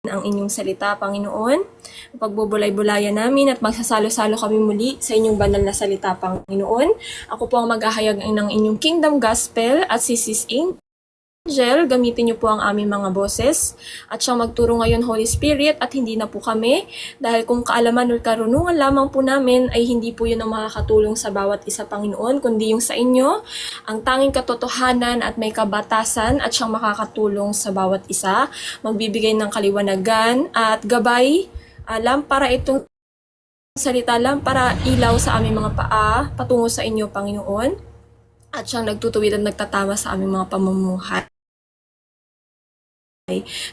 ang inyong salita, Panginoon. Pagbubulay-bulayan namin at magsasalo-salo kami muli sa inyong banal na salita, Panginoon. Ako po ang maghahayag ng inyong Kingdom Gospel at si Sis Angel, gamitin niyo po ang aming mga boses at siyang magturo ngayon, Holy Spirit, at hindi na po kami dahil kung kaalaman o karunungan lamang po namin ay hindi po yun ang makakatulong sa bawat isa, Panginoon, kundi yung sa inyo, ang tanging katotohanan at may kabatasan at siyang makakatulong sa bawat isa, magbibigay ng kaliwanagan at gabay, lampara itong salita, lampara ilaw sa aming mga paa patungo sa inyo, Panginoon, at siyang nagtutuwid at nagtatama sa aming mga pamumuhay.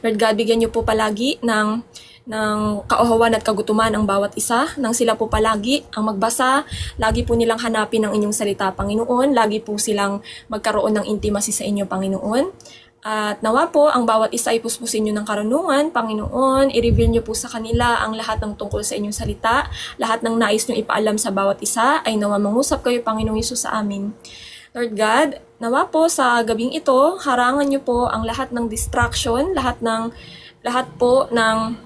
Lord God, bigyan niyo po palagi ng kauhawan at kagutuman ang bawat isa, nang sila po palagi ang magbasa, lagi po nilang hanapin ang inyong salita, Panginoon, lagi po silang magkaroon ng intimacy sa inyo, Panginoon. At nawa po, ang bawat isa ay puspusin niyo ng karunungan, Panginoon, i-reveal niyo po sa kanila ang lahat ng tungkol sa inyong salita, lahat ng nais niyo ipaalam sa bawat isa, ay nawa mangusap kayo, Panginoong Hesus, sa amin. Lord God, nawa po sa gabing ito, harangan niyo po ang lahat ng distraction, lahat po ng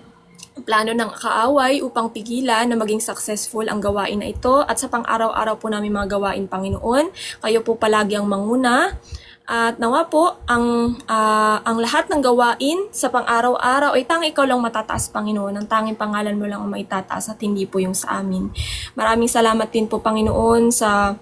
plano ng kaaway upang pigilan na maging successful ang gawain na ito at sa pang-araw-araw po namin mga gawain, Panginoon. Kayo po palagi ang manguna. At nawa po, ang lahat ng gawain sa pang-araw-araw ay tanging ikaw lang matataas, Panginoon. Ang tanging pangalan mo lang ang maitataas at hindi po yung sa amin. Maraming salamat din po, Panginoon, sa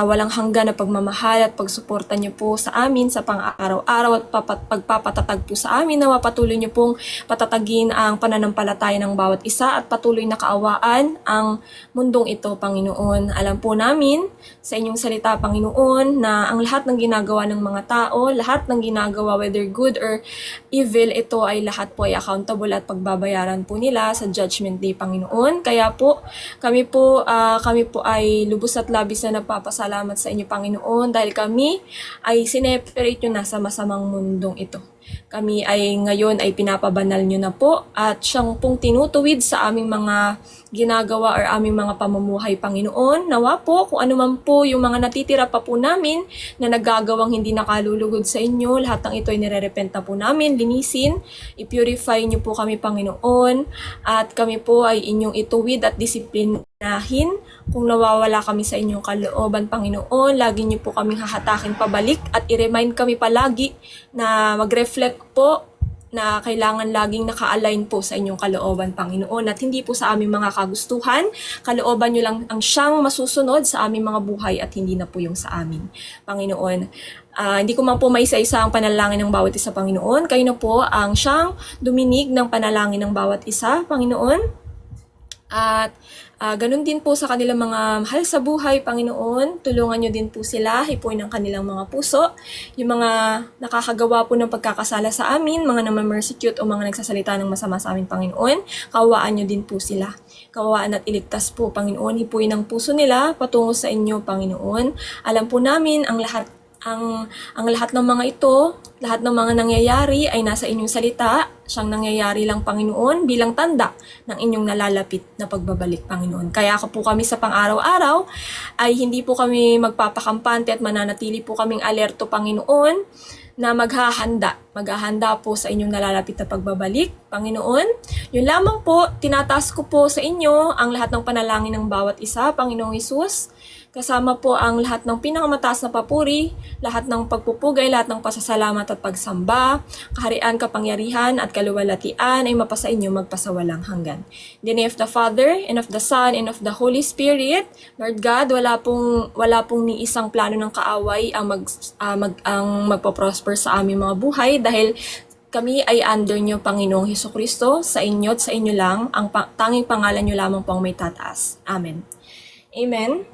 walang hanggan na pagmamahal at pagsuporta niyo po sa amin sa pang-araw-araw at pagpapatatag po sa amin. Nawa patuloy niyo pong patatagin ang pananampalataya ng bawat isa at patuloy na kaawaan ang mundong ito, Panginoon. Alam po namin sa inyong salita, Panginoon, na ang lahat ng ginagawa ng mga tao, lahat ng ginagawa whether good or evil, ito ay lahat po ay accountable at pagbabayaran po nila sa Judgment Day, Panginoon. Kaya po, kami po ay lubos at labis na nagpapasalamat sa inyo, Panginoon, dahil kami ay sineperate nyo na sa masamang mundong ito. Kami ay ngayon ay pinapabanal nyo na po at siyang pong tinutuwid sa aming mga ginagawa or aming mga pamumuhay, Panginoon. Nawa po kung ano man po yung mga natitira pa po namin na nagagawang hindi nakalulugod sa inyo, lahat ng ito ay nirerepenta po namin, linisin, i-purify nyo po kami, Panginoon, at kami po ay inyong ituwid at disiplinahin. Kung nawawala kami sa inyong kalooban, Panginoon, lagi niyo po kaming hahatakin pabalik at i-remind kami palagi na mag-reflect po na kailangan laging naka-align po sa inyong kalooban, Panginoon, at hindi po sa aming mga kagustuhan. Kalooban niyo lang ang siyang masusunod sa aming mga buhay at hindi na po yung sa amin, Panginoon. Hindi ko man po maisa-isa ang panalangin ng bawat isa, Panginoon. Kayo na po ang siyang duminig ng panalangin ng bawat isa, Panginoon. At ganun din po sa kanilang mga mahal sa buhay, Panginoon. Tulungan nyo din po sila, hipuin ang kanilang mga puso. Yung mga nakakagawa po ng pagkakasala sa amin, mga namamersecute o mga nagsasalita ng masama sa amin, Panginoon, kawaan nyo din po sila. Kawaan at iligtas po, Panginoon. Hipuin ang puso nila patungo sa inyo, Panginoon. Alam po namin ang lahat ng mga ito, lahat ng mga nangyayari ay nasa inyong salita. Siyang nangyayari lang, Panginoon, bilang tanda ng inyong nalalapit na pagbabalik, Panginoon. Kaya po kami sa pang-araw-araw ay hindi po kami magpapakampante at mananatili po kaming alerto, Panginoon, na maghahanda po sa inyong nalalapit na pagbabalik, Panginoon. Yun lamang po, tinataas ko po sa inyo ang lahat ng panalangin ng bawat isa, Panginoong Hesus. Kasama po ang lahat ng pinakamataas na papuri, lahat ng pagpupugay, lahat ng pasasalamat at pagsamba, kaharian, kapangyarihan at kaluwalhatian ay mapasa inyo magpasawalang hanggan. In the name of the Father, and of the Son, and of the Holy Spirit, Lord God, wala pong ni isang plano ng kaaway ang magpo-prosper sa aming mga buhay dahil kami ay under nyo, Panginoong Hesukristo, sa inyo at sa inyo lang, ang tanging pangalan nyo lamang po ang may tataas. Amen. Amen.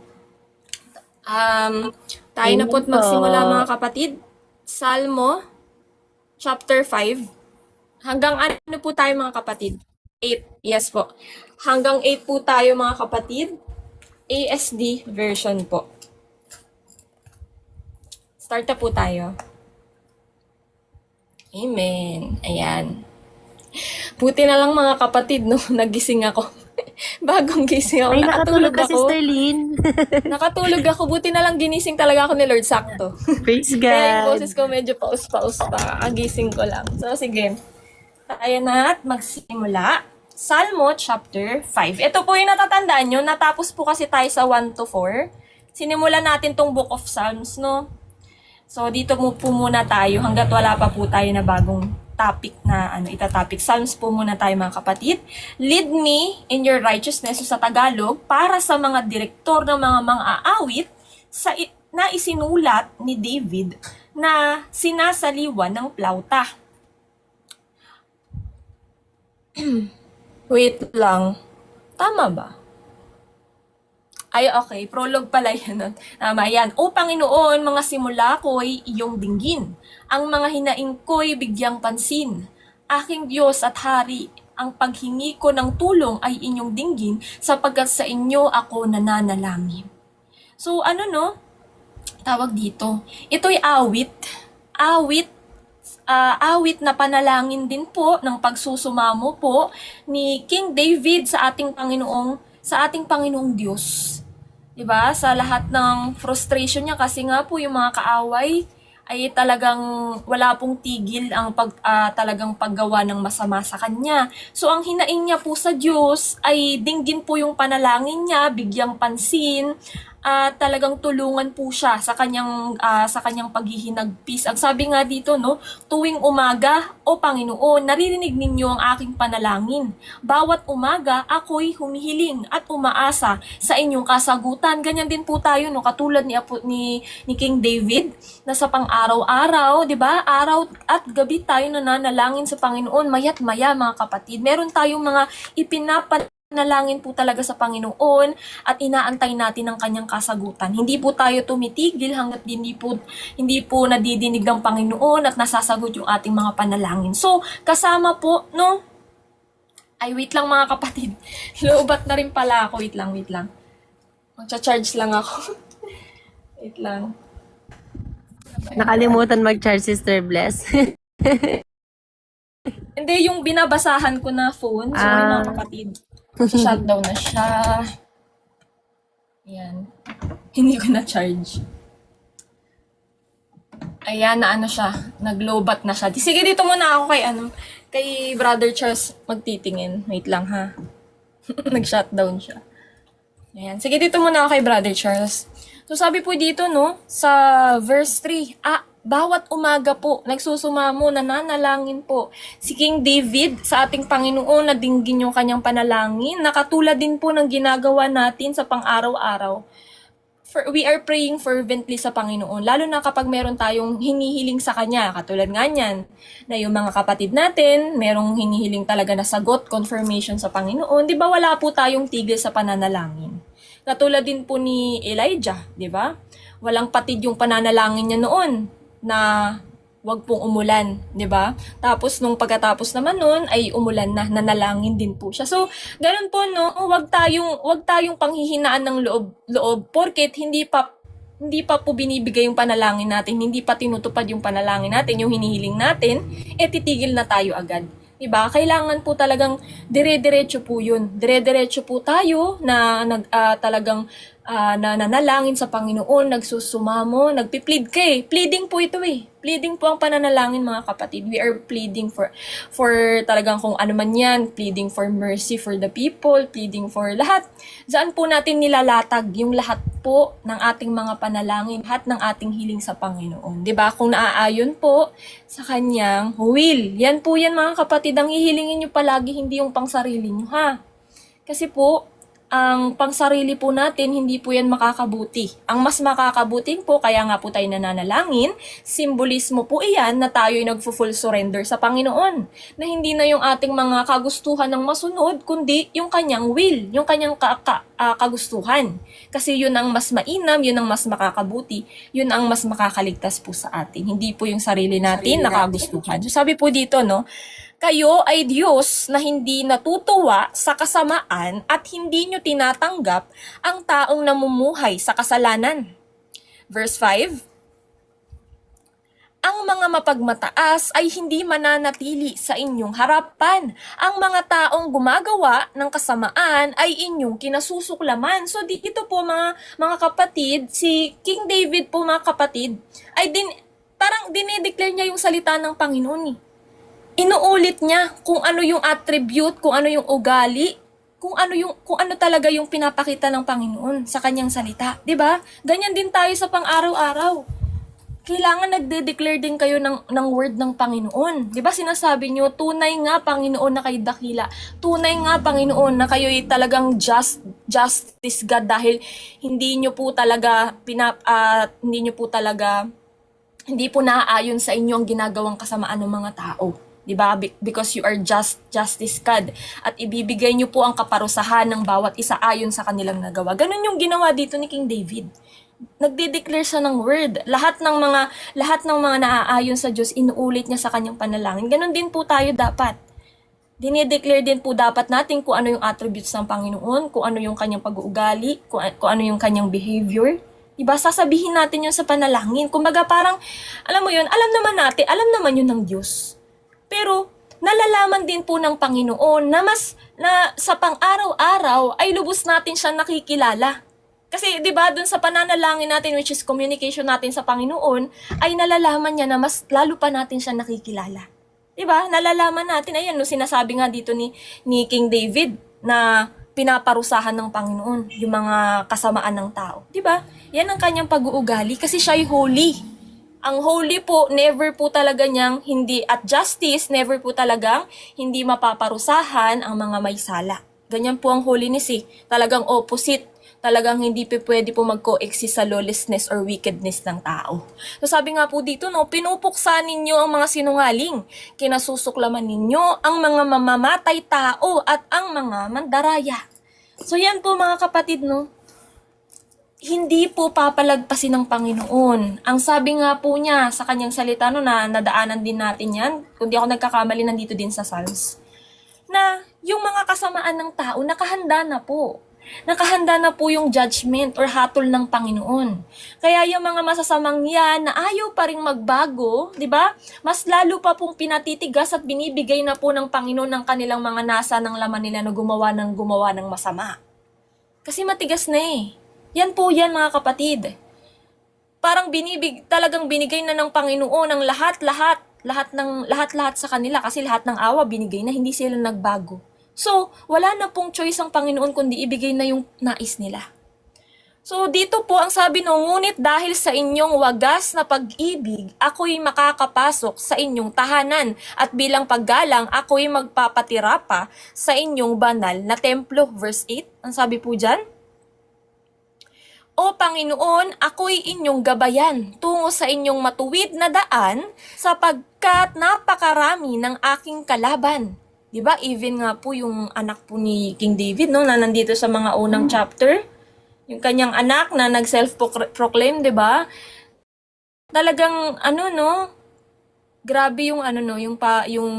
Tayo na po't magsimula, mga kapatid. Salmo, chapter 5. Hanggang ano po tayo, mga kapatid? 8. Yes po. Hanggang 8 po tayo, mga kapatid. ASD version po. Start na po tayo. Amen. Ayan. Buti na lang, mga kapatid, no? Nagising ako. Bagong gising ako. Ay, nakatulog ka, Sister Lynn. Nakatulog ako. Buti na lang ginising talaga ako ni Lord sakto. Praise Kaya yung God. boses ko medyo paus-paus pa. Ang gising ko lang. So, sige. Tayo na at magsimula. Salmo chapter 5. Ito po yung natatandaan nyo. Natapos po kasi tayo sa 1 to 4. Sinimulan natin tong Book of Psalms, no? So, dito po muna tayo hanggat wala pa po tayo na bagong topic na itatopic. Psalms po muna tayo mga kapatid. Lead me in your righteousness sa Tagalog para sa mga direktor ng mga aawit na isinulat ni David na sinasaliwan ng plauta. Wait lang. Tama ba? Ay, okay. Prologue pala yan. Tama yan. O Panginoon, mga simula ko'y iyong dinggin. Ang mga hinaing ko'y bigyang pansin. Aking Diyos at Hari, ang paghingi ko ng tulong ay inyong dinggin sapagkat sa inyo ako nananalangin. So, tawag dito. Ito'y awit. Awit na panalangin din po ng pagsusumamo po ni King David sa ating Panginoong Diyos. 'Di ba? Sa lahat ng frustration niya kasi nga po yung mga kaaway ay talagang wala pong tigil ang talagang paggawa ng masama sa kanya. So ang hinaing niya po sa Diyos ay dinggin po yung panalangin niya, bigyang pansin, talagang tulungan po siya sa kanyang paghihinagpis. Ang sabi nga dito, no, tuwing umaga, O Panginoon, naririnig ninyo ang aking panalangin. Bawat umaga, ako'y humihiling at umaasa sa inyong kasagutan. Ganyan din po tayo, no, katulad ni King David, na sa pang-araw-araw, 'di ba? Araw at gabi tayo nananalangin sa Panginoon, maya't maya mga kapatid. Meron tayong mga ipinapanalangin po talaga sa Panginoon at inaantay natin ang kanyang kasagutan. Hindi po tayo tumitigil hanggat hindi po nadidinig ng Panginoon at nasasagot yung ating mga panalangin. So, kasama po, no? Ay, wait lang mga kapatid. Loobat na rin pala ako. Wait lang. Magcha-charge lang ako. Wait lang. Nakalimutan mag-charge, Sister Bless. Hindi, yung binabasahan ko na phone. Sorry mga kapatid. Shutdown na siya. Ayan. Hindi ko na-charge. Ayan, siya. Nag-lowbat na siya. Sige, dito muna ako kay Brother Charles magtitingin. Wait lang ha. Nag-shutdown siya. Ayan. Sige, dito muna ako kay Brother Charles. So, sabi po dito, no, sa verse 3, bawat umaga po, nagsusumamo, nananalangin po si King David sa ating Panginoon na dinggin yung kanyang panalangin. Nakatulad din po ng ginagawa natin sa pang-araw-araw. We are praying fervently sa Panginoon, lalo na kapag meron tayong hinihiling sa Kanya. Katulad nga niyan, na yung mga kapatid natin, merong hinihiling talaga na sagot, confirmation sa Panginoon. Di ba wala po tayong tigil sa pananalangin? Katulad din po ni Elijah, di ba? Walang patid yung pananalangin niya noon na wag pong umulan, di ba? Tapos nung pagkatapos naman noon ay umulan na, nanalangin din po siya. So, ganun po, no, wag tayong panghihinaan ng loob porket hindi pa po binibigay yung panalangin natin, hindi pa tinutupad yung panalangin natin, yung hinihiling natin, titigil na tayo agad. Diba? Kailangan po talagang dire-diretso po yun. Dire-diretso po tayo na talagang nanalangin sa Panginoon, nagsusumamo, nagpi-plead Pleading po ito Pleading po ang pananalangin mga kapatid. We are pleading for talagang kung ano man yan, pleading for mercy for the people, pleading for lahat. Saan po natin nilalatag yung lahat po ng ating mga panalangin, lahat ng ating hiling sa Panginoon. 'Di ba? Kung naaayon po sa kanyang will. Yan po yan mga kapatid, ang hihilingin niyo palagi, hindi yung pangsarili niyo ha. Kasi po, ang pangsarili po natin, hindi po yan makakabuti. Ang mas makakabuting po, kaya nga po tayo nananalangin, simbolismo po iyan na tayo'y nagfo-full surrender sa Panginoon. Na hindi na yung ating mga kagustuhan ng masunod, kundi yung kanyang will, yung kanyang kagustuhan. Kasi yun ang mas mainam, yun ang mas makakabuti, yun ang mas makakaligtas po sa atin. Hindi po yung sarili natin na kagustuhan. So sabi po dito, no, kayo ay Diyos na hindi natutuwa sa kasamaan at hindi nyo tinatanggap ang taong namumuhay sa kasalanan. Verse 5, ang mga mapagmataas ay hindi mananatili sa inyong harapan. Ang mga taong gumagawa ng kasamaan ay inyong kinasusuklaman. So dito po mga kapatid, si King David po mga kapatid, ay parang dinedeclare niya yung salita ng Panginoon inuulit niya kung ano yung attribute, kung ano yung ugali, kung ano talaga yung pinapakita ng Panginoon sa kanyang salita, 'di ba? Ganyan din tayo sa pang-araw-araw. Kailangan nagde-declare din kayo ng word ng Panginoon. 'Di ba sinasabi niyo, tunay nga Panginoon na kayo dakila. Tunay nga Panginoon na kayo ay talagang justice God dahil hindi niyo po talaga hindi po naaayon sa inyo ang ginagawang kasamaan ng mga tao. 'Di ba? Because you are justice God. At ibibigay niyo po ang kaparusahan ng bawat isa ayon sa kanilang nagawa. Ganun yung ginawa dito ni King David. Nagde-declare siya ng word. Lahat ng mga naaayon sa Diyos, inuulit niya sa kanyang panalangin. Ganun din po tayo dapat. Dinideclare din po dapat natin kung ano yung attributes ng Panginoon, kung ano yung kanyang pag-uugali, kung ano yung kanyang behavior. Diba? Sasabihin natin yun sa panalangin. Kumbaga parang, alam mo yun, alam naman yun ng Diyos. Pero, nalalaman din po ng Panginoon na sa pang-araw-araw ay lubos natin siya nakikilala. Kasi, di ba, dun sa pananalangin natin, which is communication natin sa Panginoon, ay nalalaman niya na mas lalo pa natin siya nakikilala. Di ba? Nalalaman natin, ayan, no, sinasabi nga dito ni King David na pinaparusahan ng Panginoon yung mga kasamaan ng tao. Di ba? Yan ang kanyang pag-uugali kasi siya ay holy. Ang holy po, never po talaga niyang hindi, at justice, never po talagang hindi mapaparusahan ang mga may sala. Ganyan po ang holiness eh. Talagang opposite. Talagang hindi po pwede po mag-coexist sa lawlessness or wickedness ng tao. So sabi nga po dito, no, pinupuksa ninyo ang mga sinungaling. Kinasusuklaman ninyo ang mga mamamatay tao at ang mga mandaraya. So yan po mga kapatid, no. Hindi po papalagpasin ng Panginoon. Ang sabi nga po niya sa kanyang salita, no, na nadaanan din natin yan, kung di ako nagkakamali, nandito din sa Psalms, na yung mga kasamaan ng tao, nakahanda na po. Nakahanda na po yung judgment or hatol ng Panginoon. Kaya yung mga masasamang yan na ayaw pa rin magbago, di ba? Mas lalo pa pong pinatitigas at binibigay na po ng Panginoon ng kanilang mga nasa ng laman nila na gumawa ng masama. Kasi matigas na eh. Yan po yan mga kapatid. Parang talagang binigay na ng Panginoon ang lahat-lahat sa kanila kasi lahat ng awa binigay na, hindi sila nagbago. So, wala na pong choice ang Panginoon kundi ibigay na yung nais nila. So, dito po ang sabi no, ngunit dahil sa inyong wagas na pag-ibig, ako'y makakapasok sa inyong tahanan at bilang paggalang, ako'y magpapatira pa sa inyong banal na templo. Verse 8, ang sabi po dyan, O Panginoon, ako'y inyong gabayan tungo sa inyong matuwid na daan sapagkat napakarami ng aking kalaban. 'Di ba? Even nga po yung anak po ni King David, no, na nandito sa mga unang chapter, yung kanyang anak na nag-self-proclaim, 'di ba? Talagang grabe yung yung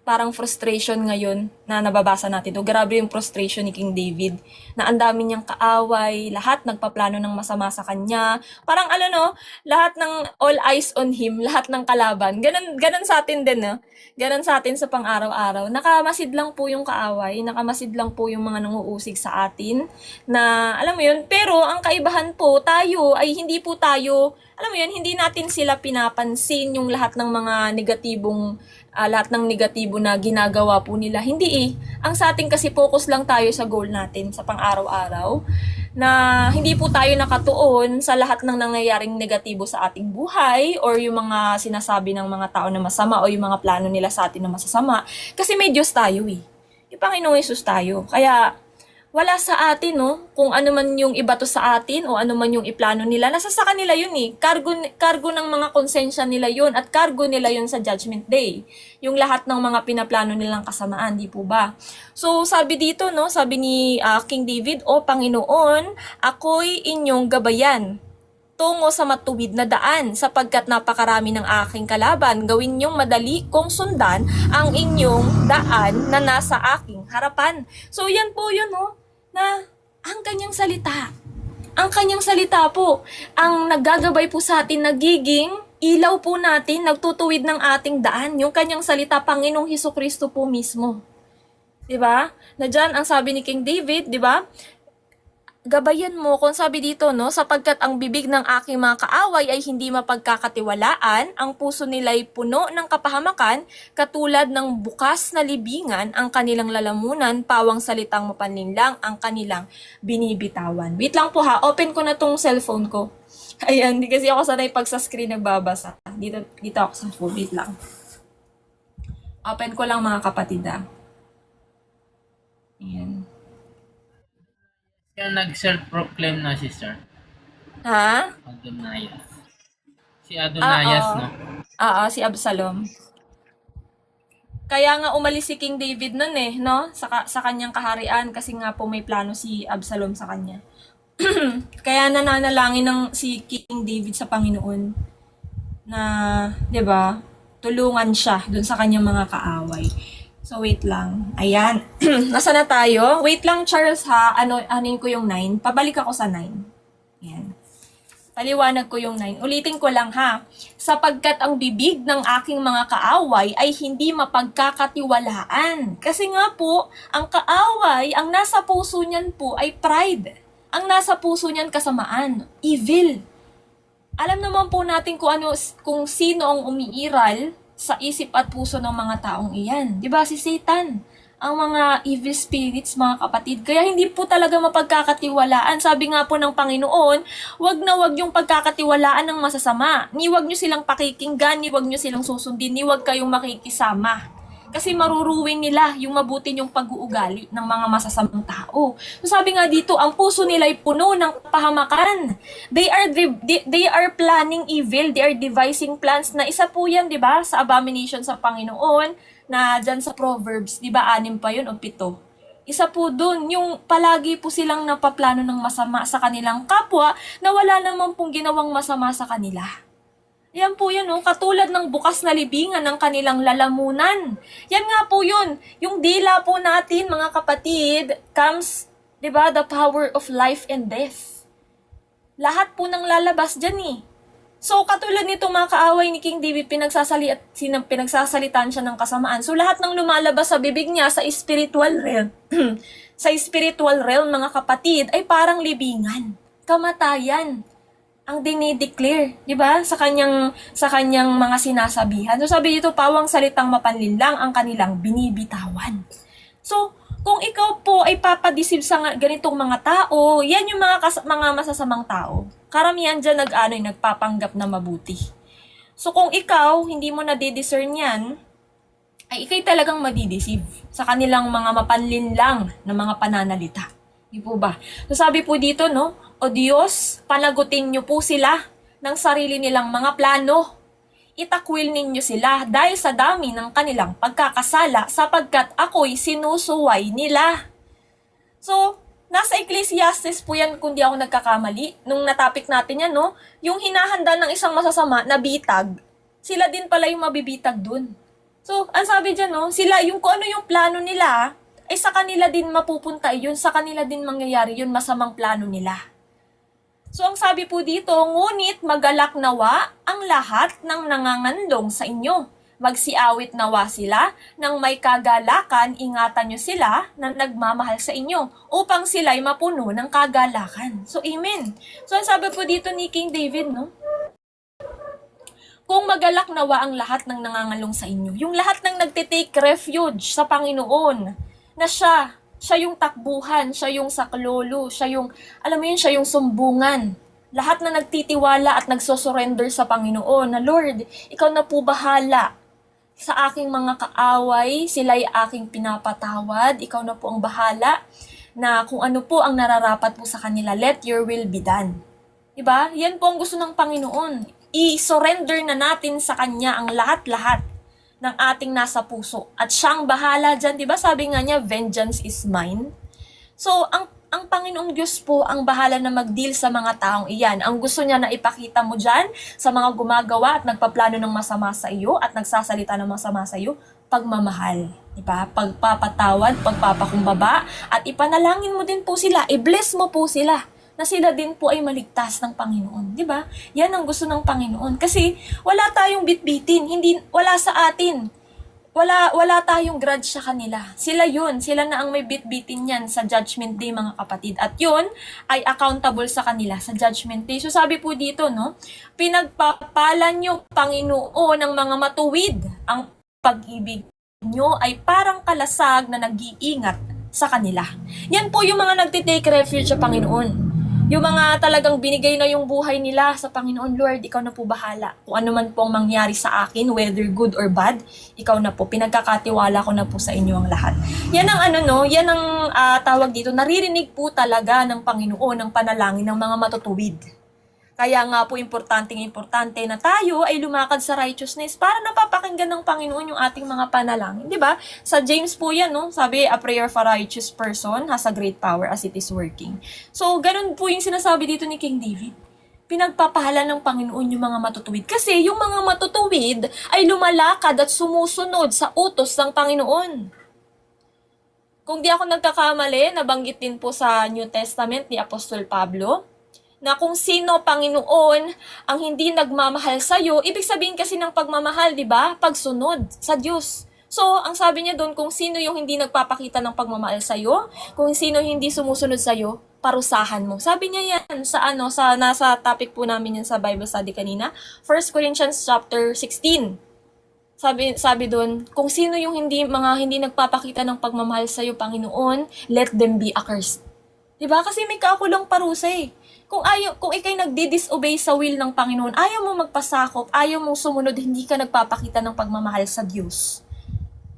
parang frustration ngayon na nababasa natin. Grabe yung frustration ni King David na ang dami niyang kaaway, lahat nagpaplano ng masama sa kanya. Parang lahat ng all eyes on him, lahat ng kalaban. Ganun sa atin din, no? Ganun sa atin sa pang-araw-araw. Nakamasid lang po yung kaaway, nakamasid lang po yung mga nanguusig sa atin na, alam mo yun, pero ang kaibahan po, tayo ay hindi po tayo, alam mo yun, hindi natin sila pinapansin yung lahat ng mga lahat ng negatibo na ginagawa po nila. Hindi eh. Ang sa atin kasi focus lang tayo sa goal natin sa pang-araw-araw na hindi po tayo nakatuon sa lahat ng nangyayaring negatibo sa ating buhay or yung mga sinasabi ng mga tao na masama o yung mga plano nila sa atin na masasama. Kasi may Diyos tayo eh. Yung Panginoong Hesus tayo. Kaya wala sa atin, no? Kung ano man yung ibato sa atin o ano man yung iplano nila, nasa sa kanila yun eh. Cargo ng mga konsensya nila yun at cargo nila yun sa Judgment Day. Yung lahat ng mga pinaplano nilang kasamaan, di po ba? So, sabi dito, no? Sabi ni King David, O Panginoon, ako'y inyong gabayan tungo sa matuwid na daan sapagkat napakarami ng aking kalaban. Gawin niyong madali kong sundan ang inyong daan na nasa aking harapan. So yan po yun, no? Na ang kanyang salita. Ang kanyang salita po, ang naggagabay po sa atin, nagiging ilaw po natin, nagtutuwid ng ating daan. Yung kanyang salita, Panginoong Hesukristo po mismo. 'Di ba? Na diyan ang sabi ni King David, 'di ba? gabayan mo kung sabi dito, no, sapagkat ang bibig ng aking mga kaaway ay hindi mapagkakatiwalaan, ang puso nila'y puno ng kapahamakan, katulad ng bukas na libingan, ang kanilang lalamunan, pawang salitang mapanlinlang, ang kanilang binibitawan. Wait lang po ha, open ko na tong cellphone ko. Ayan, hindi kasi ako sanay pag sa screen nagbabasa. Dito ako sa phone, wait lang. Open ko lang mga kapatid ha. Ayan. Yung nag-self-proclaim na sister. Ha? Adonayas. Si Adonayas, Oo. no? Oo, si Absalom. Kaya nga umalis si King David nun eh, no? Sa kanyang kaharian kasi nga po may plano si Absalom sa kanya. Kaya nananalangin ng si King David sa Panginoon na, 'di ba? Tulungan siya dun sa kanyang mga kaaway. So wait lang. Ayan. Nasa na tayo? Wait lang Charles ha. Anuin ko yung 9. Pabalik ako sa 9. Ayan. Paliwanag ko yung 9. Ulitin ko lang ha. Sapagkat ang bibig ng aking mga kaaway ay hindi mapagkakatiwalaan. Kasi nga po, ang kaaway, ang nasa puso niyan po ay pride. Ang nasa puso niyan kasamaan, evil. Alam naman po natin kung sino ang umiiral sa isip at puso ng mga taong iyan. 'Di ba si Satan? Ang mga evil spirits, mga kapatid. Kaya hindi po talaga mapagkakatiwalaan. Sabi nga po ng Panginoon, wag na wag yung pagkakatiwalaan ng masasama. Ni wag nyo silang pakikinggan, ni wag nyo silang susundin, ni wag kayong makikisama. Kasi maruruwing nila yung mabuti yung pag-uugali ng mga masasamang tao. So sabi nga dito, ang puso nila ay puno ng pahamakan. They are planning evil, they are devising plans na isa po yan, di ba, sa abomination sa Panginoon, na dyan sa Proverbs, di ba, 6 pa yun o 7. Isa po dun, yung palagi po silang napaplano ng masama sa kanilang kapwa na wala naman pong ginawang masama sa kanila. Yan po yun, oh, katulad ng bukas na libingan ng kanilang lalamunan. Yan nga po yun. Yung dila po natin, mga kapatid, comes, di ba, the power of life and death. Lahat po nang lalabas dyan eh. So, katulad nito mga kaaway ni King David, pinagsasalitan siya ng kasamaan. So, lahat ng lumalabas sa bibig niya sa spiritual realm, sa spiritual realm, mga kapatid, ay parang libingan, kamatayan, ang dinideclare, di ba? Sa kanyang mga sinasabihan. So sabi dito, pawang salitang mapanlinlang ang kanilang binibitawan. So, kung ikaw po ay papadisib sa ganitong mga tao, yan yung mga masasamang tao. Karamihan dyan nagpapanggap na mabuti. So kung ikaw, hindi mo nadidiscern yan, ay ikay talagang madideceive sa kanilang mga mapanlinlang na mga pananalita. Di po ba? So sabi po dito, no? O Diyos, panagutin niyo po sila ng sarili nilang mga plano. Itakwil ninyo sila dahil sa dami ng kanilang pagkakasala sapagkat ako'y sinusuway nila. So, nasa Ecclesiastes po yan kung di ako nagkakamali. Nung natapik natin yan, no? Yung hinahanda ng isang masasama na bitag, sila din pala yung mabibitag dun. So, ang sabi dyan, no? Sila, yung kung ano yung plano nila, ay sa kanila din mapupunta yun, sa kanila din mangyayari yun, masamang plano nila. So, ang sabi po dito, ngunit magalak nawa ang lahat ng nangangandong sa inyo. Magsiawit nawa sila, nang may kagalakan, ingatan nyo sila na nagmamahal sa inyo, upang sila'y mapuno ng kagalakan. So, amen. So, ang sabi po dito ni King David, no? Kung magalak nawa ang lahat ng nangangalong sa inyo, yung lahat ng nagtitake refuge sa Panginoon, na siya yung takbuhan, siya yung saklolo, siya yung, alam mo yun, siya yung sumbungan. Lahat na nagtitiwala at nagsosurrender sa Panginoon na, Lord, ikaw na po bahala sa aking mga kaaway, sila'y aking pinapatawad, ikaw na po ang bahala na kung ano po ang nararapat po sa kanila, let your will be done. Diba? Yan po ang gusto ng Panginoon. I-surrender na natin sa Kanya ang lahat-lahat ng ating nasa puso. At siyang bahala dyan, di ba? Sabi nga niya, vengeance is mine. So, ang Panginoong Diyos po ang bahala na mag-deal sa mga taong iyan. Ang gusto niya na ipakita mo dyan sa mga gumagawa at nagpaplano ng masama sa iyo at nagsasalita ng masama sa iyo, pagmamahal. Di ba? Pagpapatawad, pagpapakumbaba, at ipanalangin mo din po sila, i-bless mo po sila na sila din po ay maligtas ng Panginoon. Di ba? Yan ang gusto ng Panginoon. Kasi wala tayong bitbitin. Wala sa atin. wala tayong grudge sa kanila. Sila yun. Sila na ang may bit-bitin yan sa Judgment Day, mga kapatid. At yun ay accountable sa kanila sa Judgment Day. So sabi po dito, no, pinagpapalan nyo, Panginoon, ng mga matuwid. Ang pag-ibig nyo ay parang kalasag na nag-iingat sa kanila. Yan po yung mga nagtitake refuge sa Panginoon. Yung mga talagang binigay na yung buhay nila sa Panginoon, Lord, ikaw na po bahala. Kung ano man po ang mangyari sa akin, whether good or bad, ikaw na po. Pinagkakatiwala ko na po sa inyo ang lahat. Yan ang yan ang tawag dito. Naririnig po talaga ng Panginoon ang panalangin ng mga matutuwid. Kaya nga po importante na tayo ay lumakad sa righteousness para napapakinggan ng Panginoon yung ating mga panalangin. Di ba? Sa James po yan, no? Sabi, a prayer for a righteous person has a great power as it is working. So, ganun po yung sinasabi dito ni King David. Pinagpapahala ng Panginoon yung mga matutuwid. Kasi yung mga matutuwid ay lumalakad at sumusunod sa utos ng Panginoon. Kung di ako nagkakamali, nabanggit din po sa New Testament ni Apostol Pablo, na kung sino, Panginoon, ang hindi nagmamahal sa'yo, ibig sabihin kasi ng pagmamahal, di ba? Pagsunod sa Diyos. So, ang sabi niya doon, kung sino yung hindi nagpapakita ng pagmamahal sa'yo, kung sino hindi sumusunod sa'yo, parusahan mo. Sabi niya yan sa nasa topic po namin yan sa Bible study kanina, 1 Corinthians chapter 16. Sabi doon, kung sino yung hindi nagpapakita ng pagmamahal sa'yo, Panginoon, let them be accursed. Di ba? Kasi may kakulang parusa eh. Kung ikay nagdi-disobey sa will ng Panginoon, ayaw mo magpasakop, ayaw mong sumunod, hindi ka nagpapakita ng pagmamahal sa Diyos.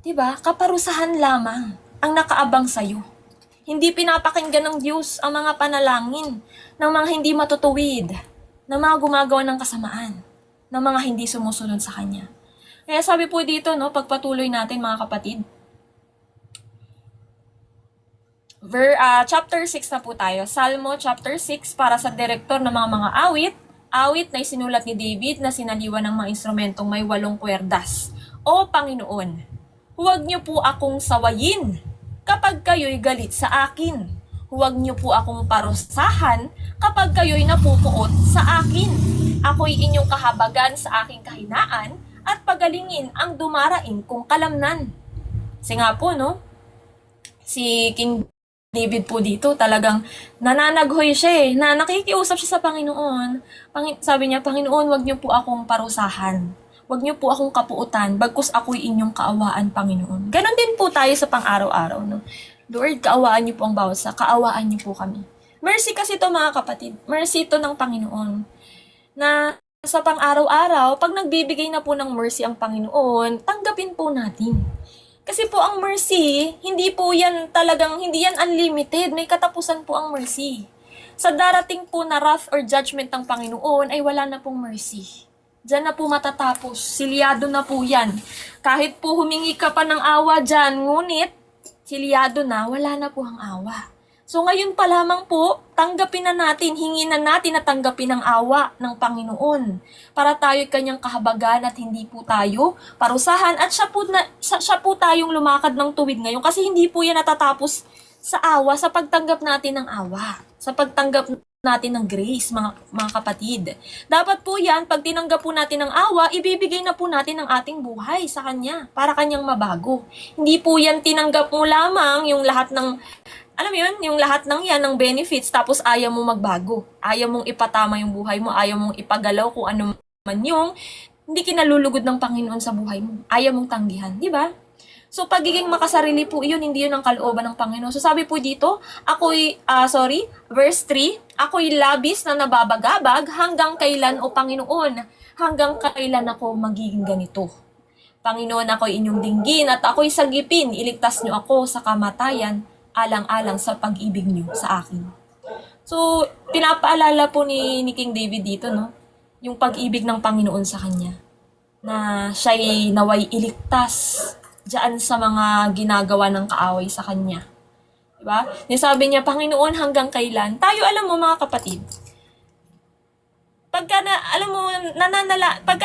Diba? Kaparusahan lamang ang nakaabang sa'yo. Hindi pinapakinggan ng Diyos ang mga panalangin ng mga hindi matutuwid, ng mga gumagawa ng kasamaan, ng mga hindi sumusunod sa Kanya. Kaya sabi po dito, no, pagpatuloy natin mga kapatid, chapter 6 na po tayo. Salmo chapter 6 para sa direktor ng mga awit. Awit na isinulat ni David na sinaliwan ng mga instrumentong may 8 kwerdas. O Panginoon, huwag niyo po akong sawayin kapag kayo'y galit sa akin. Huwag niyo po akong parusahan kapag kayo'y napupuot sa akin. Ako'y inyong kahabagan sa aking kahinaan at pagalingin ang dumaraing kong kalamnan. Kasi nga po, no? Si King David po dito, talagang nananaghoy siya eh, na nakikiusap siya sa Panginoon. Sabi niya, Panginoon, wag niyo po akong parusahan. Wag niyo po akong kapuutan, bagkus ako'y inyong kaawaan, Panginoon. Ganon din po tayo sa pang-araw-araw. No? Lord, kaawaan niyo po ang bawat sa, kaawaan niyo po kami. Mercy kasi to mga kapatid. Mercy to ng Panginoon. Na sa pang-araw-araw, pag nagbibigay na po ng mercy ang Panginoon, tanggapin po natin. Kasi po ang mercy, hindi yan unlimited. May katapusan po ang mercy. Sa darating po na wrath or judgment ng Panginoon, ay wala na pong mercy. Diyan na po matatapos. Silyado na po yan. Kahit po humingi ka pa ng awa dyan, ngunit, silyado na, wala na po ang awa. So ngayon pa lamang po, tanggapin na natin, hingin na natin na tanggapin ang awa ng Panginoon para tayo kanyang kahabagan at hindi po tayo parusahan at siya po tayong lumakad ng tuwid ngayon kasi hindi po yan natatapos sa awa, sa pagtanggap natin ng awa, sa pagtanggap natin ng grace, mga kapatid. Dapat po yan, pag tinanggap po natin ng awa, ibibigay na po natin ang ating buhay sa Kanya para Kanyang mabago. Hindi po yan tinanggap mo lamang yung lahat ng alam mo yun, yung lahat ng yan, ng benefits, tapos ayaw mo magbago. Ayaw mong ipatama yung buhay mo, ayaw mong ipagalaw kung ano man yung hindi kinalulugod ng Panginoon sa buhay mo. Ayaw mong tanggihan, di ba? So, pagiging makasarili po yun, hindi yun ang kalooban ng Panginoon. So, sabi po dito, verse 3, ako'y labis na nababagabag hanggang kailan, O Panginoon, hanggang kailan ako magiging ganito? Panginoon, ako'y inyong dinggin at ako'y sagipin, iligtas niyo ako sa kamatayan, alang-alang sa pag-ibig niyo sa akin. So, pinapaalala po ni King David dito, no? Yung pag-ibig ng Panginoon sa kanya. Na siya'y naway iligtas diyan sa mga ginagawa ng kaaway sa kanya. Diba? Sabi niya, Panginoon, hanggang kailan? Tayo, alam mo mga kapatid, pagka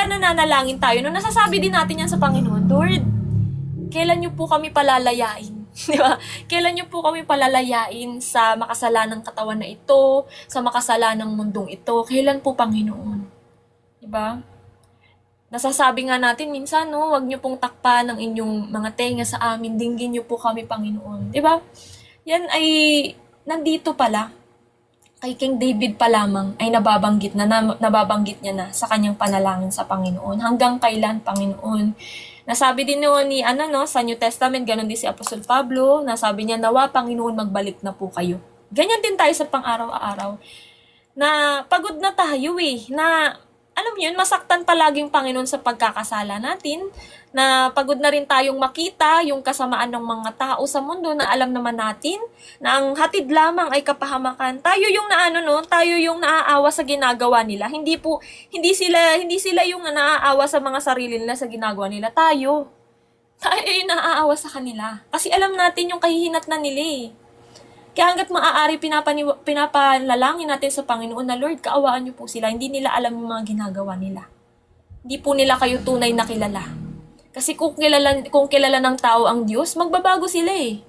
nananalangin tayo, no, nasasabi din natin yan sa Panginoon, Lord, kailan niyo po kami palalayain? Di ba? Kailan niyo po kami palalayain sa makasalanang katawan na ito, sa makasalanang mundong ito? Kailan po, Panginoon? Di ba? Nasasabi nga natin minsan, no, wag niyo pong takpan ang inyong mga tenga sa amin, dinggin niyo po kami, Panginoon. 'Di ba? Yan ay nandito pala kay King David pa lamang ay nababanggit niya na sa kanyang panalangin sa Panginoon. Hanggang kailan, Panginoon? Nasabi din noon ni sa New Testament, ganun din si Apostol Pablo, nasabi niya, nawa Panginoon magbalik na po kayo. Ganyan din tayo sa pang-araw-araw. Na pagod na tayo na alam niyo yun, masaktan palaging Panginoon sa pagkakasala natin, na pagod na rin tayong makita yung kasamaan ng mga tao sa mundo na alam naman natin na ang hatid lamang ay kapahamakan. Tayo yung tayo yung naaawa sa ginagawa nila. Hindi sila yung naaawa sa mga sarili nila sa ginagawa nila. Tayo yung naaawa sa kanila. Kasi alam natin yung kahihinatnan nila eh. Kaya hanggat maaari pinapanalangin natin sa Panginoon na, Lord, kaawaan niyo po sila. Hindi nila alam yung mga ginagawa nila. Hindi po nila kayo tunay na kilala. Kasi kung kilala ng tao ang Diyos, magbabago sila eh.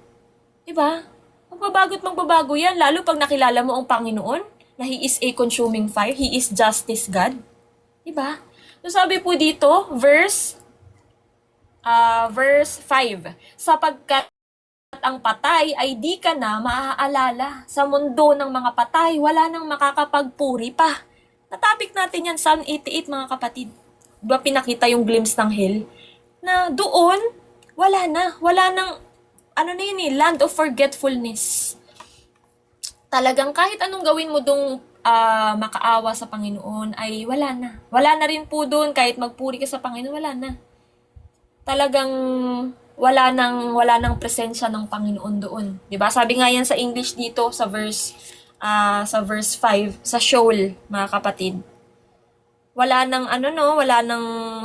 Diba? Magbabago yan. Lalo pag nakilala mo ang Panginoon, na He is a consuming fire, He is justice God. Diba? So sabi po dito, verse 5, sapagkat ang patay ay di ka na maaalala. Sa mundo ng mga patay, wala nang makakapagpuri pa. Natapik natin yan, Psalm 88 mga kapatid. Diba pinakita yung glimpse ng hell? Na doon, wala nang, land of forgetfulness. Talagang kahit anong gawin mo dong makaawa sa Panginoon, ay wala na. Wala na rin po doon, kahit magpuri ka sa Panginoon, wala na. Talagang wala nang presensya ng Panginoon doon. 'Di ba? Sabi nga yan sa English dito sa verse 5 sa Sheol, mga kapatid. Wala nang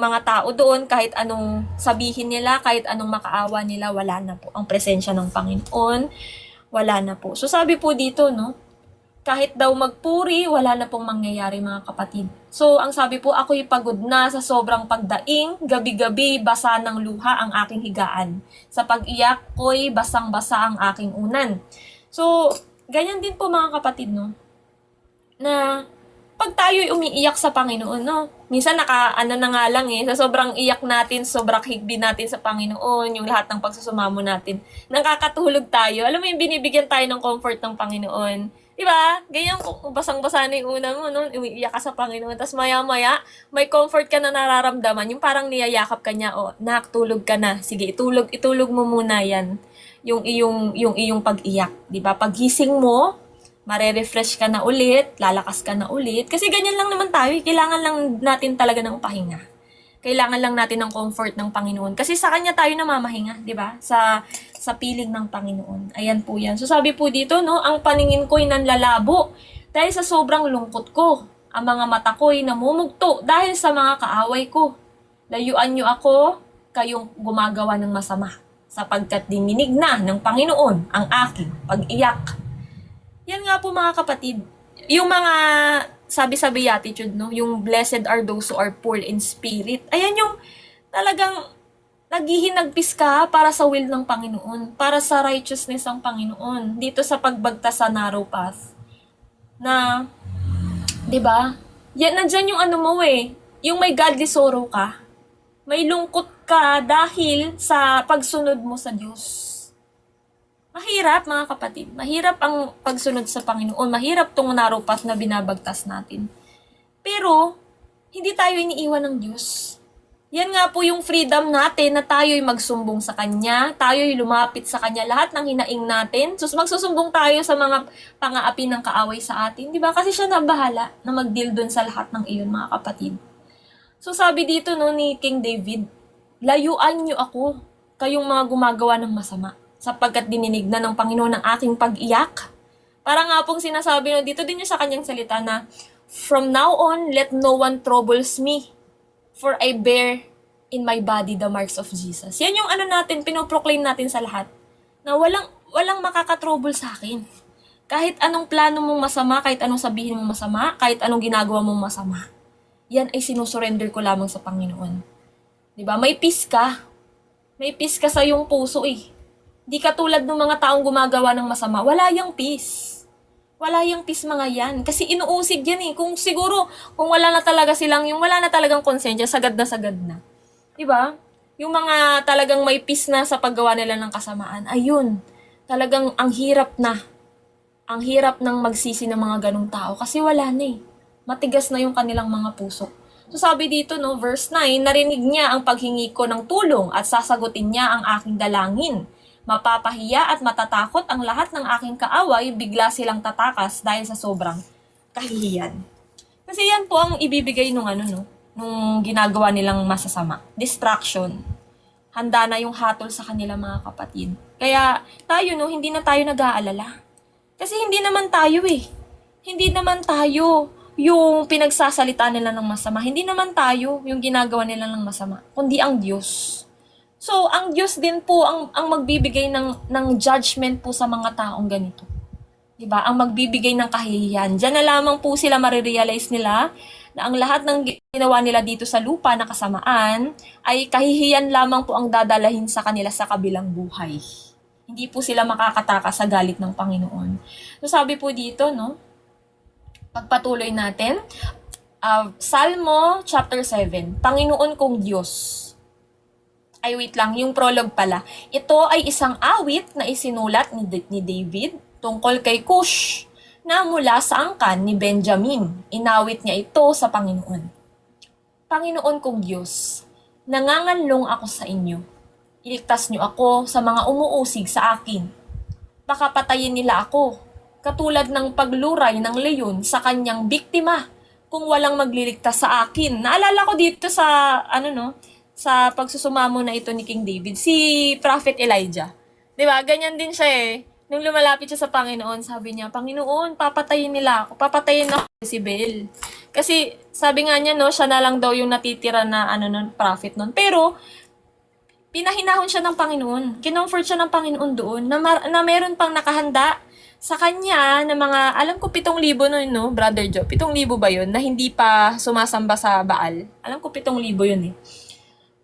mga tao doon, kahit anong sabihin nila, kahit anong makaawa nila, wala na po ang presensya ng Panginoon. Wala na po. So sabi po dito, kahit daw magpuri, wala na pong mangyayari mga kapatid. So, ang sabi po, ako'y pagod na sa sobrang pagdaing, gabi-gabi basa ng luha ang aking higaan. Sa pag-iyak ko'y basang-basa ang aking unan. So, ganyan din po mga kapatid, na pag tayo'y umiiyak sa Panginoon, minsan na nga lang sa sobrang iyak natin, sobrang higbi natin sa Panginoon, yung lahat ng pagsusumamo natin, nakakatulog tayo. Alam mo yung binibigyan tayo ng comfort ng Panginoon. Diba? Ganyan kung basang-basa na yung una mo, umiiyak ka sa Panginoon. Tapos maya-maya, may comfort ka na nararamdaman. Yung parang niyayakap ka niya, nak, tulog ka na. Sige, itulog mo muna yan. Yung iyong pag-iyak. Diba? Paggising mo, mare-refresh ka na ulit, lalakas ka na ulit. Kasi ganyan lang naman tayo. Kailangan lang natin talaga ng pahinga. Kailangan lang natin ng comfort ng Panginoon. Kasi sa Kanya tayo namamahinga, di ba? Sa piling ng Panginoon. Ayan po yan. So sabi po dito, ang paningin ko'y nanlalabo dahil sa sobrang lungkot ko. Ang mga mata ko'y namumugto dahil sa mga kaaway ko. Layuan niyo ako, kayong gumagawa ng masama. Sapagkat dininig na ng Panginoon ang aking pag-iyak. Yan nga po mga kapatid. Yung mga sabi sa Beatitude, yung blessed are those who are poor in spirit. Ayan yung talagang naghihinagpis ka para sa will ng Panginoon, para sa righteousness ng Panginoon, dito sa pagbagtas sa narrow path. Na, di ba? Yan, nandyan yung yung may godly sorrow ka. May lungkot ka dahil sa pagsunod mo sa Diyos. Mahirap mga kapatid. Mahirap ang pagsunod sa Panginoon. Mahirap tong narrow path na binabagtas natin. Pero, hindi tayo iniiwan ng Diyos. Yan nga po yung freedom natin na tayo'y magsumbong sa Kanya, tayo'y lumapit sa Kanya, lahat ng hinaing natin. So, magsusumbong tayo sa mga pang-aapi ng kaaway sa atin. Di ba? Kasi siya na bahala na mag-deal dun sa lahat ng iyon, mga kapatid. So, sabi dito ni King David, layuan niyo ako, kayong mga gumagawa ng masama, sapagkat dininig na ng Panginoon ang aking pag-iyak. Para nga pong sinasabi dito din niya sa kanyang salita na, from now on, let no one troubles me, for I bear in my body the marks of Jesus. Yan yung natin, pinoproclaim natin sa lahat. Na walang makakatrouble sa akin. Kahit anong plano mong masama, kahit anong sabihin mong masama, kahit anong ginagawa mong masama. Yan ay sinusurrender ko lamang sa Panginoon. Diba? May peace ka. May peace ka sa iyong puso eh. Di katulad ng mga taong gumagawa ng masama. Wala yang peace. Wala yung peace mga yan. Kasi inuusig yan eh. Kung siguro, kung wala na talaga silang, yung wala na talagang konsensya, sagad na sagad na. Diba? Yung mga talagang may peace na sa paggawa nila ng kasamaan, ayun, talagang ang hirap na. Ang hirap ng magsisi ng mga ganong tao kasi wala na eh. Matigas na yung kanilang mga puso. So sabi dito, no, verse 9, narinig niya ang paghingi ko ng tulong at sasagutin niya ang aking dalangin. Mapapahiya at matatakot ang lahat ng aking kaaway, bigla silang tatakas dahil sa sobrang kahihiyan. Kasi yan po ang ibibigay nung nung ginagawa nilang masasama. Distraction. Handa na yung hatol sa kanila mga kapatid. Kaya tayo, no, hindi na tayo nag-aalala. Kasi hindi naman tayo eh. Hindi naman tayo yung pinagsasalita nila ng masama. Hindi naman tayo yung ginagawa nila ng masama. Kundi ang Diyos. So, ang Diyos din po ang magbibigay ng judgment po sa mga taong ganito. Diba? Ang magbibigay ng kahihiyan. Diyan na lamang po sila marirealize nila na ang lahat ng ginawa nila dito sa lupa na kasamaan ay kahihiyan lamang po ang dadalahin sa kanila sa kabilang buhay. Hindi po sila makakatakas sa galit ng Panginoon. So, sabi po dito, no? Pagpatuloy natin. Salmo chapter 7. Panginoon kong Diyos. Ay, wait lang, yung prologue pala. Ito ay isang awit na isinulat ni David tungkol kay Cush na mula sa angkan ni Benjamin. Inawit niya ito sa Panginoon. Panginoon kong Diyos, nanganganlong ako sa inyo. Iligtas niyo ako sa mga umuusig sa akin. Baka patayin nila ako, katulad ng pagluray ng leyon sa kanyang biktima kung walang magliligtas sa akin. Naalala ko dito sa, sa pagsusumamo na ito ni King David, si Prophet Elijah. 'Di ba? Ganyan din siya eh. Nung lumalapit siya sa Panginoon, sabi niya, Panginoon, papatayin nila ako. Papatayin na si Baal. Kasi sabi nga niya, no, siya na lang daw yung natitira na prophet nun. Pero pinahinahon siya ng Panginoon. Kinomfort siya ng Panginoon doon na meron pang nakahanda sa kanya na mga, alam ko 7,000 nun, no, Brother Joe? 7,000 ba yun? Na hindi pa sumasamba sa Baal? Alam ko 7,000 yun eh.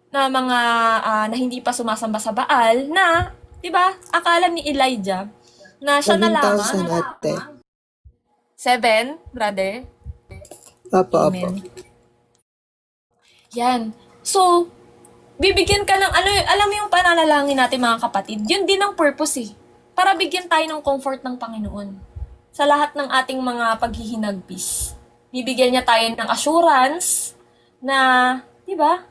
Na mga na hindi pa sumasamba sa Baal na, 'di ba? Akala ni Elijah na siya na lamang. 7,000 ate. 7, brother. Apo. Amen. Yan. So, bibigyan ka ng alam mo yung pananalangin natin mga kapatid, yun din ang purpose eh. Para bigyan tayo ng comfort ng Panginoon sa lahat ng ating mga paghihinagpis. Bibigyan niya tayo ng assurance na, 'di ba?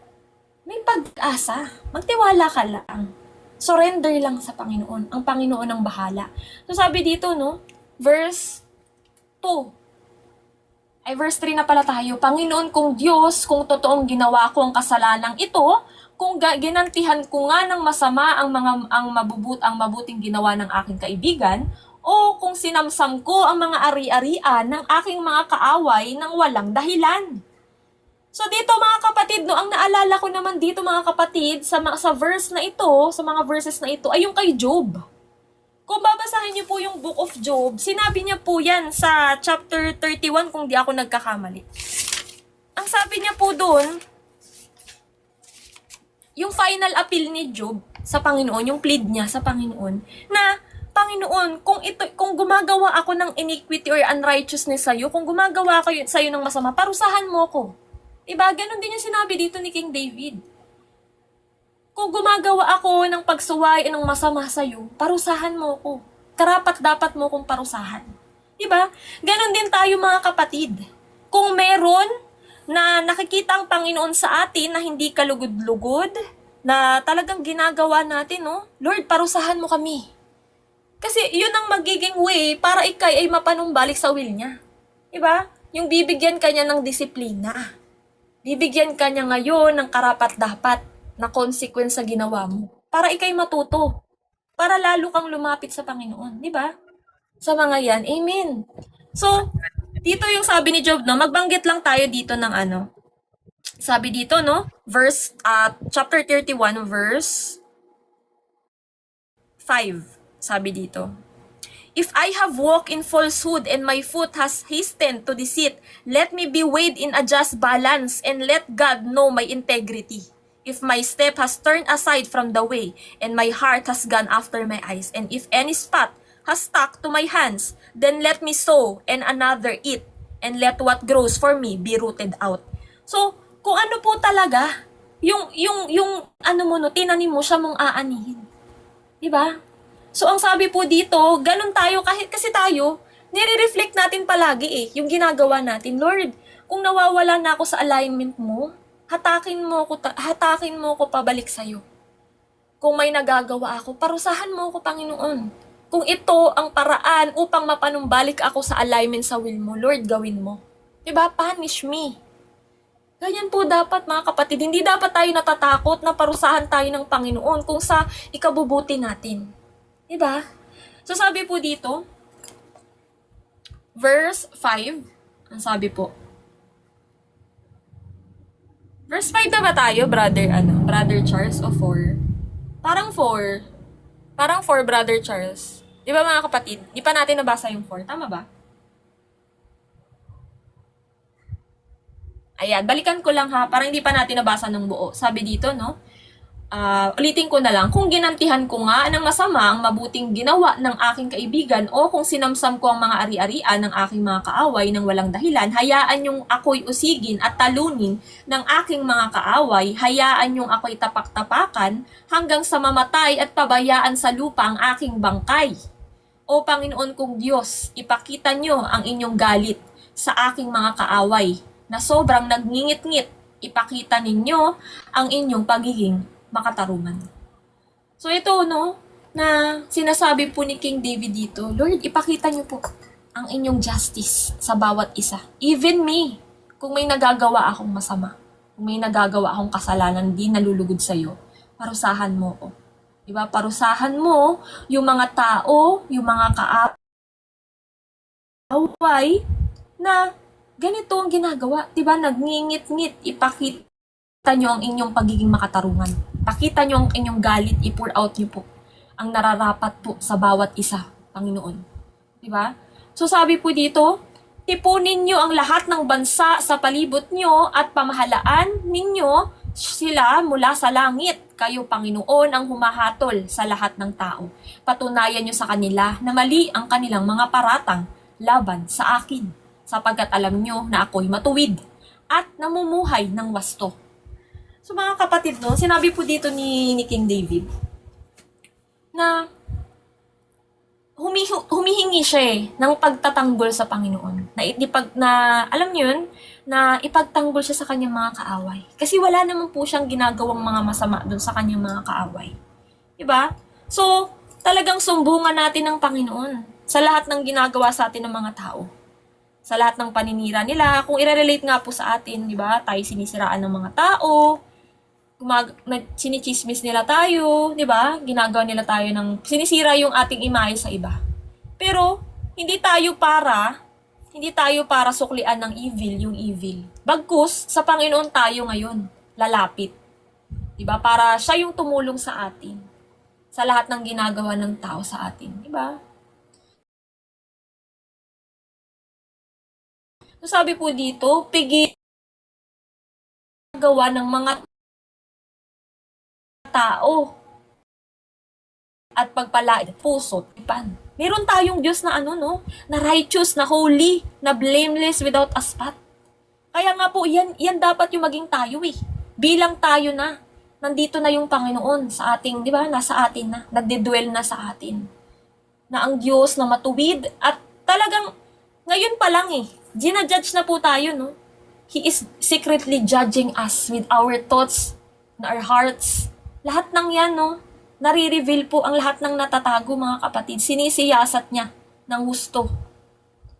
May pag-asa. Magtiwala ka lang. Surrender lang sa Panginoon. Ang Panginoon ang bahala. So sabi dito, no? Verse 2. Verse 3 na pala tayo. Panginoon kong Diyos, kung totoong ginawa ko ang kasalanang ito, kung ginantihan ko nga ng masama ang mabuting ginawa ng aking kaibigan, o kung sinamsam ko ang mga ari-arian ng aking mga kaaway nang walang dahilan. So dito mga kapatid, no, ang naalala ko naman dito mga kapatid sa verse na ito, sa mga verses na ito, ay yung kay Job. Kung babasahin niyo po yung Book of Job, sinabi niya po yan sa chapter 31 kung di ako nagkakamali. Ang sabi niya po doon, yung final appeal ni Job sa Panginoon, yung plead niya sa Panginoon, na Panginoon, kung gumagawa ako ng iniquity or unrighteousness sa'yo, kung gumagawa ako sa'yo ng masama, parusahan mo ko. Diba? Ganon din yung sinabi dito ni King David. Kung gumagawa ako ng pagsuway ng masama sa'yo, parusahan mo ko. Karapat dapat mo kong parusahan. Diba? Ganon din tayo mga kapatid. Kung meron na nakikita ang Panginoon sa atin na hindi kalugod-lugod, na talagang ginagawa natin, no? Lord, parusahan mo kami. Kasi yun ang magiging way para ikay ay mapanumbalik sa will niya. Diba? Yung bibigyan ka niya ng disiplina. Bibigyan ka niya ngayon ng karapat-dapat na consequence sa ginawa mo. Para ikay matuto. Para lalo kang lumapit sa Panginoon. Di ba? Sa mga yan. Amen. So, dito yung sabi ni Job, no? Magbanggit lang tayo dito ng Sabi dito, no? Chapter 31, verse 5. Sabi dito. If I have walked in falsehood and my foot has hastened to deceit, let me be weighed in a just balance and let God know my integrity. If my step has turned aside from the way and my heart has gone after my eyes, and if any spot has stuck to my hands. Then let me sow, and another eat, and let what grows for me be rooted out. So, kung ano po talaga, yung ano mo no, tinanim mo siya mong aanihin. Diba? So, ang sabi po dito, ganun tayo, kahit kasi tayo, nire-reflect natin palagi yung ginagawa natin. Lord, kung nawawala na ako sa alignment mo, hatakin mo ko pabalik sa'yo. Kung may nagagawa ako, parusahan mo ako, Panginoon. Kung ito ang paraan upang mapanumbalik ako sa alignment sa will mo, Lord, gawin mo. Diba? Punish me. Ganyan po dapat, mga kapatid. Hindi dapat tayo natatakot na parusahan tayo ng Panginoon kung sa ikabubuti natin. Diba? So sabi po dito, verse 5, ang sabi po, verse 5 na ba tayo, Brother Charles, o 4? Parang 4. Parang 4, Brother Charles. Di ba mga kapatid? Di pa natin nabasa yung 4. Tama ba? Ayan, balikan ko lang ha, parang hindi pa natin nabasa ng buo. Sabi dito, no? Ulitin ko na lang, kung ginantihan ko nga ng masama ang mabuting ginawa ng aking kaibigan o kung sinamsam ko ang mga ari-arian ng aking mga kaaway ng walang dahilan, hayaan yung ako'y usigin at talunin ng aking mga kaaway, hayaan yung ako'y tapak-tapakan hanggang sa mamatay at pabayaan sa lupa ang aking bangkay. O Panginoon kong Diyos, ipakita nyo ang inyong galit sa aking mga kaaway na sobrang nagngingit-ngit, ipakita ninyo ang inyong pagiging makatarungan. So ito, no, na sinasabi po ni King David dito, Lord, ipakita niyo po ang inyong justice sa bawat isa. Even me, kung may nagagawa akong masama, kung may nagagawa akong kasalanan, di nalulugod sa'yo, parusahan mo ko. Diba? Parusahan mo yung mga tao, yung mga kaaway na ganito ang ginagawa. Diba? Nagngingit-ngit, ipakita nyo ang inyong pagiging makatarungan. Pakita nyo ang inyong galit, i-pour out nyo po ang nararapat po sa bawat isa, Panginoon. Diba? So sabi po dito, tipunin nyo ang lahat ng bansa sa palibot nyo at pamahalaan ninyo sila mula sa langit. Kayo, Panginoon, ang humahatol sa lahat ng tao. Patunayan nyo sa kanila na mali ang kanilang mga paratang laban sa akin, sapagkat alam nyo na ako'y matuwid at namumuhay ng wasto. So mga kapatid, no, sinabi po dito ni King David na humihingi siya ng pagtatanggol sa Panginoon. Alam niyo yun, na ipagtanggol siya sa kanyang mga kaaway. Kasi wala naman po siyang ginagawang mga masama doon sa kanyang mga kaaway. Diba? So, talagang sumbungan natin ng Panginoon sa lahat ng ginagawa sa atin ng mga tao. Sa lahat ng paninira nila, kung i-relate nga po sa atin, diba? Tayo sinisiraan ng mga tao, sinichismis nila tayo, di ba? Ginagawa nila tayo sinisira yung ating imahe sa iba. Pero, hindi tayo para suklian ng yung evil. Bagkus, sa Panginoon tayo ngayon, lalapit. Di ba? Para siya yung tumulong sa atin. Sa lahat ng ginagawa ng tao sa atin. Di ba? So, sabi po dito, pigil gawa ng mga tao at pagpalain puso ipan. Meron tayong Diyos na na righteous, na holy, na blameless, without a spot. Kaya nga po, yan dapat yung maging tayo Bilang tayo na, nandito na yung Panginoon sa ating, di ba, nasa atin na, nagdedwell na sa atin. Na ang Diyos na matuwid at talagang, ngayon pa lang ginajudge na po tayo, no? He is secretly judging us with our thoughts, our hearts. Lahat ng yan, no? Nare-reveal po ang lahat ng natatago, mga kapatid. Sinisiyasat niya ng husto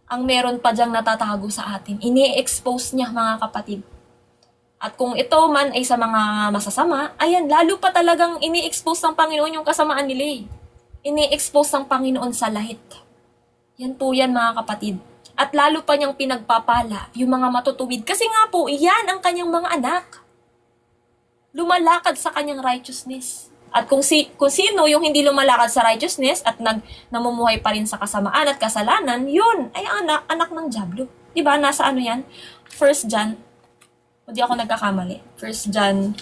ang meron pa diyang natatago sa atin. Ini-expose niya, mga kapatid. At kung ito man ay sa mga masasama, ayan, lalo pa talagang ini-expose ng Panginoon yung kasamaan nila. Ini-expose ng Panginoon sa lahit. Yan po yan, mga kapatid. At lalo pa niyang pinagpapala yung mga matutuwid. Kasi nga po, iyan ang kanyang mga anak. Lumalakad sa kanyang righteousness. At kung sino yung hindi lumalakad sa righteousness at namumuhay pa rin sa kasamaan at kasalanan, yun ay anak ng dyablo. Diba? Nasa yan? 1 John, hindi ako nagkakamali. 1 John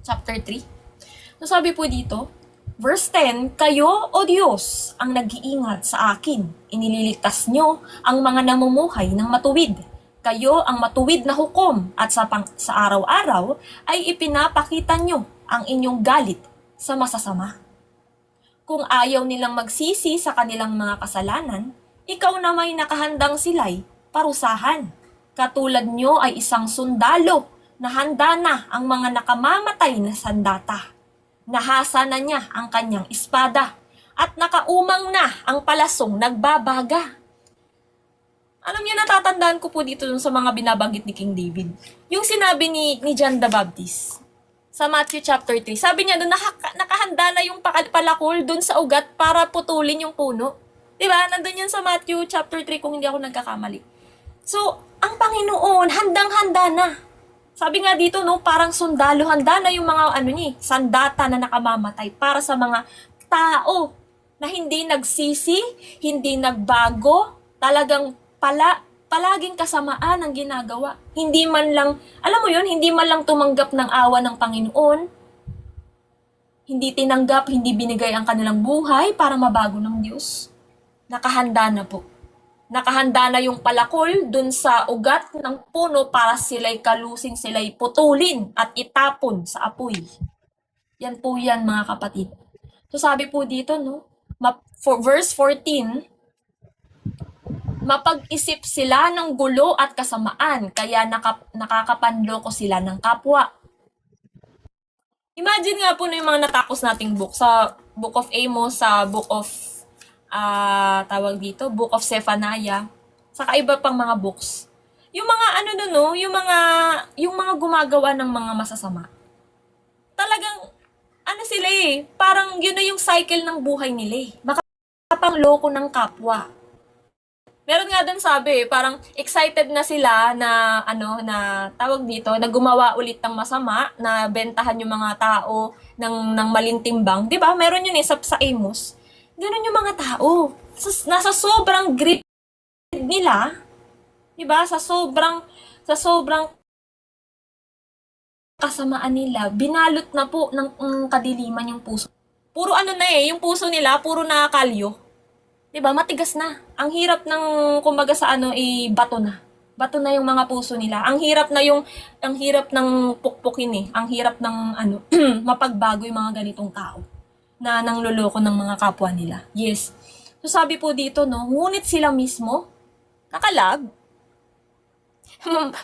chapter 3. So sabi po dito, Verse 10, kayo, O Diyos, ang nag-iingat sa akin. Inililigtas nyo ang mga namumuhay ng matuwid. Kayo ang matuwid na hukom at sa araw-araw ay ipinapakita nyo ang inyong galit sa masasama. Kung ayaw nilang magsisi sa kanilang mga kasalanan, ikaw na may nakahandang sila'y parusahan. Katulad nyo ay isang sundalo na handa na ang mga nakamamatay na sandata. Nahasa na niya ang kanyang espada at nakaumang na ang palasong nagbabaga. Alam niyo, natatandaan ko po dito sa mga binabanggit ni King David. Yung sinabi ni John the Baptist sa Matthew chapter 3. Sabi niya doon, nakahanda na yung palakol doon sa ugat para putulin yung puno. Diba? Nandun yan sa Matthew chapter 3 kung hindi ako nagkakamali. So, ang Panginoon, handang-handa na. Sabi nga dito, no, parang sundalo, handa na yung mga sandata na nakamamatay para sa mga tao na hindi nagsisi, hindi nagbago, talagang palaging kasamaan ang ginagawa. Hindi man lang, alam mo yun, hindi man lang tumanggap ng awa ng Panginoon, hindi tinanggap, hindi binigay ang kanilang buhay para mabago ng Diyos. Nakahanda na po. Nakahanda na yung palakol dun sa ugat ng puno para sila'y kalusing, sila'y putulin at itapon sa apoy. Yan po yan, mga kapatid. So sabi po dito, no, verse 14, mapag-isip sila ng gulo at kasamaan, kaya nakakapanloko sila ng kapwa. Imagine nga po na yung mga natapos nating book, sa Book of Amos, sa Book of, Book of Zephaniah, saka iba pang mga books. Yung mga yung mga gumagawa ng mga masasama. Talagang, sila parang yun na yung cycle ng buhay nila makapangloko ng kapwa. Meron nga doon sabi, parang excited na sila na na gumawa ulit ng masama, na bentahan yung mga tao ng maling timbang. 'Di ba? Meron yun sa Amos. Ganun yung mga tao. Nasa sobrang greed nila, 'di ba? Sa sobrang kasamaan nila, binalot na po ng kadiliman yung puso. Puro yung puso nila, puro nakakalyo. 'Di ba? Matigas na. Ang hirap ng kumbaga sa bato na. Bato na yung mga puso nila. Ang hirap ng pukpukin Ang hirap ng mapagbago yung mga ganitong tao na nangloloko ng mga kapwa nila. Yes. So sabi po dito, no, ngunit sila mismo nakalag.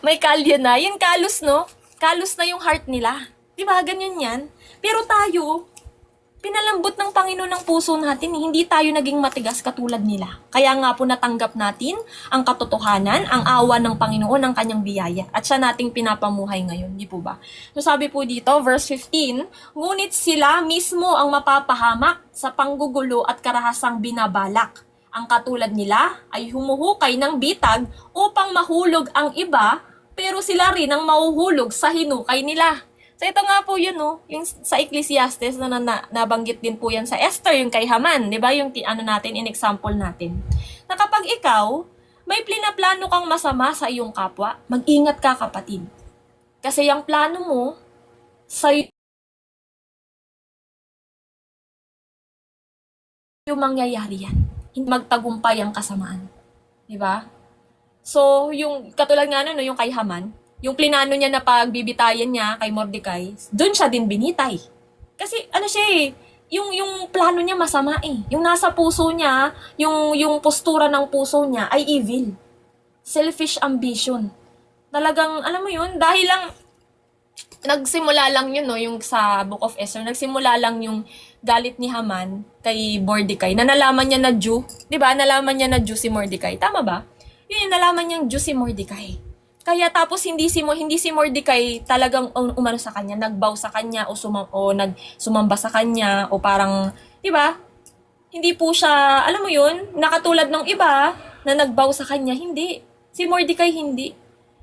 May kalyo na. Yung kalos, no? Kalos na yung heart nila. 'Di ba? Ganyan yan. Pero tayo, pinalambot ng Panginoon ng puso natin, hindi tayo naging matigas katulad nila. Kaya nga po natanggap natin ang katotohanan, ang awa ng Panginoon, ang kanyang biyaya. At siya nating pinapamuhay ngayon, di po ba? So sabi po dito, verse 15, ngunit sila mismo ang mapapahamak sa panggugulo at karahasang binabalak. Ang katulad nila ay humuhukay ng bitag upang mahulog ang iba, pero sila rin ang mahuhulog sa hinukay nila. So ito nga po yun, no? Yung sa Ecclesiastes na nabanggit din po yan sa Esther, yung kay Haman, di ba? Yung in-example natin. Na kapag ikaw, may plano kang masama sa iyong kapwa, mag-ingat ka, kapatid. Kasi yung plano mo, sa yung mangyayari yan. Hindi magtagumpay ang kasamaan. Di ba? So, yung katulad nga yung kay Haman, yung plinano niya na pagbibitayan niya kay Mordecai, doon siya din binitay. Kasi yung plano niya masama Yung nasa puso niya, yung postura ng puso niya ay evil. Selfish ambition. Talagang, alam mo yun, dahil lang, nagsimula lang yun, no, yung sa Book of Esther, nagsimula lang yung galit ni Haman kay Mordecai, na nalaman niya na Jew, di ba? Nalaman niya na Jew si Mordecai. Tama ba? Yun yung nalaman niyang Jew si Mordecai. Kaya tapos hindi si Mordecai talagang umano sa kanya, nagbow sa kanya o sumamba sa kanya o parang, 'di ba? Hindi po siya, alam mo 'yun, nakatulad ng iba na nagbow sa kanya, hindi. Si Mordecai hindi.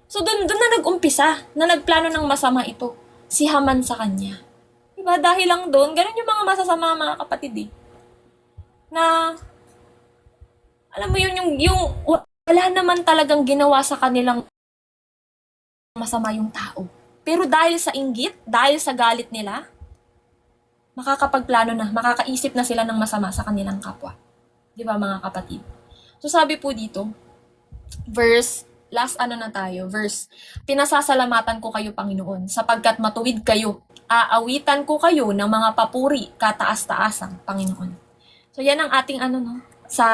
So doon na nag-umpisa, na nagplano ng masama ito, si Haman sa kanya. 'Di ba? Dahil lang doon, ganun yung mga masasama, mga kapatid na alam mo 'yun, yung wala naman talagang ginawa sa kanilang masama yung tao. Pero dahil sa inggit, dahil sa galit nila, makakapagplano na, makakaisip na sila ng masama sa kanilang kapwa. Di ba mga kapatid? So sabi po dito, verse, pinasasalamatan ko kayo Panginoon, sapagkat matuwid kayo, aawitan ko kayo ng mga papuri, kataas-taasang Panginoon. So yan ang ating sa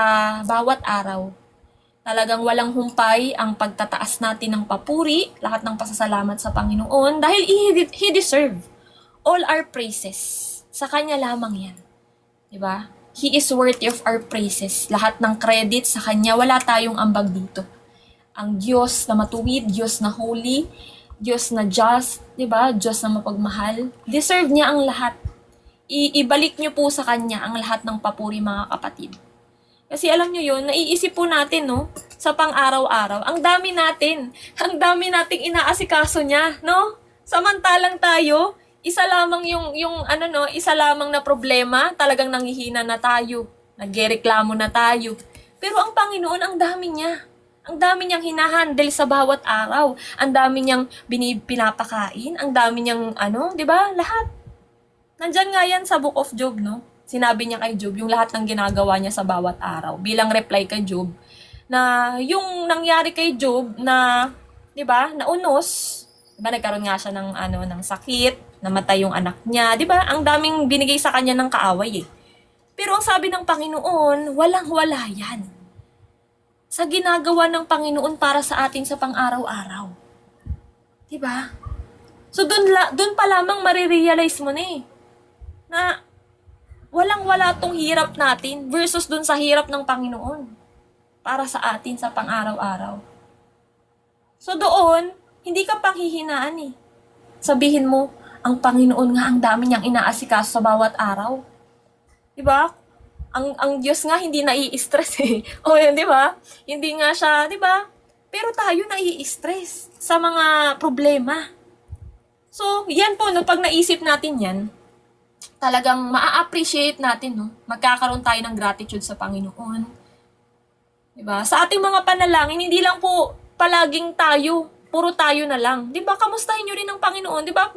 bawat araw. Talagang walang humpay ang pagtataas natin ng papuri, lahat ng pasasalamat sa Panginoon, dahil He deserve all our praises. Sa Kanya lamang yan. Diba? He is worthy of our praises. Lahat ng credit sa Kanya, wala tayong ambag dito. Ang Diyos na matuwid, Diyos na holy, Diyos na just, diba? Diyos na mapagmahal. Deserve niya ang lahat. Ibalik niyo po sa Kanya ang lahat ng papuri, mga kapatid. Kasi alam nyo yun, naiisip po natin, no? Sa pang-araw-araw, ang dami nating inaasikaso niya, no? Samantalang tayo, isa lamang isa lamang na problema, talagang nanghihina na tayo, nagrereklamo na tayo. Pero ang Panginoon, ang dami niya. Ang dami niyang hinahandle sa bawat araw. Ang dami niyang pinapakain, ang dami niyang di ba? Lahat. Nandyan nga yan sa Book of Job, no? Sinabi niya kay Job yung lahat ng ginagawa niya sa bawat araw. Bilang reply kay Job, na yung nangyari kay Job na, 'di ba, naunos, 'di ba nagkaroon nga siya ng sakit, namatay yung anak niya, 'di ba? Ang daming binigay sa kanya ng kaaway eh. Pero ang sabi ng Panginoon, walang-wala 'yan. Sa ginagawa ng Panginoon para sa atin sa pang-araw-araw. 'Di ba? So doon pa lamang marirealize mo na na walang-wala tong hirap natin versus dun sa hirap ng Panginoon para sa atin sa pang-araw-araw. So doon, hindi ka panghihinaan eh. Sabihin mo, ang Panginoon nga ang dami niyang inaasikaso sa bawat araw. Diba? Ang Diyos nga hindi nai-stress eh. O yun, diba? Hindi nga siya, diba? Pero tayo nai-stress sa mga problema. So, yan po, no, pag naisip natin yan, talagang maa-appreciate natin, no? Magkakaroon tayo ng gratitude sa Panginoon. Diba? Sa ating mga panalangin, hindi lang po palaging tayo, puro tayo na lang. Diba? Kamustahin nyo rin ang Panginoon. Diba?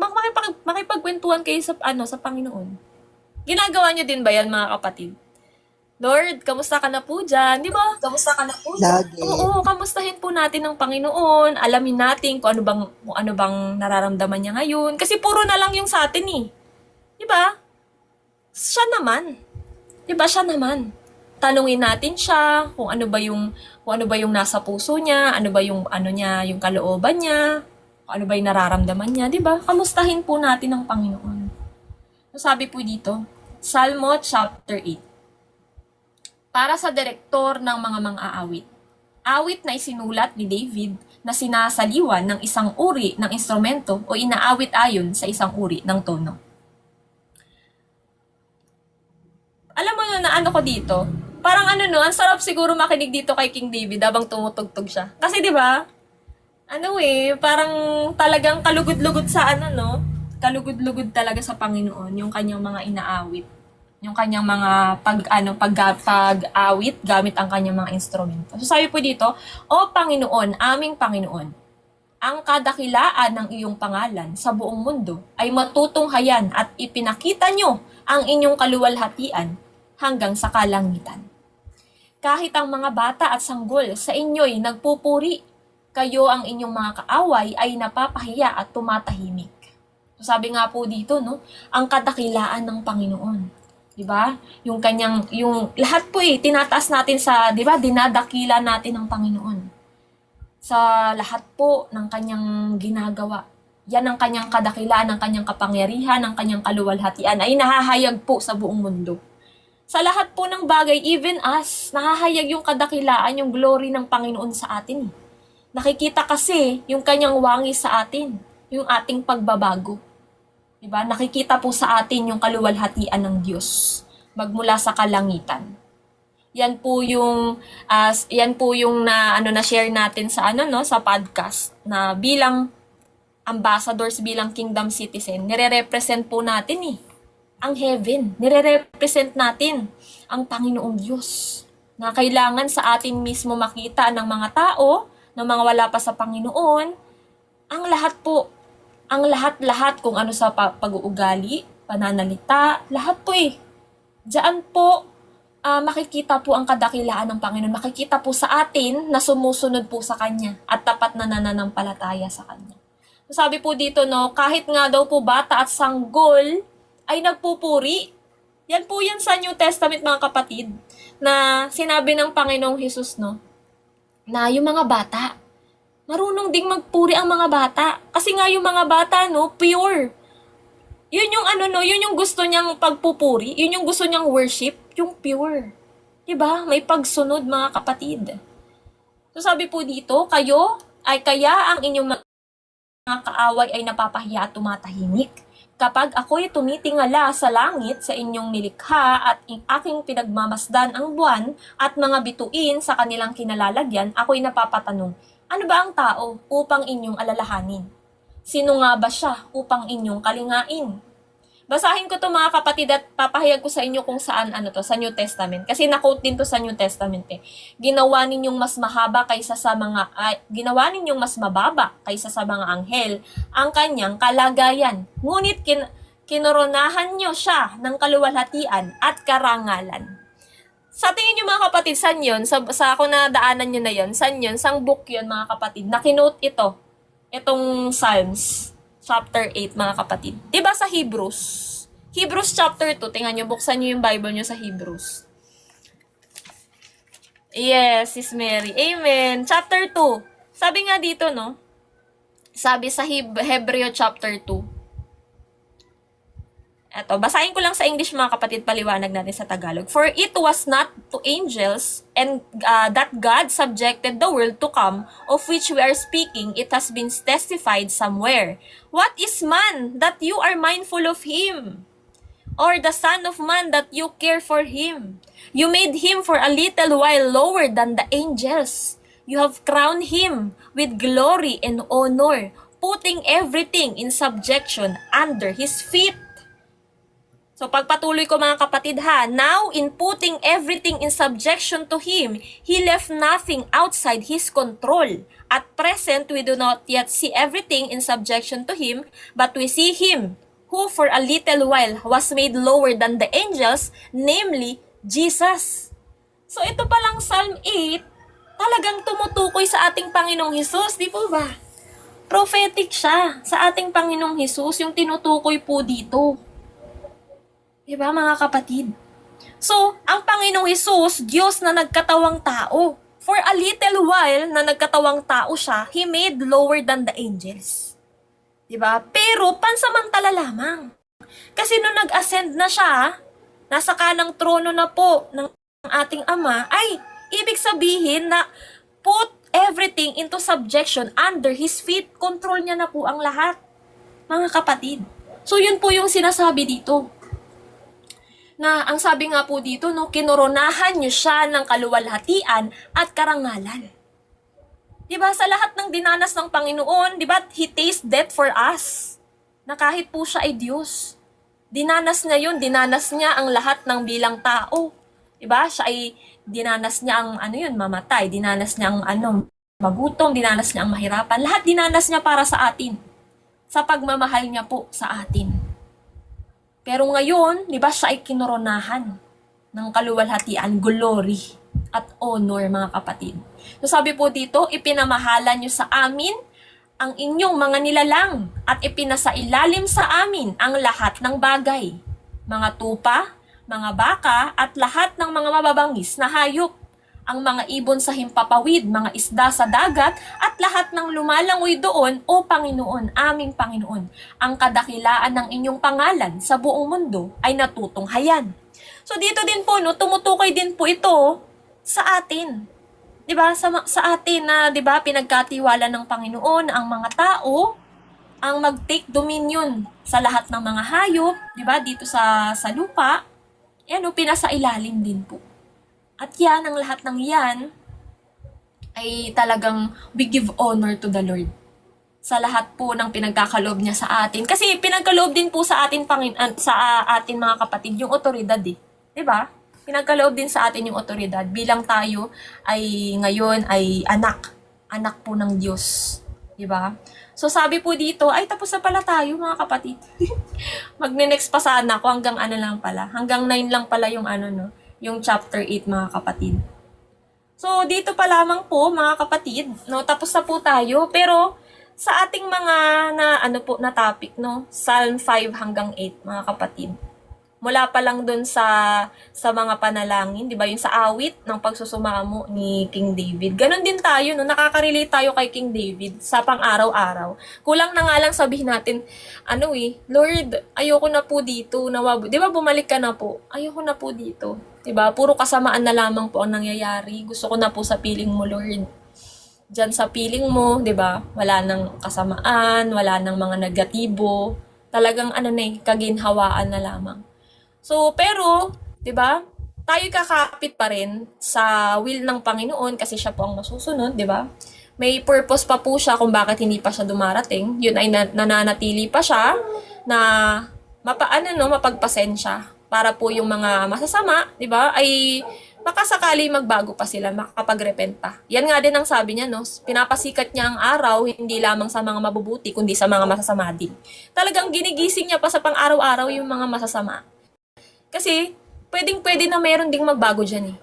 Makipagkwentuhan kayo sa Panginoon. Ginagawa nyo din ba yan, mga kapatid? Lord, kamusta ka na po dyan? Diba? Kamusta ka na po dyan? Lagi. Oo, kamustahin po natin ang Panginoon. Alamin natin kung ano bang nararamdaman niya ngayon. Kasi puro na lang yung sa atin eh. Diba? Siya naman. Diba? Siya naman. Tanungin natin siya kung ano ba yung nasa puso niya, ano ba yung yung kalooban niya, kung ano ba yung nararamdaman niya, diba? Kamustahin po natin ang Panginoon. So, sabi po dito, Salmo chapter 8. Para sa direktor ng mga mang-aawit. Awit na isinulat ni David na sinasaliwan ng isang uri ng instrumento o inaawit ayon sa isang uri ng tono. Alam mo yun na ko dito? Parang ang sarap siguro makinig dito kay King David habang tumutugtog siya. Kasi 'di ba? Parang talagang kalugod-lugod sa kalugod-lugod talaga sa Panginoon yung kanyang mga inaawit. Yung kanyang mga pag-awit gamit ang kanyang mga instrumento. So sabi po dito, O Panginoon, aming Panginoon, ang kadakilaan ng iyong pangalan sa buong mundo ay matutunghayan at ipinakita nyo ang inyong kaluwalhatian hanggang sa kalangitan. Kahit ang mga bata at sanggol sa inyo'y nagpupuri, kayo ang inyong mga kaaway ay napapahiya at tumatahimik. So sabi nga po dito, ang kadakilaan ng Panginoon. 'Di ba? Yung lahat po tinataas natin sa, 'di ba? Dinadakila natin ang Panginoon. Sa lahat po ng kanyang ginagawa. Yan ang kanyang kadakilaan, ang kanyang kapangyarihan, ang kanyang kaluwalhatian ay nahahayag po sa buong mundo. Sa lahat po ng bagay, even us, nahahayag yung kadakilaan, yung glory ng Panginoon sa atin. Nakikita kasi yung kanyang wangis sa atin, yung ating pagbabago. Diba? Nakikita po sa atin yung kaluwalhatian ng Diyos magmula sa kalangitan. Yan po yung na share natin sa sa podcast na bilang ambassadors, bilang kingdom citizen, nire-represent po natin ang heaven. Nire-represent natin ang Panginoong Diyos na kailangan sa atin mismo makita ng mga tao, ng mga wala pa sa Panginoon, ang lahat-lahat kung ano sa pag-uugali, pananalita, lahat po eh. Diyan po, makikita po ang kadakilaan ng Panginoon. Makikita po sa atin na sumusunod po sa Kanya at tapat na nananampalataya sa Kanya. Sabi po dito, no, kahit nga daw po bata at sanggol ay nagpupuri. Yan po yan sa New Testament, mga kapatid, na sinabi ng Panginoong Hesus, no, na yung mga bata, marunong ding magpuri ang mga bata. Kasi nga yung mga bata, no, pure. Yun yung yun yung gusto niyang pagpupuri, yun yung gusto niyang worship, yung pure. 'Di ba? May pagsunod, mga kapatid. So sabi po dito, kaya ang inyong mga kaaway ay napapahiya at tumatahimik. Kapag ako'y tumitingala sa langit sa inyong nilikha at aking pinagmamasdan ang buwan at mga bituin sa kanilang kinalalagyan, ako'y napapatanong, ano ba ang tao upang inyong alalahanin? Sino nga ba siya upang inyong kalingain? Basahin ko to, mga kapatid, at papahayag ko sa inyo kung saan sa New Testament. Kasi na-quote din to sa New Testament eh. Ginawa ninyong mas mahaba kaysa sa ginawa ninyong mas mababa kaysa sa mga anghel ang kanyang kalagayan. Ngunit kinoronahan nyo siya ng kaluwalhatian at karangalan. Sa tingin nyo, mga kapatid, saan yun? Sa ako na daanan nyo na yun, saan yun? Sang book yun, mga kapatid? Na-kinote ito. Itong Psalms, chapter 8, mga kapatid. Diba sa Hebrews? Hebrews chapter 2, tingnan nyo, buksan nyo yung Bible nyo sa Hebrews. Yes, Sis Mary. Amen. Chapter 2. Sabi nga dito, no? Sabi sa Hebreo chapter 2. Eto, basahin ko lang sa English, mga kapatid, paliwanag natin sa Tagalog. For it was not to angels and that God subjected the world to come, of which we are speaking, it has been testified somewhere. What is man that you are mindful of him? Or the son of man that you care for him? You made him for a little while lower than the angels. You have crowned him with glory and honor, putting everything in subjection under his feet. So pagpatuloy ko, mga kapatid, ha, now in putting everything in subjection to Him, He left nothing outside His control. At present, we do not yet see everything in subjection to Him, but we see Him, who for a little while was made lower than the angels, namely, Jesus. So ito palang Psalm 8, talagang tumutukoy sa ating Panginoong Hesus, di po ba? Prophetic siya sa ating Panginoong Hesus, yung tinutukoy po dito. Diba, mga kapatid? So, ang Panginoong Hesus, Diyos na nagkatawang tao. For a little while na nagkatawang tao siya, He made lower than the angels. Diba? Pero, pansamantala lamang. Kasi nung nag-ascend na siya, nasa kanang trono na po ng ating Ama, ay, ibig sabihin na put everything into subjection under His feet. Control niya na po ang lahat, mga kapatid. So, yun po yung sinasabi dito. Na ang sabi nga po dito, no, kinoronahan niyo siya ng kaluwalhatian at karangalan. Diba, sa lahat ng dinanas ng Panginoon, diba, He tasted death for us. Na kahit po siya ay Diyos. Dinanas niya yun, dinanas niya ang lahat ng bilang tao. Diba, siya ay dinanas niya ang mamatay, dinanas niya ang magutom, dinanas niya ang mahirapan. Lahat dinanas niya para sa atin. Sa pagmamahal niya po sa atin. Pero ngayon, di ba, siya ay kinoronahan ng kaluwalhatian, glory at honor, mga kapatid. So sabi po dito, ipinamahala niyo sa amin ang inyong mga nilalang at ipinasailalim sa amin ang lahat ng bagay. Mga tupa, mga baka at lahat ng mga mababangis na hayop. Ang mga ibon sa himpapawid, mga isda sa dagat, at lahat ng lumalangoy doon, O Panginoon, aming Panginoon. Ang kadakilaan ng inyong pangalan sa buong mundo ay natutunghayan. So dito din po, no, tumutukoy din po ito sa atin. 'Di ba? Sa atin na, 'di ba, pinagkatiwala ng Panginoon ang mga tao ang mag-take dominion sa lahat ng mga hayop, 'di ba, dito sa lupa. Yan, pinasailalim din po. At yan, ang lahat ng yan, ay talagang we give honor to the Lord. Sa lahat po ng pinagkakaloob niya sa atin. Kasi pinagkaloob din po sa atin, sa atin, mga kapatid, yung otoridad eh. Diba? Pinagkaloob din sa atin yung otoridad. Bilang tayo ay ngayon ay anak po ng Diyos. Diba? So sabi po dito, ay tapos na pala tayo mga kapatid. Magne-next pa sana ako hanggang ano lang pala. Hanggang 9 lang pala yung ano no, yung chapter 8 mga kapatid. So dito pa lamang po mga kapatid, no, tapos na po tayo. Pero sa ating mga na topic no, Psalm 5 hanggang 8 mga kapatid. Mula pa lang dun sa mga panalangin, 'di ba? Yung sa awit ng pagsusumamo ni King David. Ganon din tayo, no? Nakaka-relate tayo kay King David sa pang-araw-araw. Kulang na nga lang sabihin natin, Lord, ayoko na po dito. 'Di ba bumalik ka na po? Ayoko na po dito. 'Di ba? Puro kasamaan na lamang po ang nangyayari. Gusto ko na po sa piling mo, Lord. Diyan sa piling mo, 'di ba? Wala nang kasamaan, wala nang mga negatibo. Talagang kaginhawaan na lamang. So, pero, 'di ba? Tayo kakapit pa rin sa will ng Panginoon kasi siya po ang masusunod, 'di ba? May purpose pa po siya kung bakit hindi pa siya dumarating. Yun ay nananatili pa siya na mapagpasensya para po yung mga masasama, 'di ba? Ay makasakali magbago pa sila, makapagrepent pa. Yan nga din ang sabi niya, no? Pinapasikat niya ang araw, hindi lamang sa mga mabubuti, kundi sa mga masasama din. Talagang ginigising niya pa sa pang-araw-araw yung mga masasama. Kasi, pwedeng-pwede na meron ding magbago dyan eh.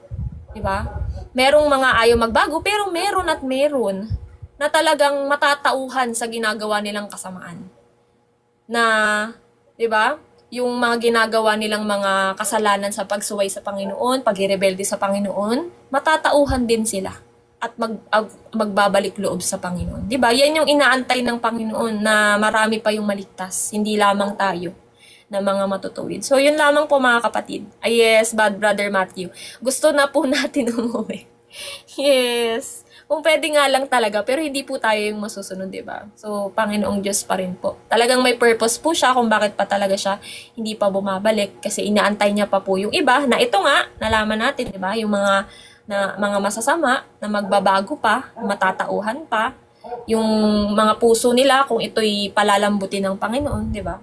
Diba? Merong mga ayaw magbago, pero meron at meron na talagang matatauhan sa ginagawa nilang kasamaan. Na, diba? Yung mga ginagawa nilang mga kasalanan sa pagsuway sa Panginoon, pagrebelde sa Panginoon, matatauhan din sila at magbabalik loob sa Panginoon. Diba? Yan yung inaantay ng Panginoon na marami pa yung maligtas, hindi lamang tayo na mga matutuwid. So, yun lamang po mga kapatid. Yes, bad brother Matthew. Gusto na po natin umuwi. Yes. Kung pwede nga lang talaga, pero hindi po tayo yung masusunod, diba? So, Panginoong Diyos pa rin po. Talagang may purpose po siya kung bakit pa talaga siya hindi pa bumabalik. Kasi inaantay niya pa po yung iba na ito nga, nalaman natin, diba? Yung mga masasama na magbabago pa, matatauhan pa. Yung mga puso nila kung ito'y palalambutin ng Panginoon, diba?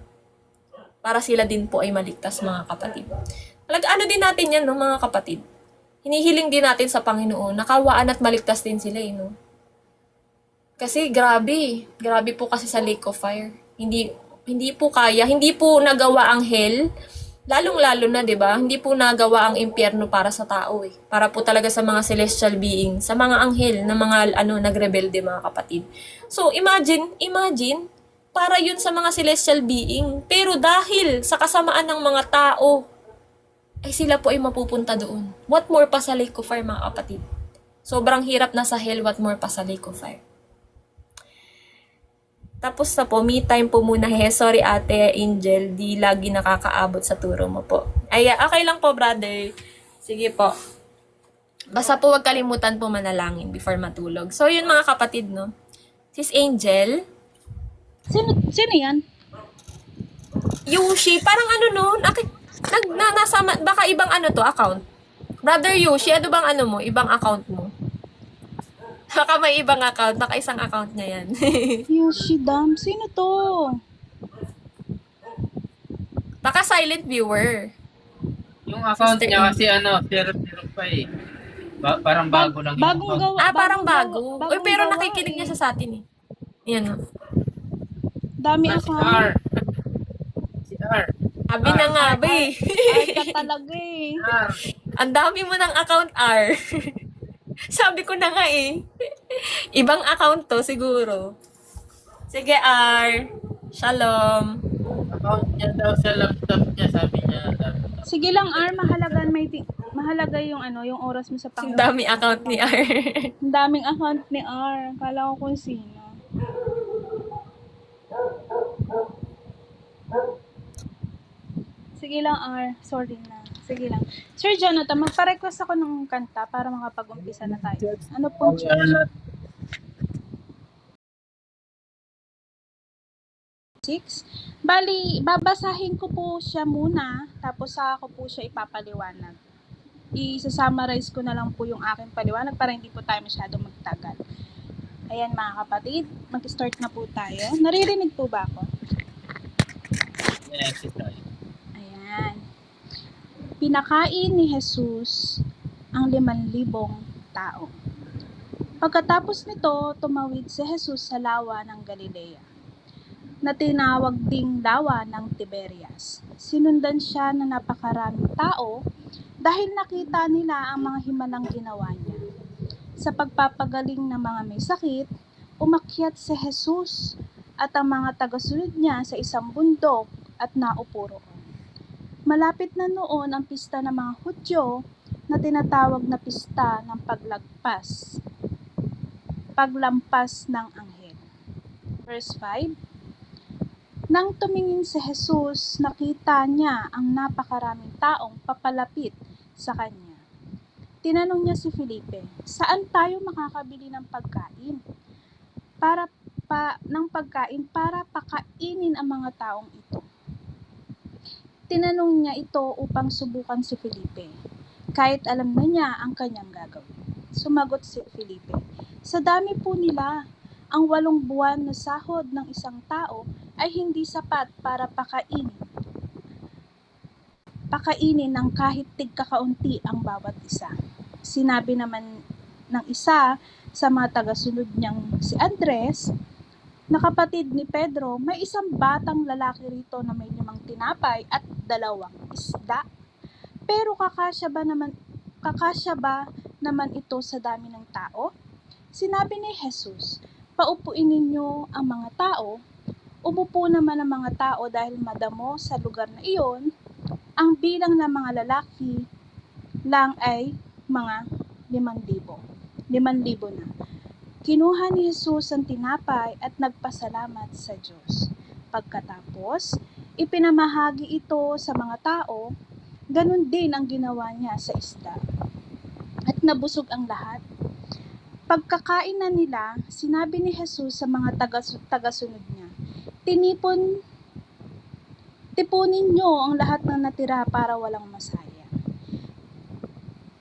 Para sila din po ay maligtas mga kapatid. Ano din natin yan, no, mga kapatid? Hinihiling din natin sa Panginoon, nakawaan at maligtas din sila, no? Kasi grabe po kasi sa lake of fire. Hindi po kaya, hindi po nagawa ang hell, lalong-lalo na, 'di ba? Hindi po nagawa ang impyerno para sa tao eh. Para po talaga sa mga celestial being, sa mga anghel na mga nagrebelde mga kapatid. So, imagine para yun sa mga celestial being. Pero dahil sa kasamaan ng mga tao, ay sila po ay mapupunta doon. What more pa sa lake of fire, mga kapatid? Sobrang hirap na sa hell, what more pa sa lake of fire? Tapos na po, me time po muna. Sorry ate, Angel, di lagi nakakaabot sa turo mo po. Ay, okay lang po, brother. Sige po. Basta po wag kalimutan po manalangin before matulog. So, yun mga kapatid, no? Sis Angel, Sino yan? Yoshi, parang baka ibang account. Brother Yoshi, ano bang mo? Ibang account mo? Baka may ibang account, baka isang account niya yan. Yoshidam, sino to? Baka silent viewer. Yung account Sister niya kasi 005 eh. Parang bago lang yung Bagong account. gawa. Parang bago. bagong Pero gawa nakikinig niya sa atin eh. Yan o. Dami Si R. ako. Si R. Sabi na nga ba eh. Ay, ka talaga eh. R. Ang dami mo ng account R. Sabi ko na nga eh. Ibang account to siguro. Sige R. Shalom. Account niya daw sa laptop niya, sabi niya. Sige lang, R, mahalaga yung yung oras mo sa Ang Panginoon. dami account ni R. Ang daming account ni R. Kala ko kung sino. Sige lang, R. Sorry na. Sige lang. Sir Jonathan, magpa-request ako ng kanta para makapag-umpisa na tayo. Ano pong We are not 6? Bali, babasahin ko po siya muna, tapos saka ko po siya ipapaliwanag. I-summarize ko na lang po yung aking paliwanag para hindi po tayo masyadong magtagal. Ayan mga kapatid, mag-start na po tayo. Naririnig po ba ako? exit tayo. Ayan. Pinakain ni Jesus ang 5,000 tao. Pagkatapos nito, tumawid si Jesus sa lawa ng Galilea, na tinawag ding lawa ng Tiberias. Sinundan siya ng napakaraming tao dahil nakita nila ang mga himalang ginawa niya. Sa pagpapagaling ng mga may sakit, umakyat si Jesus at ang mga tagasunod niya sa isang bundok at naupo roon. Malapit na noon ang pista ng mga Hudyo na tinatawag na pista ng paglampas ng anghel. Verse 5, nang tumingin si Jesus, nakita niya ang napakaraming taong papalapit sa kanya. Tinanong niya si Felipe, saan tayo makakabili ng pagkain para pakainin ang mga taong ito? Tinanong niya ito upang subukan si Felipe, kahit alam na niya ang kanyang gagawin. Sumagot si Felipe, sa dami po nila, ang 8 buwan na sahod ng isang tao ay hindi sapat para pakainin ng kahit tigkakaunti ang bawat isa. Sinabi naman ng isa sa mga tagasunod niyang si Andres, na kapatid ni Pedro, may isang batang lalaki rito na may 5 tinapay at 2 isda. Pero kakasya ba naman ito sa dami ng tao? Sinabi ni Jesus, paupuin ninyo ang mga tao. Umupo naman ang mga tao dahil madamo sa lugar na iyon. Ang bilang ng mga lalaki lang ay mga 5,000 na. Kinuha ni Jesus ang tinapay at nagpasalamat sa Diyos. Pagkatapos, ipinamahagi ito sa mga tao. Ganun din ang ginawa niya sa isda. At nabusog ang lahat. Pagkakain na nila, sinabi ni Jesus sa mga tagasunod niya, tipunin niyo ang lahat ng natira para walang masaya.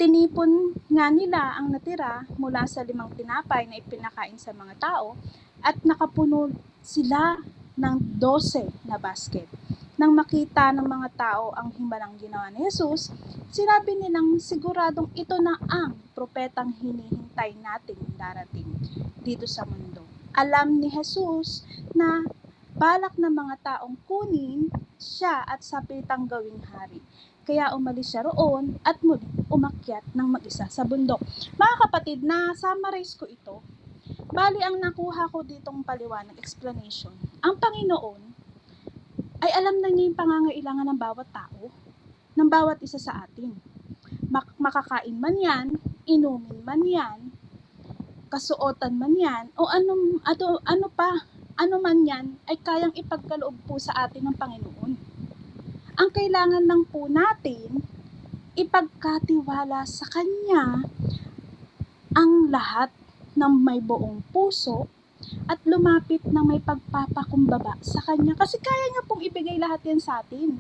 Tinipon nga nila ang natira mula sa 5 tinapay na ipinakain sa mga tao at nakapuno sila ng 12 na basket. Nang makita ng mga tao ang himalang ginawa ni Jesus, sinabi nilang siguradong ito na ang propetang hinihintay nating darating dito sa mundo. Alam ni Jesus na balak ng mga taong kunin siya at sapilitang gawing hari. Kaya umalis siya roon at muling umakyat ng mag-isa sa bundok. Mga kapatid, na-summarize ko ito. Bali, ang nakuha ko ditong paliwanag, explanation, ang Panginoon ay alam na niya yung pangangailangan ng bawat tao, ng bawat isa sa atin. Makakain man yan, inumin man yan, kasuotan man yan, o ano man yan, ay kayang ipagkaloob po sa atin ng Panginoon. Ang kailangan lang po natin, ipagkatiwala sa Kanya ang lahat ng may buong puso at lumapit ng may pagpapakumbaba sa Kanya. Kasi kaya niya pong ibigay lahat yan sa atin.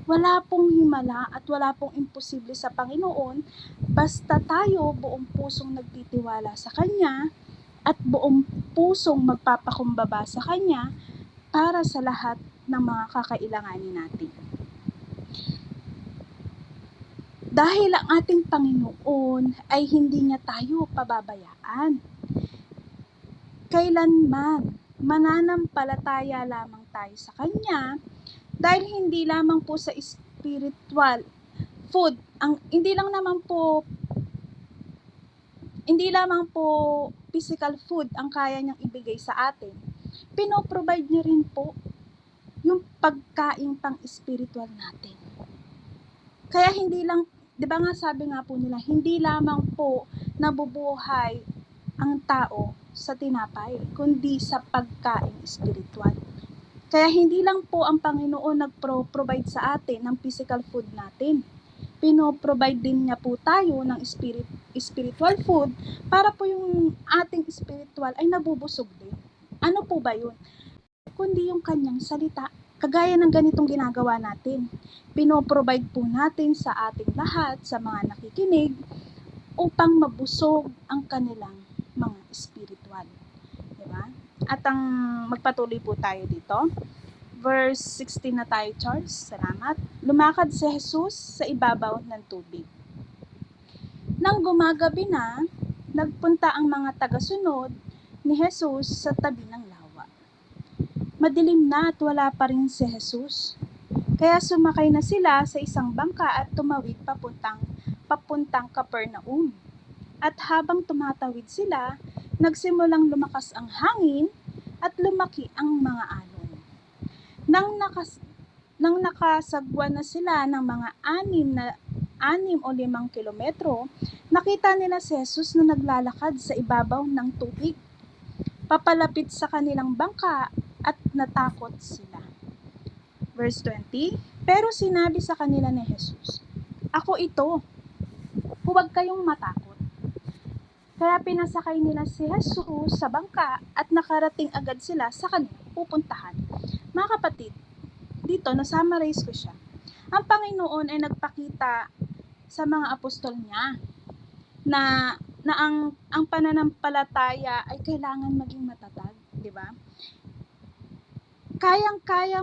Wala pong himala at wala pong imposible sa Panginoon basta tayo buong pusong nagtitiwala sa Kanya at buong pusong magpapakumbaba sa Kanya para sa lahat ng mga kakailanganin natin. Dahil ang ating Panginoon ay hindi niya tayo pababayaan. Kailanman mananampalataya lamang tayo sa Kanya dahil hindi lamang po sa spiritual food, hindi lamang po physical food ang kaya niyang ibigay sa atin. Pinoprovide niya rin po yung pagkain pang spiritual natin. Kaya hindi lang, 'di ba nga sabi nga po nila, hindi lamang po nabubuhay ang tao sa tinapay, kundi sa pagkain spiritual. Kaya hindi lang po ang Panginoon nagpro-provide sa atin ng physical food natin. Pino-provide din niya po tayo ng spiritual food para po yung ating spiritual ay nabubusog din. Ano po ba yun? Kundi yung kanyang salita. Kagaya ng ganitong ginagawa natin. Pino-provide po natin sa ating lahat, sa mga nakikinig, upang mabusog ang kanilang mga spiritual. Diba? At ang magpatuloy po tayo dito. Verse 16 na tayo, Charles. Salamat. Lumakad si Jesus sa ibabaw ng tubig. Nang gumagabi na, nagpunta ang mga tagasunod ni Jesus sa tabi ng lawa. Madilim na at wala pa rin si Jesus. Kaya sumakay na sila sa isang bangka at tumawid papuntang Capernaum. At habang tumatawid sila, nagsimulang lumakas ang hangin at lumaki ang mga alon. Nang nakasagwa na sila ng mga 6 o 5 kilometro, nakita nila si Jesus na naglalakad sa ibabaw ng tubig, papalapit sa kanilang bangka at natakot sila. Verse 20, pero sinabi sa kanila ni Jesus, "Ako ito, huwag kayong matakot." Kaya pinasakay nila si Jesus sa bangka at nakarating agad sila sa kanilang pupuntahan. Mga kapatid, dito na-summarize ko siya. Ang Panginoon ay nagpakita sa mga apostol niya na ang pananampalataya ay kailangan maging matatag, di ba? Kayang-kaya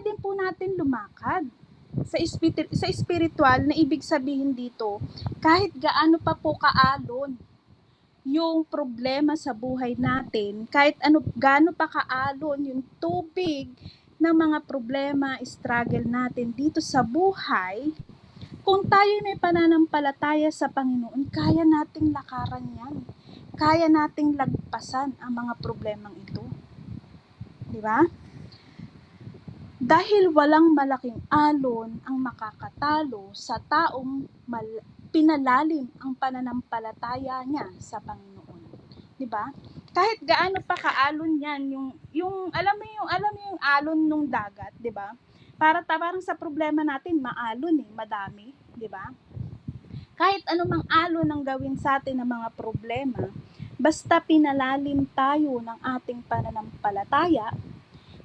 din po natin lumakad sa spiritual, na ibig sabihin dito, kahit gaano pa po kaalon yung problema sa buhay natin, kahit gaano pa kaalon yung tubig ng mga problema, struggle natin dito sa buhay, kung tayo may pananampalataya sa Panginoon, kaya nating lakaran yan. Kaya nating lagpasan ang mga problemang ito. Di ba? Dahil walang malaking alon ang makakatalo sa taong pinalalim ang pananampalataya niya sa Panginoon. 'Di ba? Kahit gaano pa kaalon 'yan, yung alam mo yung alon nung dagat, 'di ba? Parang sa problema natin, maalon madami, 'di ba? Kahit anumang alon ang gawin sa atin ng mga problema, basta pinalalim tayo ng ating pananampalataya,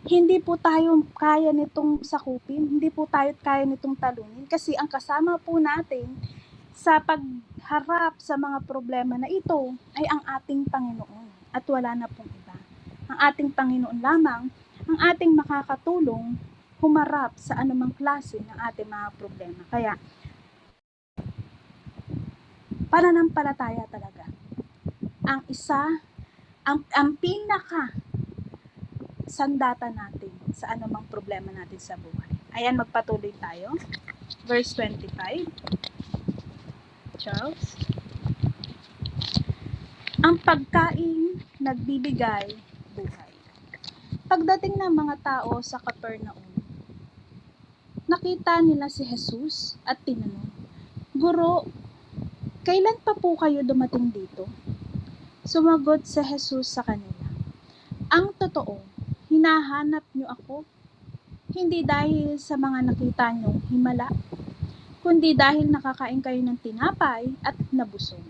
hindi po tayo kaya nitong sakupin, hindi po tayo kaya nitong talunin, kasi ang kasama po natin sa pagharap sa mga problema na ito ay ang ating Panginoon at wala na pong iba. Ang ating Panginoon lamang ang ating makakatulong humarap sa anumang klase ng ating mga problema. Kaya, pananampalataya talaga ang pinaka sandata natin sa anumang problema natin sa buhay. Ayan, magpatuloy tayo. Verse 25. Charles. Ang pagkain nagbibigay buhay. Pagdating ng mga tao sa Capernaum, nakita nila si Jesus at tinanong, "Guro, kailan pa po kayo dumating dito?" Sumagot si Jesus sa kanila, "Ang totoo, hinahanap niyo ako, hindi dahil sa mga nakita niyong himala, kundi dahil nakakain kayo ng tinapay at nabusog.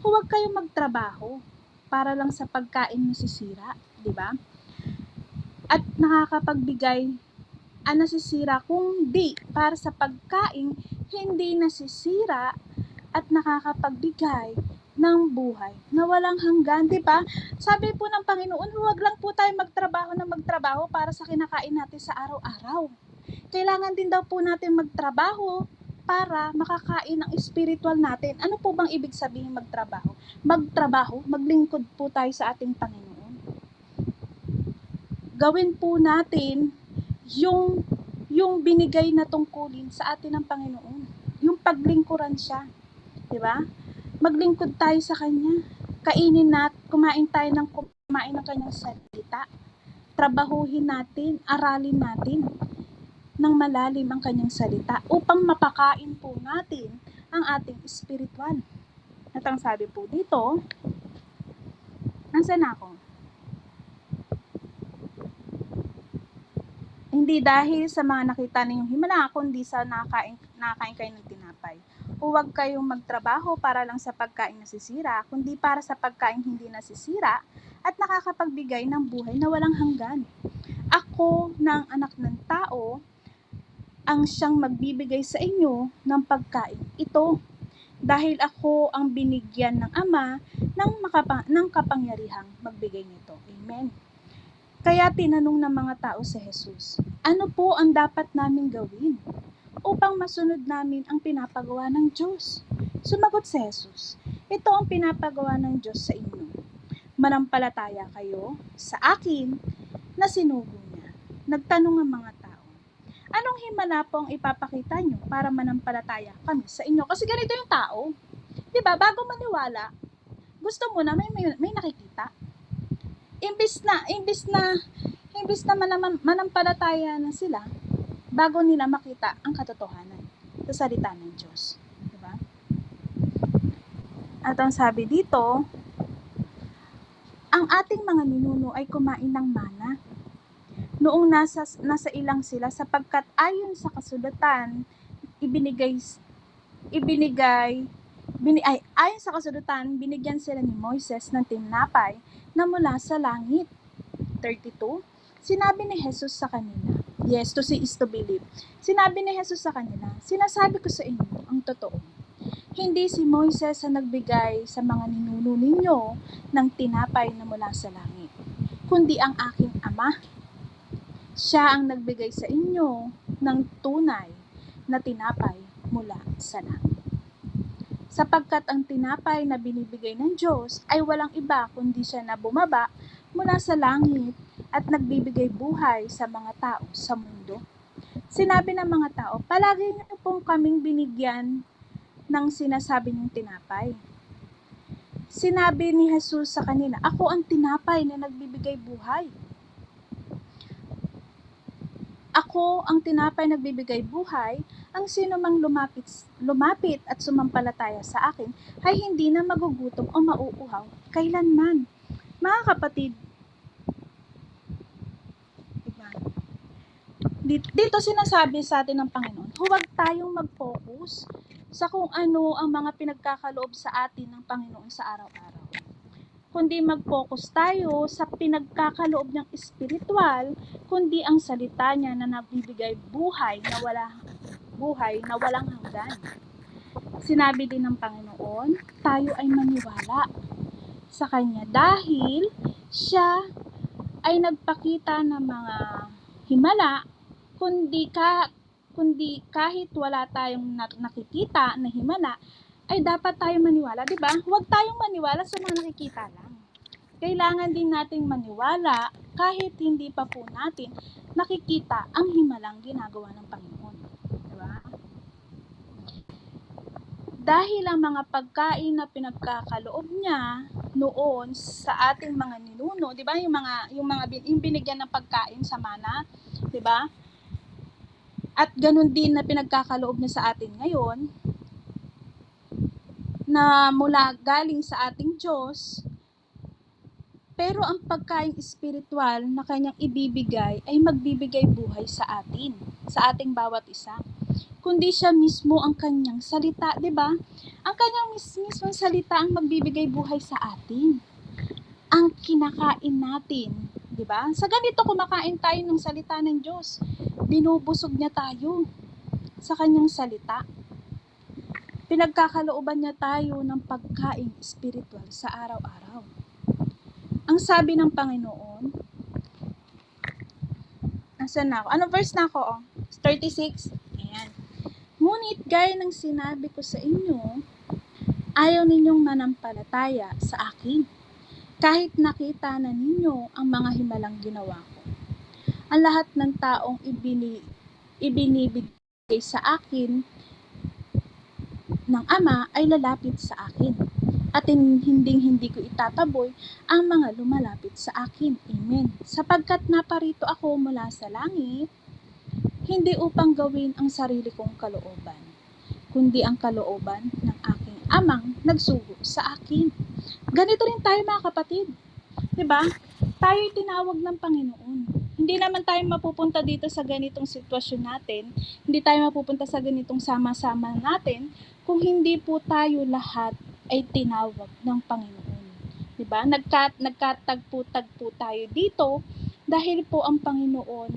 Huwag kayong magtrabaho para lang sa pagkain nasisira, di ba? At nakakapagbigay nasisira, kundi para sa pagkain hindi nasisira at nakakapagbigay ng buhay na walang hanggan," di ba? Sabi po ng Panginoon, huwag lang po tayo magtrabaho para sa kinakain natin sa araw-araw. Kailangan din daw po natin magtrabaho para makakain ng spiritual natin. Ano po bang ibig sabihin magtrabaho? Magtrabaho, maglingkod po tayo sa ating Panginoon. Gawin po natin yung binigay na tungkulin sa atin ng Panginoon. Yung paglingkuran siya. Di ba? Maglingkod tayo sa Kanya. Kumain ng Kanyang salita. Trabahuhin natin, aralin natin ng malalim ang Kanyang salita upang mapakain po natin ang ating spiritual. At ang sabi po dito, nasaan ako? Hindi dahil sa mga nakita ninyong himala, kundi sa nakakain kayo ng tinapay. Huwag kayong magtrabaho para lang sa pagkain nasisira, kundi para sa pagkain hindi nasisira at nakakapagbigay ng buhay na walang hanggan. Ako ng anak ng tao ang siyang magbibigay sa inyo ng pagkain ito, dahil ako ang binigyan ng Ama ng kapangyarihang magbigay nito. Amen. Kaya tinanong ng mga tao si Jesus, "Ano po ang dapat namin gawin upang masunod namin ang pinapagawa ng Diyos?" Sumagot si Jesus, Ito ang pinapagawa ng Diyos sa inyo. Manampalataya kayo sa akin na sinugo niya. Nagtanong ang mga tao, anong himala po ang ipapakita nyo para manampalataya kami sa inyo? Kasi ganito yung tao. Diba? Bago maniwala, gusto mo na may nakikita. Imbis na manampalataya na sila, bago nila makita ang katotohanan sa salita ng Diyos. Diba? At ang sabi dito, ang ating mga ninuno ay kumain ng mana noong nasa ilang sila, sapagkat ayon sa kasulatan, ayon sa kasulatan, binigyan sila ni Moises ng tinapay na mula sa langit. 32, sinabi ni Jesus sa kanila, yes, to see is to believe. Sinabi ni Jesus sa kanila, sinasabi ko sa inyo ang totoo. Hindi si Moises ang nagbigay sa mga ninuno ninyo ng tinapay na mula sa langit, kundi ang aking Ama. Siya ang nagbigay sa inyo ng tunay na tinapay mula sa langit. Sapagkat ang tinapay na binibigay ng Diyos ay walang iba kundi siya na bumaba mula sa langit at nagbibigay buhay sa mga tao sa mundo. Sinabi ng mga tao, palagi niyo pong kaming binigyan ng sinasabi niyong tinapay. Sinabi ni Jesus sa kanila, ako ang tinapay na nagbibigay buhay. Ako ang tinapay na nagbibigay buhay, ang sino mang lumapit at sumampalataya sa akin ay hindi na magugutom o mauuhaw kailanman. Mga kapatid, diba? Dito sinasabi sa atin ng Panginoon, huwag tayong mag-focus sa kung ano ang mga pinagkakaloob sa atin ng Panginoon sa araw-araw. Kundi mag-focus tayo sa pinagkakaloob niyang espiritual, kundi ang salita niya na nagbibigay buhay na walang hanggan. Sinabi din ng Panginoon, tayo ay maniwala sa Kanya dahil Siya ay nagpakita ng mga himala, kundi kahit wala tayong nakikita na himala, ay dapat tayong maniwala, di ba? Huwag tayong maniwala sa mga nakikita lang. Kailangan din nating maniwala kahit hindi pa po natin nakikita ang himalang ginagawa ng Panginoon. Di ba? Dahil ang mga pagkain na pinagkakaloob niya noon sa ating mga ninuno, di ba? Yung binigyan ng pagkain sa mana, di ba? At ganun din na pinagkakaloob niya sa atin ngayon, na mula galing sa ating Diyos, pero ang pagkain espiritual na kanyang ibibigay ay magbibigay buhay sa atin, sa ating bawat isa. Kundi siya mismo ang kanyang salita, di ba? Ang kanyang mismong salita ang magbibigay buhay sa atin. Ang kinakain natin, di ba? Sa ganito kumakain tayo ng salita ng Diyos. Binubusog niya tayo sa kanyang salita. Pinagkakalooban niya tayo ng pagkain espiritual sa araw-araw. Ang sabi ng Panginoon, asan na ako? Ano verse na ako? 36? Ayan. Ngunit gaya ng sinabi ko sa inyo, ayaw ninyong manampalataya sa akin, kahit nakita na ninyo ang mga himalang ginawa ko. Ang lahat ng taong ibinibigay sa akin ng Ama ay lalapit sa akin, at hindi ko itataboy ang mga lumalapit sa akin. Amen. Sapagkat naparito ako mula sa langit, hindi upang gawin ang sarili kong kalooban, kundi ang kalooban ng aking Amang nagsugo sa akin. Ganito rin tayo mga kapatid. Diba? Tayo'y tinawag ng Panginoon. Hindi naman tayo mapupunta dito sa ganitong sitwasyon natin, hindi tayo mapupunta sa ganitong sama-sama natin, kung hindi po tayo lahat ay tinawag ng Panginoon. Diba? Nagkatagpo-tagpo tayo dito dahil po ang Panginoon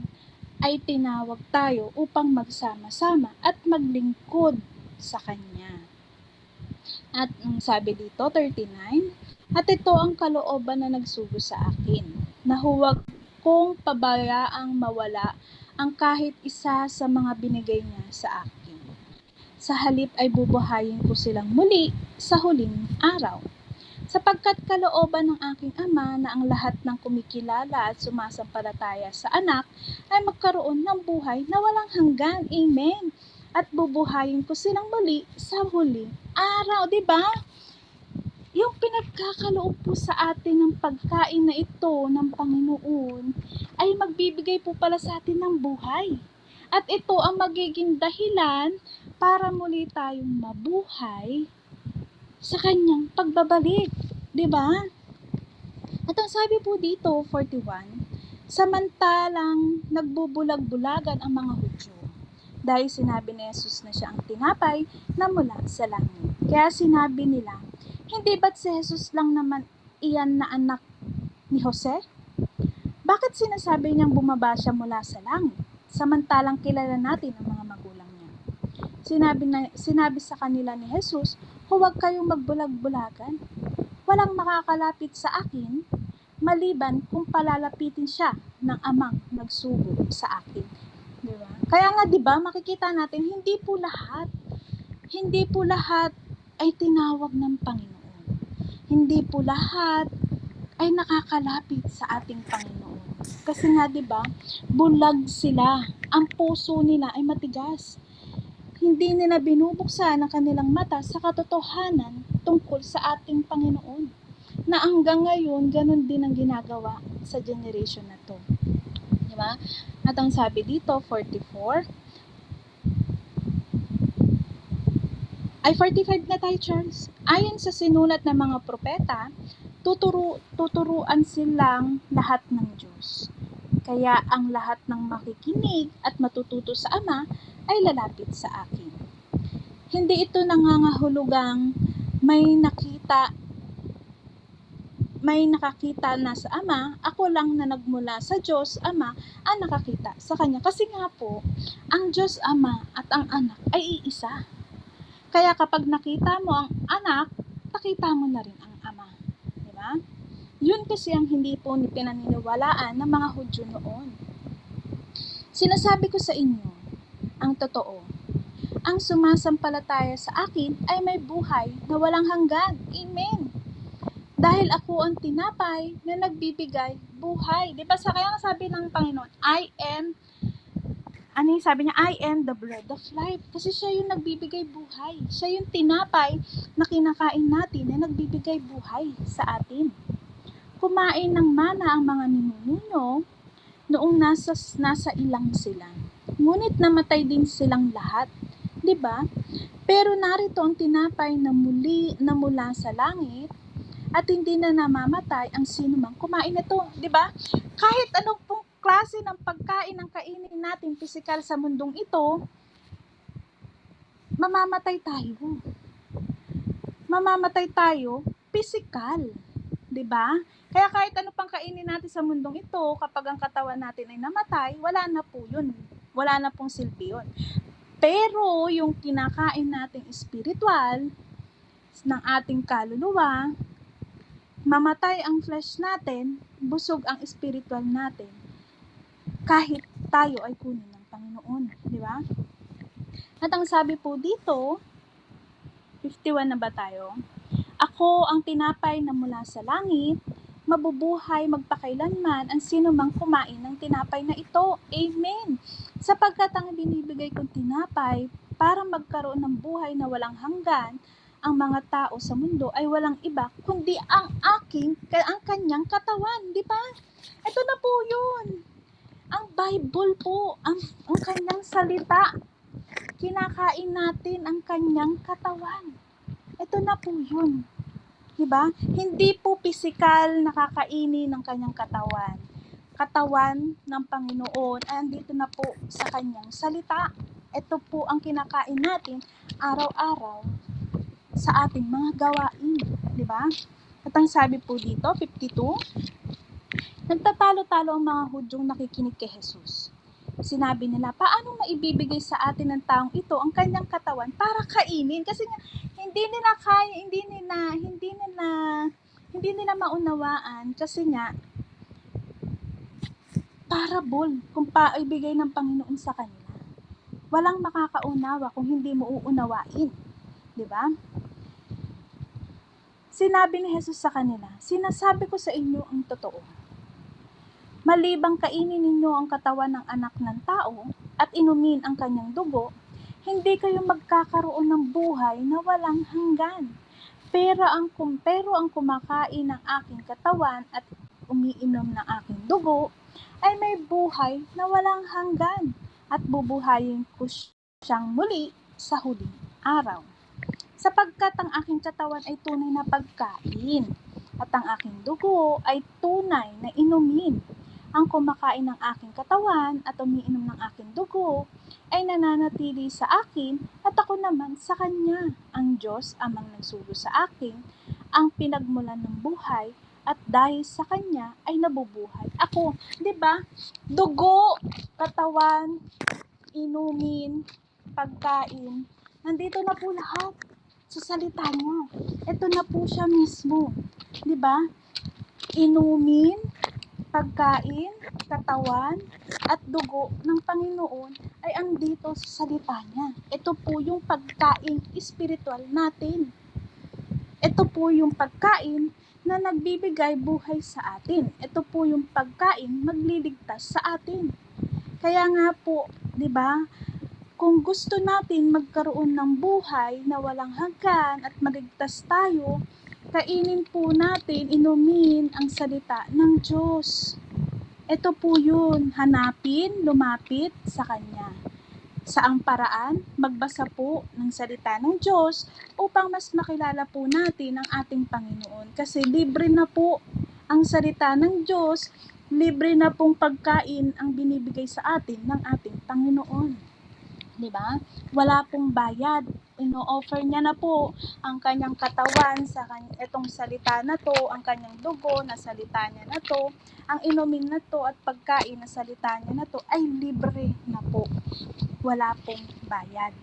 ay tinawag tayo upang magsama-sama at maglingkod sa Kanya. At ang sabi dito, 39, at ito ang kalooban na nagsugo sa akin, na huwag kong pabayaang mawala ang kahit isa sa mga binigay niya sa akin. Sa halip ay bubuhayin ko silang muli sa huling araw. Sapagkat kalooban ng aking Ama na ang lahat ng kumikilala at sumasampalataya sa anak ay magkaroon ng buhay na walang hanggan. Amen. At bubuhayin ko silang muli sa huling araw. Diba? Yung pinagkakaloob po sa atin ng pagkain na ito ng Panginoon ay magbibigay po pala sa atin ng buhay. At ito ang magiging dahilan para muli tayong mabuhay sa kanyang pagbabalik. Diba? At ang sabi po dito, 41, samantalang nagbubulag-bulagan ang mga Hudyo, dahil sinabi ni Jesus na siya ang tinapay na mula sa langit. Kaya sinabi nila, hindi ba't si Jesus lang naman iyan na anak ni Jose? Bakit sinasabi niyang bumaba siya mula sa langit, samantalang kilala natin ang mga magulang niya? Sinabi sa kanila ni Jesus, huwag kayong magbulag-bulagan. Walang makakalapit sa akin, maliban kung palalapitin siya ng amang nagsugo sa akin. Diba? Kaya nga diba, makikita natin, hindi po lahat ay tinawag ng Panginoon. Hindi po lahat ay nakakalapit sa ating Panginoon. Kasi nga diba, bulag sila. Ang puso nila ay matigas. Hindi nila binubuksan ang kanilang mata sa katotohanan tungkol sa ating Panginoon. Na hanggang ngayon, ganun din ang ginagawa sa generation na to. Diba? At ang sabi dito, 44, ay 45 na tayo, Charles. Ayon sa sinulat ng mga propeta, tuturuan silang lahat ng Diyos. Kaya ang lahat ng makikinig at matututo sa Ama ay lalapit sa akin. Hindi ito nangangahulugang may nakakita na sa Ama, ako lang na nagmula sa Diyos Ama ang nakakita sa Kanya. Kasi nga po, ang Diyos Ama at ang anak ay iisa. Kaya kapag nakita mo ang anak, nakita mo na rin ang Ama. Diba? Yun kasi ang hindi po pinaniniwalaan ng mga Hudyo noon. Sinasabi ko sa inyo, ang totoo, ang sumasampalataya sa akin ay may buhay na walang hanggan. Amen. Dahil ako ang tinapay na nagbibigay buhay. Diba? Kaya nga sabi ng Panginoon, sabi niya, I am the bread of life. Kasi siya yung nagbibigay buhay. Siya yung tinapay na kinakain natin na nagbibigay buhay sa atin. Kumain ng mana ang mga ninuno noong nasa ilang sila. Ngunit namatay din silang lahat. Diba? Pero narito ang tinapay na mula sa langit at hindi na namamatay ang sinumang kumain nito. Diba? Kahit anong pong klase ng pagkain ang kainin natin pisikal sa mundong ito, mamamatay tayo. Mamamatay tayo pisikal. Diba? Kaya kahit ano pang kainin natin sa mundong ito, kapag ang katawan natin ay namatay, wala na po yun. Wala na pong silbi yun. Pero yung kinakain nating espiritual ng ating kaluluwa, mamatay ang flesh natin, busog ang spiritual natin, kahit tayo ay kunin ng Panginoon. Di ba? At ang sabi po dito, 51 na ba tayo? Ako ang tinapay na mula sa langit, mabubuhay magpakailanman ang sino mang kumain ng tinapay na ito. Amen. Sapagkat ang binibigay kong tinapay para magkaroon ng buhay na walang hanggan, ang mga tao sa mundo ay walang iba kundi ang kanyang katawan, di ba? Ito na po 'yun. Ang Bible po, ang kanyang salita. Kinakain natin ang kanyang katawan. Ito na po 'yun. Di ba? Hindi po pisikal nakakainin ng kanyang katawan. Katawan ng Panginoon ay andito na po sa kanyang salita. Ito po ang kinakain natin araw-araw sa ating mga gawain, di ba? At ang sabi po dito, 52, nagtatalo-talo ang mga Hudyong nakikinig kay Jesus. Sinabi nila, paano maibibigay sa atin ng taong ito ang kanyang katawan para kainin? Kasi nga, hindi nila kaya, hindi nila maunawaan kasi nga, parable kung paibigay ng Panginoon sa kanila. Walang makakaunawa kung hindi mo uunawain. Di ba? Sinabi ni Jesus sa kanila, "Sinasabi ko sa inyo ang totoo. Malibang kainin ninyo ang katawan ng anak ng tao at inumin ang kanyang dugo, hindi kayo magkakaroon ng buhay na walang hanggan. Pero ang kumakain ng aking katawan at umiinom ng aking dugo ay may buhay na walang hanggan at bubuhayin ko siyang muli sa huling araw. Sapagkat ang aking katawan ay tunay na pagkain at ang aking dugo ay tunay na inumin. Ang kumakain ng aking katawan at umiinom ng aking dugo ay nananatili sa akin at ako naman sa kanya. Ang Diyos amang nagsugo sa akin, ang pinagmulan ng buhay at dahil sa kanya ay nabubuhay ako." 'Di ba? Dugo, katawan, inumin, pagkain. Nandito na po lahat sa salita niya. Ito na po siya mismo. 'Di ba? Inumin, pagkain, katawan, at dugo ng Panginoon ay andito sa salita niya. Ito po yung pagkain espiritual natin. Ito po yung pagkain na nagbibigay buhay sa atin. Ito po yung pagkain magliligtas sa atin. Kaya nga po, 'di ba? Kung gusto natin magkaroon ng buhay na walang hanggan at maligtas tayo, kainin po natin, inumin ang salita ng Diyos. Ito po yun, hanapin, lumapit sa Kanya. Saang paraan? Magbasa po ng salita ng Diyos upang mas makilala po natin ang ating Panginoon. Kasi libre na po ang salita ng Diyos, libre na pong pagkain ang binibigay sa atin ng ating Panginoon. 'Di ba? Wala pong bayad. Ino-offer niya na po ang kanyang katawan sa itong salita na to, ang kanyang dugo na salita niya na to, ang inumin na to at pagkain na salita niya na to ay libre na po. Wala pong bayad.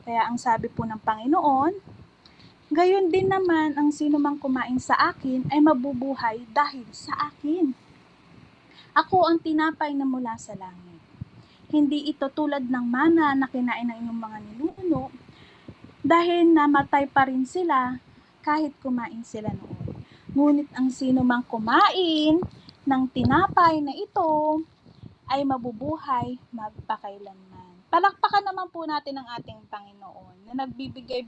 Kaya ang sabi po ng Panginoon, gayon din naman ang sino mang kumain sa akin ay mabubuhay dahil sa akin. Ako ang tinapay na mula sa langit. Hindi ito tulad ng mana na kinain ng inyong mga ninuno, dahil namatay pa rin sila kahit kumain sila noon. Ngunit ang sino mang kumain ng tinapay na ito ay mabubuhay magpakailanman. Palakpakan naman po natin ang ating Panginoon na nagbibigay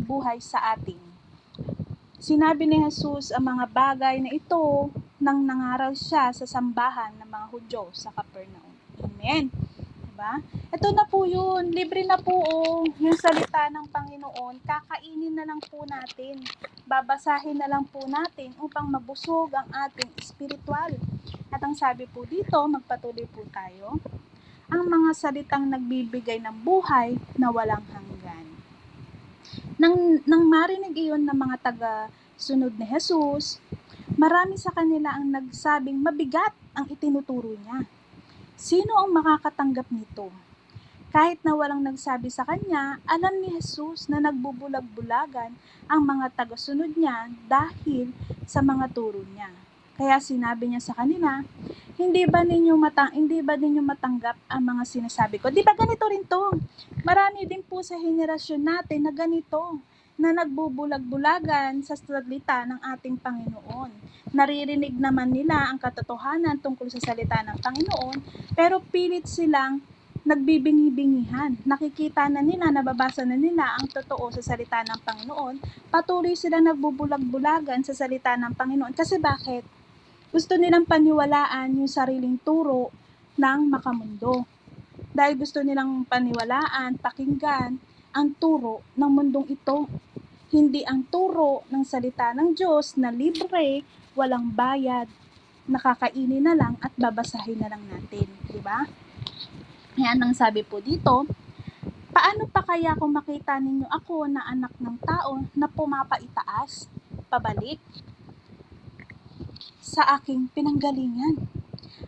buhay sa atin. Sinabi ni Jesus ang mga bagay na ito nang nangaral siya sa sambahan ng mga Hudyo sa Capernaum. Amen. Diba? Ito na po yun. Libre na po yung salita ng Panginoon. Kakainin na lang po natin. Babasahin na lang po natin upang mabusog ang ating espiritual. At ang sabi po dito, magpatuloy po tayo. Ang mga salitang nagbibigay ng buhay na walang hanggan. Nang marinig iyon ng mga taga-sunod ni Jesus, marami sa kanila ang nagsabing mabigat ang itinuturo niya. Sino ang makakatanggap nito? Kahit na walang nagsabi sa kanya, alam ni Jesus na nagbubulag-bulagan ang mga taga-sunod niya dahil sa mga turo niya. Kaya sinabi niya sa kanila, hindi ba ninyo matanggap ang mga sinasabi ko? Di ba ganito rin to? Marami din po sa henerasyon natin na ganito, na nagbubulag-bulagan sa salita ng ating Panginoon. Naririnig naman nila ang katotohanan tungkol sa salita ng Panginoon, pero pilit silang nagbibingi-bingihan. Nakikita na nila, nababasa na nila ang totoo sa salita ng Panginoon, patuloy silang nagbubulag-bulagan sa salita ng Panginoon. Kasi bakit? Gusto nilang paniwalaan yung sariling turo ng makamundo. Dahil gusto nilang paniwalaan, pakinggan ang turo ng mundong ito. Hindi ang turo ng salita ng Diyos na libre, walang bayad, nakakainin na lang at babasahin na lang natin. Diba? Yan ang sabi po dito. Paano pa kaya kung makita ninyo ako na anak ng tao na pumapaitaas, pabalik sa aking pinanggalingan?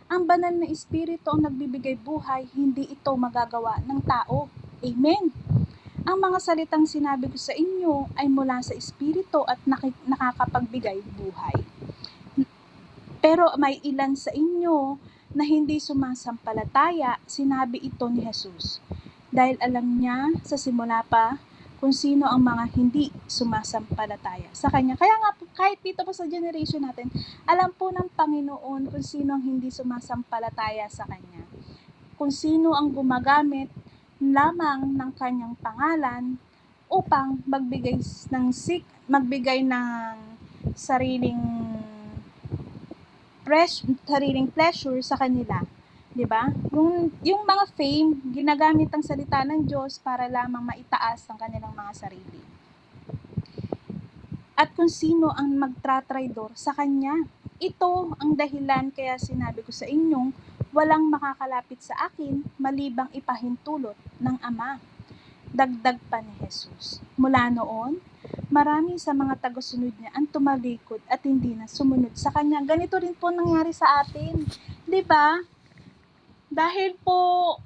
Ang banal na espiritu ang nagbibigay buhay, hindi ito magagawa ng tao. Amen. Ang mga salitang sinabi ko sa inyo ay mula sa espiritu at nakakapagbigay buhay. Pero may ilan sa inyo na hindi sumasampalataya, sinabi ito ni Jesus. Dahil alam niya sa simula pa kung sino ang mga hindi sumasampalataya sa Kanya. Kaya nga po, kahit dito po sa generation natin, alam po ng Panginoon kung sino ang hindi sumasampalataya sa Kanya. Kung sino ang gumagamit lamang ng Kanyang pangalan upang magbigay ng sariling pleasure sa kanila. 'Di ba? Yung mga fame, ginagamit ang salita ng Diyos para lamang maitaas ang kanilang mga sarili. At kung sino ang magtratraidor sa Kanya, ito ang dahilan kaya sinabi ko sa inyong walang makakalapit sa akin malibang ipahintulot ng Ama. Dagdag pa ni Jesus. Mula noon, marami sa mga taga-sunod niya ang tumalikod at hindi na sumunod sa Kanya. Ganito rin po nangyari sa atin. 'Di ba? Dahil po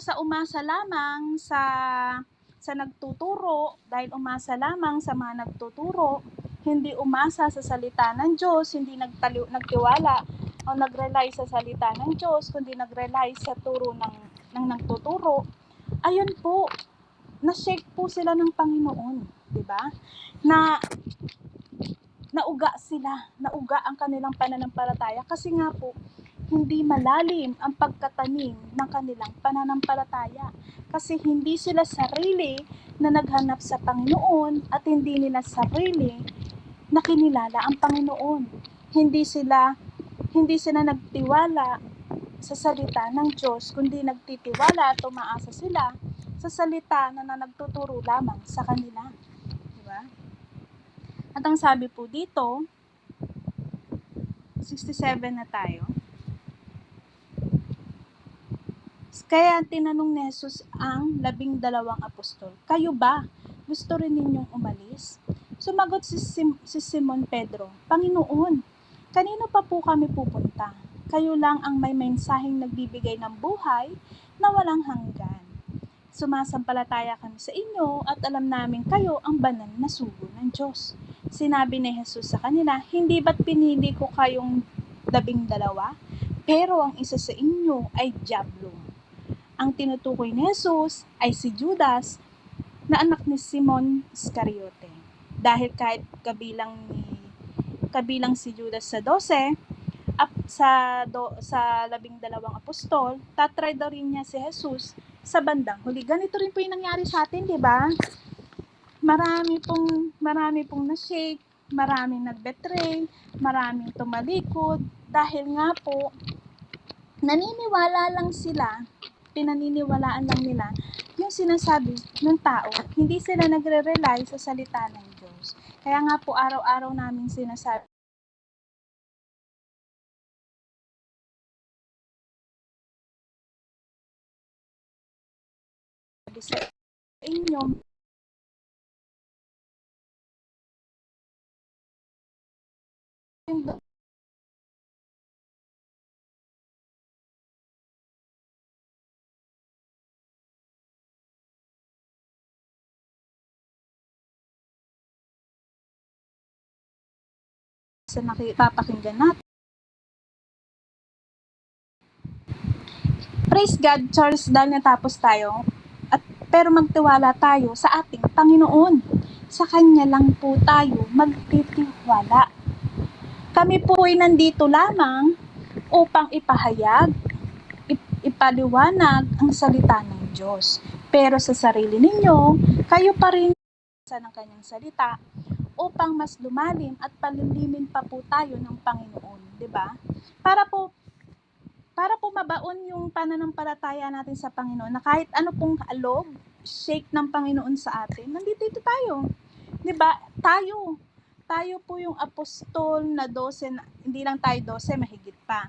sa umasa lamang sa nagtuturo, dahil umasa lamang sa mga nagtuturo, hindi umasa sa salita ng Diyos, hindi nagtiwala o nag-rely sa salita ng Diyos, kundi nag-rely sa turo ng nagtuturo, ayun po, na-shake po sila ng Panginoon, 'di ba? Nauga ang kanilang pananampalataya kasi nga po hindi malalim ang pagkatanim ng kanilang pananampalataya kasi hindi sila sarili na naghanap sa Panginoon at hindi nila sarili na kinilala ang Panginoon. Hindi sila nagtiwala sa salita ng Diyos, kundi nagtitiwala at umaasa sila sa salita na nagtuturo lamang sa kanila. Diba? At ang sabi po dito, 67 na tayo. Kaya tinanong ni Jesus ang 12 apostol, kayo ba? Gusto rin ninyong umalis? Sumagot si Simon Pedro, Panginoon, kanino pa po kami pupunta? Kayo lang ang may mensaheng nagbibigay ng buhay na walang hanggan. Sumasampalataya kami sa inyo at alam namin kayo ang banal na sugo ng Diyos. Sinabi ni Jesus sa kanila, hindi ba't pinili ko kayong 12? Pero ang isa sa inyo ay dyablo. Ang tinutukoy ni Jesus ay si Judas na anak ni Simon Iscariote. Dahil kahit kabilang si Judas sa 12, sa 12 apostol, tatraidorin niya si Jesus sa bandang huli. Ganito rin po yung nangyari sa atin, di ba? Marami pong na-shake, maraming nag-betray, maraming tumalikod, dahil nga po, pinaniniwalaan lang nila yung sinasabi ng tao. Hindi sila nagre-rely sa salita ng Diyos. Kaya nga po araw-araw namin sinasabi sa inyo, yung sa nakipapakinggan natin. Praise God, Charles, dahil natapos tayo, pero magtiwala tayo sa ating Panginoon. Sa Kanya lang po tayo magtitiwala. Kami po ay nandito lamang upang ipahayag, ipaliwanag ang salita ng Diyos. Pero sa sarili ninyo, kayo pa rin sa ng Kanyang salita upang mas lumalim at palilimin pa po tayo ng Panginoon, 'di ba? Para po mabaon yung pananampalataya natin sa Panginoon na kahit ano pong alog, shake ng Panginoon sa atin, nandito tayo. 'Di ba? Tayo po yung apostol na 12, hindi lang tayo 12, mahigit pa.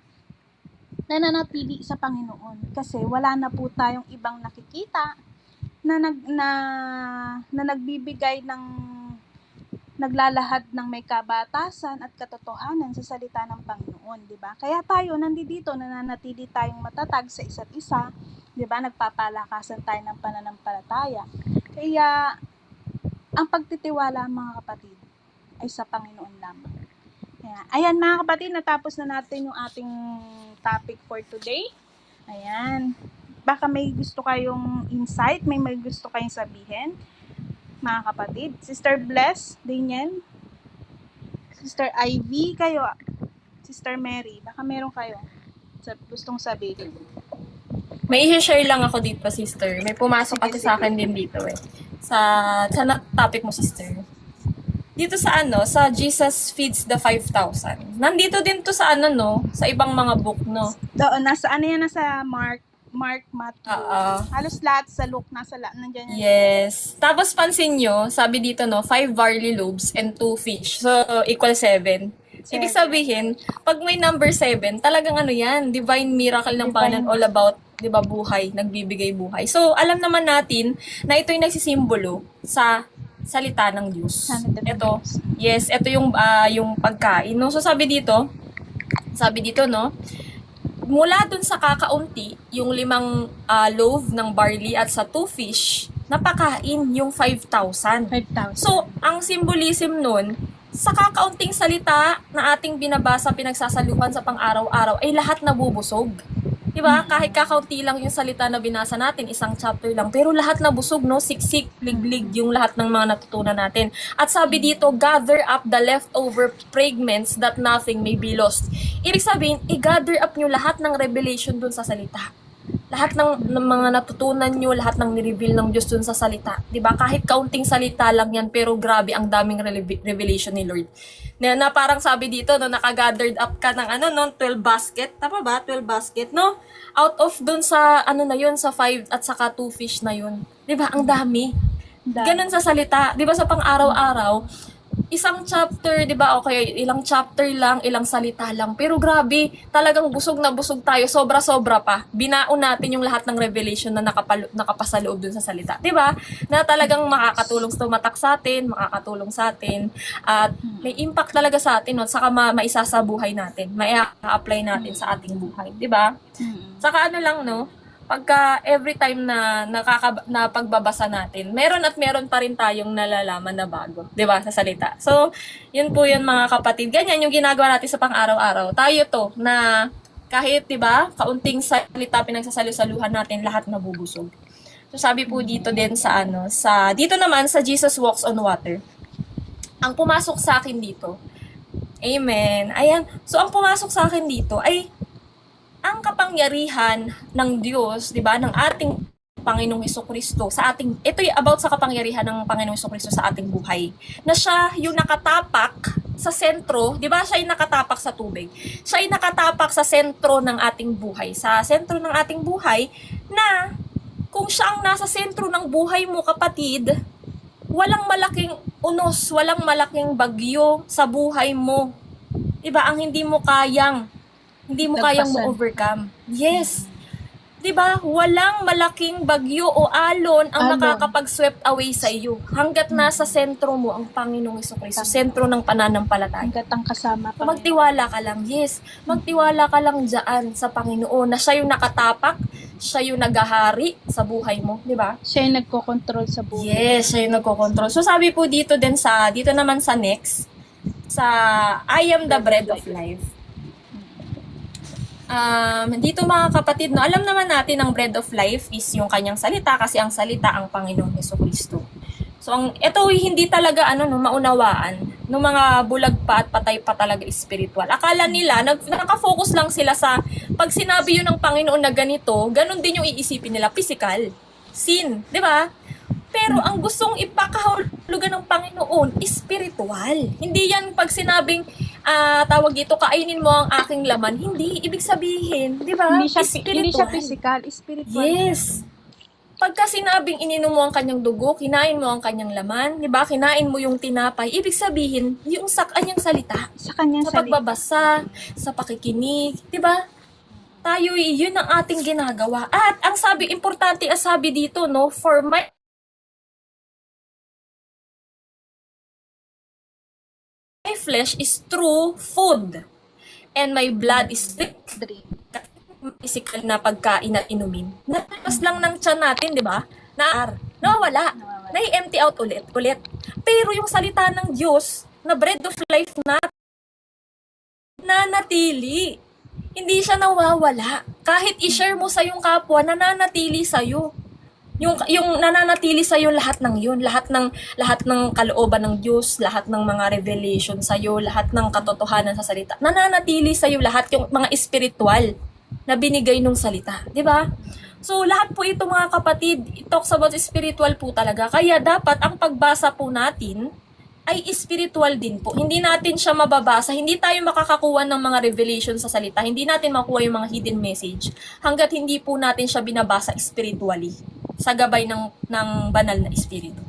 Nananatili sa Panginoon kasi wala na po tayong ibang nakikita na nagbibigay ng naglalahad ng may kabatasan at katotohanan sa salita ng Panginoon, 'di ba? Kaya tayo nandito, nananatili tayong matatag sa isa't isa, 'di ba? Nagpapalakasan tayo ng pananampalataya. Kaya ang pagtitiwala, mga kapatid, ay sa Panginoon lamang. Ayan mga kapatid, natapos na natin yung ating topic for today. Ayan. baka may gusto kayong insight, may gusto kayong sabihin, mga kapatid. Sister Bless, Daniel, Sister Ivy, kayo, Sister Mary, baka meron kayo gustong sabihin. May i-share lang ako dito, sister. May pumasok kasi sa akin din dito eh. Sa topic mo, sister. Dito sa sa Jesus Feeds the 5,000. Nandito din to sa sa ibang mga book, no? Doon, nasa nasa Mark, Matthew. Halos lahat sa Luke, nandiyan yan. Yes. Tapos pansin nyo, sabi dito, no, 5 barley loaves and 2 fish. So, equal 7. Ibig sabihin, pag may number 7, talagang yan, divine miracle ng Panginoon, all about, di ba, buhay, nagbibigay buhay. So, alam naman natin na ito'y nagsisimbolo sa salita ng Diyos. Ito, yes, ito yung pagkain. No? So, sabi dito, no, mula dun sa kakaunti, yung 5 loaf ng barley at sa 2 fish, napakain yung 5,000. 5,000. So, ang symbolism nun, sa kakaunting salita na ating binabasa, pinagsasaluhan sa pang-araw-araw, ay lahat nabubusog. Diba? Kahit kakaunti lang yung salita na binasa natin, isang chapter lang, pero lahat nabusog, no? Siksik, liglig yung lahat ng mga natutunan natin. At sabi dito, gather up the leftover fragments that nothing may be lost. Ibig sabihin, i-gather up nyo lahat ng revelation dun sa salita. Lahat ng mga natutunan nyo, lahat ng nireveal ng Diyos dun sa salita. Diba? Kahit kaunting salita lang yan, pero grabe ang daming revelation ni Lord. Na parang sabi dito, no, naka-gathered up ka ng 12 basket. Tama ba? 12 basket, no? Out of dun sa, na yun, sa 5 at saka 2 fish na yun. Diba? Ang dami. Ganun sa salita. Diba sa pang-araw-araw, isang chapter, di ba? Okay, ilang chapter lang, ilang salita lang. Pero grabe, talagang busog na busog tayo. Sobra-sobra pa. Binaon natin yung lahat ng revelation na nakapasa loob dun sa salita. Di ba? Na talagang makakatulong tumatak sa atin, makakatulong sa atin. At may impact talaga sa atin. No? Saka maisa sa buhay natin. Mai-apply natin sa ating buhay. Di ba? Saka lang, no? Pagka every time na pagbabasa natin, meron pa rin tayong nalalaman na bago, 'di ba, sa salita. So, yun po yun mga kapatid. Ganyan yung ginagawa natin sa pang-araw-araw. Tayo to na kahit 'di ba, kaunting salita pinagsasalu-saluhan natin, lahat nabubusog. So, sabi po dito din sa dito naman sa Jesus Walks on Water. Ang pumasok sa akin dito. Amen. Ayan. So, ang pumasok sa akin dito ay ang kapangyarihan ng Diyos, 'di ba, ng ating Panginoong Hesukristo sa ating, ito yung about sa kapangyarihan ng Panginoong Hesukristo sa ating buhay. Na siya yung nakatapak sa sentro, 'di ba? Siya yung nakatapak sa tubig. Siya yung nakatapak sa sentro ng ating buhay. Sa sentro ng ating buhay na kung siya ang nasa sentro ng buhay mo, kapatid, walang malaking unos, walang malaking bagyo sa buhay mo. 'Di ba? Ang hindi mo kayang ma-overcome. Yes. 'Di ba? Walang malaking bagyo o alon ang nakakapag-swept away sa iyo hangga't nasa sentro mo ang Panginoong Hesukristo, sentro ng pananampalataya. Hangga't ang kasama pa. Magtiwala ka lang. Yes. Magtiwala ka lang diyan sa Panginoon na siya yung nakatapak, siya yung naghahari sa buhay mo, 'di ba? Siya yung nagko-control sa buhay. Yes, siya yung nagko-control. So sabi po dito naman sa next, sa I am the bread of life. Dito mga kapatid, no, alam naman natin ang bread of life is yung kanyang salita kasi ang salita ang Panginoong Hesukristo. So, ito hindi talaga maunawaan ng mga bulag pa at patay pa talaga spiritual. Akala nila, nakafocus lang sila sa pag sinabi yun ng Panginoon na ganito, ganun din yung iisipin nila, physical, sin, di ba? Pero ang gustong ipakahulugan ng Panginoon, spiritual. Hindi yan pag sinabing, tawag dito, kainin mo ang aking laman. Hindi, ibig sabihin, di ba? Hindi siya physical, spiritual. Yes. Pagka sinabing ininom mo ang kanyang dugo, kinain mo ang kanyang laman, di ba? Kinain mo yung tinapay, ibig sabihin, yung sa kanyang salita. Sa kanyang salita. Sa pagbabasa, sa pakikinig, di ba? Tayo, yun ang ating ginagawa. At ang importante ang sabi dito, no, for my flesh is true food and my blood is drink. Physical na pagkain at inumin. Natas lang ng tiyan natin, di ba? Nawawala. Na-empty out ulit. Pero yung salita ng Diyos na bread of life na nanatili. Hindi siya nawawala. Kahit i-share mo sa yung kapwa, nananatili sa iyo. Yung nananatili sa iyo lahat ng yun, lahat ng kalooban ng Diyos, lahat ng mga revelation sa iyo, lahat ng katotohanan sa salita. Nananatili sa iyo lahat yung mga spiritual na binigay nung salita, 'di ba? So lahat po ito mga kapatid, it talks about spiritual po talaga. Kaya dapat ang pagbasa po natin ay spiritual din po. Hindi natin siya mababasa, hindi tayo makakakuha ng mga revelation sa salita, hindi natin makuha yung mga hidden message hanggat hindi po natin siya binabasa spiritually sa gabay ng banal na espiritu.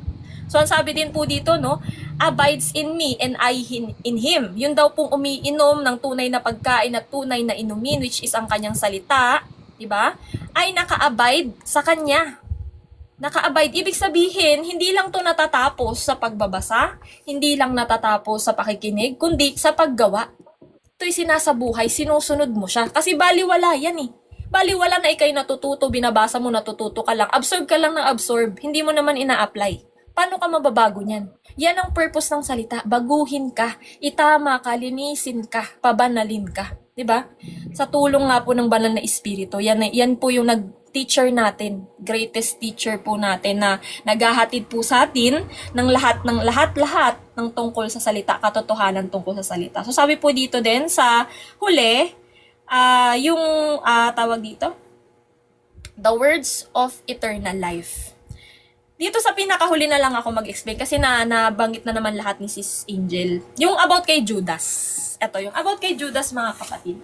So ang sabi din po dito, no, abides in me and I in him. Yun daw pong umiinom ng tunay na pagkain at tunay na inumin, which is ang kanyang salita, di ba? Ay naka-abide sa kanya. Naka-abide, ibig sabihin, hindi lang to natatapos sa pagbabasa, hindi lang natatapos sa pakikinig, kundi sa paggawa. Ito'y sinasabuhay, sinusunod mo siya. Kasi baliwala yan eh. Baliwala na ikay natututo, binabasa mo, natututo ka lang. Absorb ka lang ng absorb, hindi mo naman ina-apply. Paano ka mababago niyan? Yan ang purpose ng salita, baguhin ka, itama ka, linisin ka, pabanalin ka. 'Di ba? Sa tulong nga po ng banal na espiritu, yan po yung teacher natin, greatest teacher po natin na naghahatid po sa atin ng lahat ng tungkol sa salita, katotohanan tungkol sa salita. So sabi po dito din sa huli, yung tawag dito, the words of eternal life. Dito sa pinakahuli na lang ako mag-explain kasi nabanggit na naman lahat ni Sis Angel. Yung about kay Judas. Ito, yung about kay Judas mga kapatid.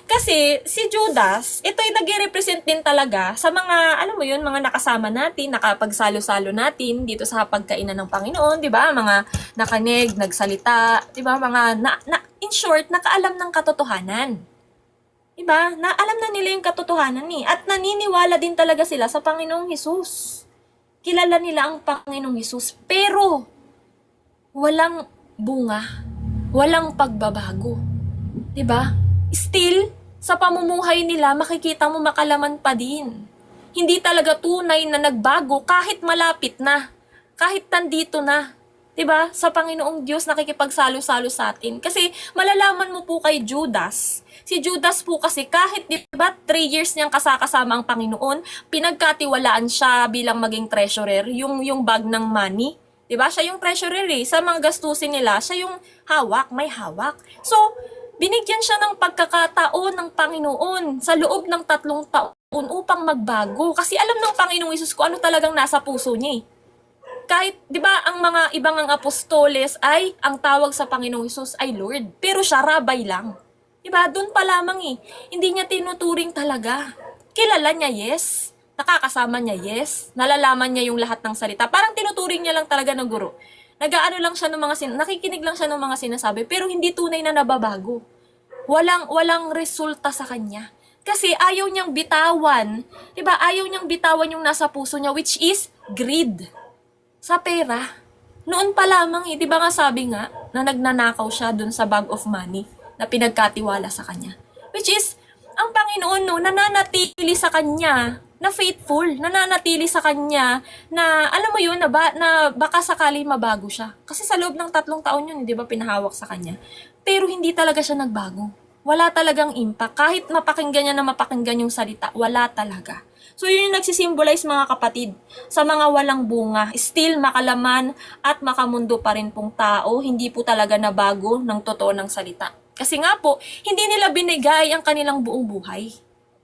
Kasi si Judas, ito'y nag-represent din talaga sa mga, alam mo yun, mga nakasama natin, nakapagsalo-salo natin dito sa pagkainan ng Panginoon, di ba? Mga nakanig, nagsalita, di ba? Mga, in short, nakaalam ng katotohanan. Di ba? Alam na nila yung katotohanan eh. At naniniwala din talaga sila sa Panginoong Hesus. Kilala nila ang Panginoong Hesus, pero walang bunga, walang pagbabago. 'Di ba? Still, sa pamumuhay nila, makikita mo makalaman pa din. Hindi talaga tunay na nagbago kahit malapit na, kahit tandito na. 'Di ba? Sa Panginoong Diyos nakikipagsalo-salo sa atin. Kasi malalaman mo po kay Judas. Si Judas po kasi kahit 'di ba 3 years niyang kasama ang Panginoon, pinagkatiwalaan siya bilang maging treasurer, yung bag ng money. 'Di ba? Siya yung treasurer eh. Sa mga gastusin nila, siya yung may hawak. So, binigyan siya ng pagkakataon ng Panginoon sa loob ng 3 taon upang magbago. Kasi alam ng Panginoong Hesus ko ano talagang nasa puso niya eh. Kahit, di ba, ang mga ibang ang apostoles ay, ang tawag sa Panginoong Hesus ay Lord. Pero siya, rabay lang. Di ba, doon pa lamang eh. Hindi niya tinuturing talaga. Kilala niya, yes. Nakakasama niya, yes. Nalalaman niya yung lahat ng salita. Parang tinuturing niya lang talaga ng guro. Nag-aano lang siya ng mga nakikinig lang siya ng mga sinasabi, pero hindi tunay na nababago. Walang resulta sa kanya. Kasi ayaw niyang bitawan. Di ba, ayaw niyang bitawan yung nasa puso niya, which is greed. Sa pera. Noon pa lamang di ba nga sabi nga, na nagnanakaw siya dun sa bag of money na pinagkatiwala sa kanya. Which is, ang Panginoon nananatili sa kanya na faithful, nananatili sa kanya na, alam mo yun, na baka sakali mabago siya. Kasi sa loob ng 3 taon yun, di ba, pinahawak sa kanya. Pero hindi talaga siya nagbago. Wala talagang impact. Kahit mapakinggan niya na mapakinggan yung salita, wala talaga. So yun yung nagsisimbolize mga kapatid sa mga walang bunga, still makalaman at makamundo pa rin pong tao, hindi po talaga nabago ng totoo ng salita. Kasi nga po, hindi nila binigay ang kanilang buong buhay.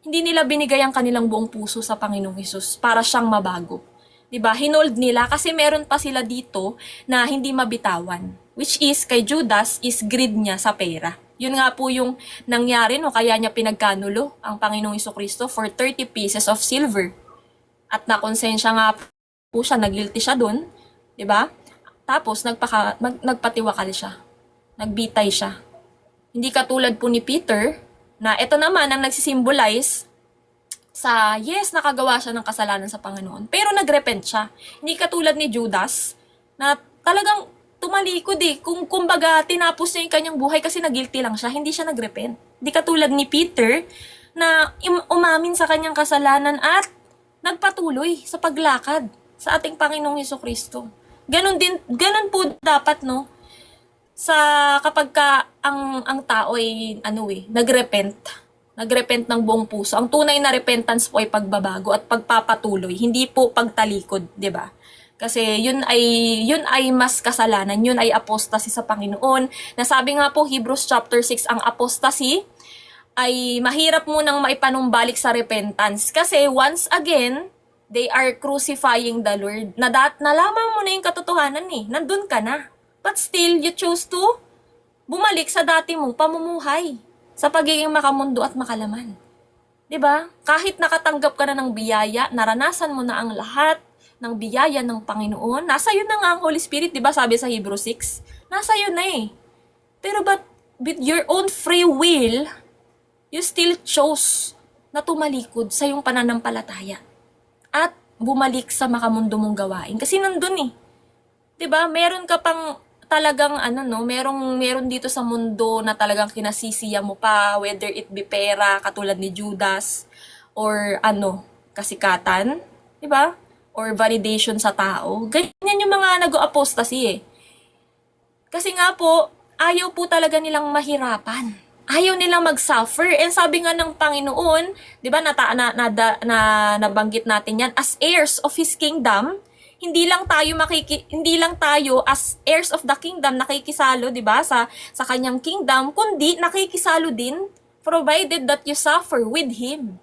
Hindi nila binigay ang kanilang buong puso sa Panginoong Hesus para siyang mabago. 'Di ba? Hinold nila kasi meron pa sila dito na hindi mabitawan, which is kay Judas is greed niya sa pera. Yun nga po yung nangyari kaya niya pinagkanulo ang Panginoong Jesucristo for 30 pieces of silver. At nakonsensya nga po siya, naglilti siya doon, 'di ba? Tapos nagpatiwakal siya. Nagbitay siya. Hindi katulad po ni Peter na ito naman ang nagsisimbolize sa yes, nakagawa siya ng kasalanan sa Panginoon. Pero nagrepent siya. Hindi katulad ni Judas na talagang tumalikod eh. Kumbaga, tinapos niya yung kanyang buhay kasi nagilty lang siya. Hindi siya nagrepent. Hindi katulad ni Peter na umamin sa kanyang kasalanan at nagpatuloy sa paglakad sa ating Panginoong Jesucristo. Ganun po dapat sa kapag ka ang tao ay nagrepent, Nagrepent ng buong puso. Ang tunay na repentance po ay pagbabago at pagpapatuloy, hindi po pagtalikod, 'di ba? Kasi yun ay mas kasalanan, yun ay apostasy sa Panginoon. Nasabi nga po Hebrews chapter 6, ang apostasy ay mahirap mo nang maipanumbalik sa repentance. Kasi once again, they are crucifying the Lord. Nalaman mo na yung katotohanan eh. Nandun ka na. But still, you choose to bumalik sa dati mong pamumuhay. Sa pagiging makamundo at makalaman. 'Di ba? Kahit nakatanggap ka na ng biyaya, naranasan mo na ang lahat ng biyaya ng Panginoon. Nasa iyo na nga ang Holy Spirit, 'di ba? Sabi sa Hebrews 6. Nasa iyo na eh. Pero but with your own free will, you still chose na tumalikod sa iyong pananampalataya at bumalik sa makamundo mong gawain. Kasi nandun eh. 'Di ba? Meron ka pang talagang meron dito sa mundo na talagang kinasisiya mo pa, whether it be pera katulad ni Judas or kasikatan, 'di ba? Or validation sa tao. Ganyan yung mga nag-apostasy eh. Kasi nga po, ayaw po talaga nilang mahirapan. Ayaw nilang mag-suffer. And sabi nga ng Panginoon, 'di ba, nabanggit natin 'yan, as heirs of His kingdom, hindi lang tayo as heirs of the kingdom nakikisalo, 'di ba, sa kanyang kingdom, kundi nakikisalo din provided that you suffer with Him.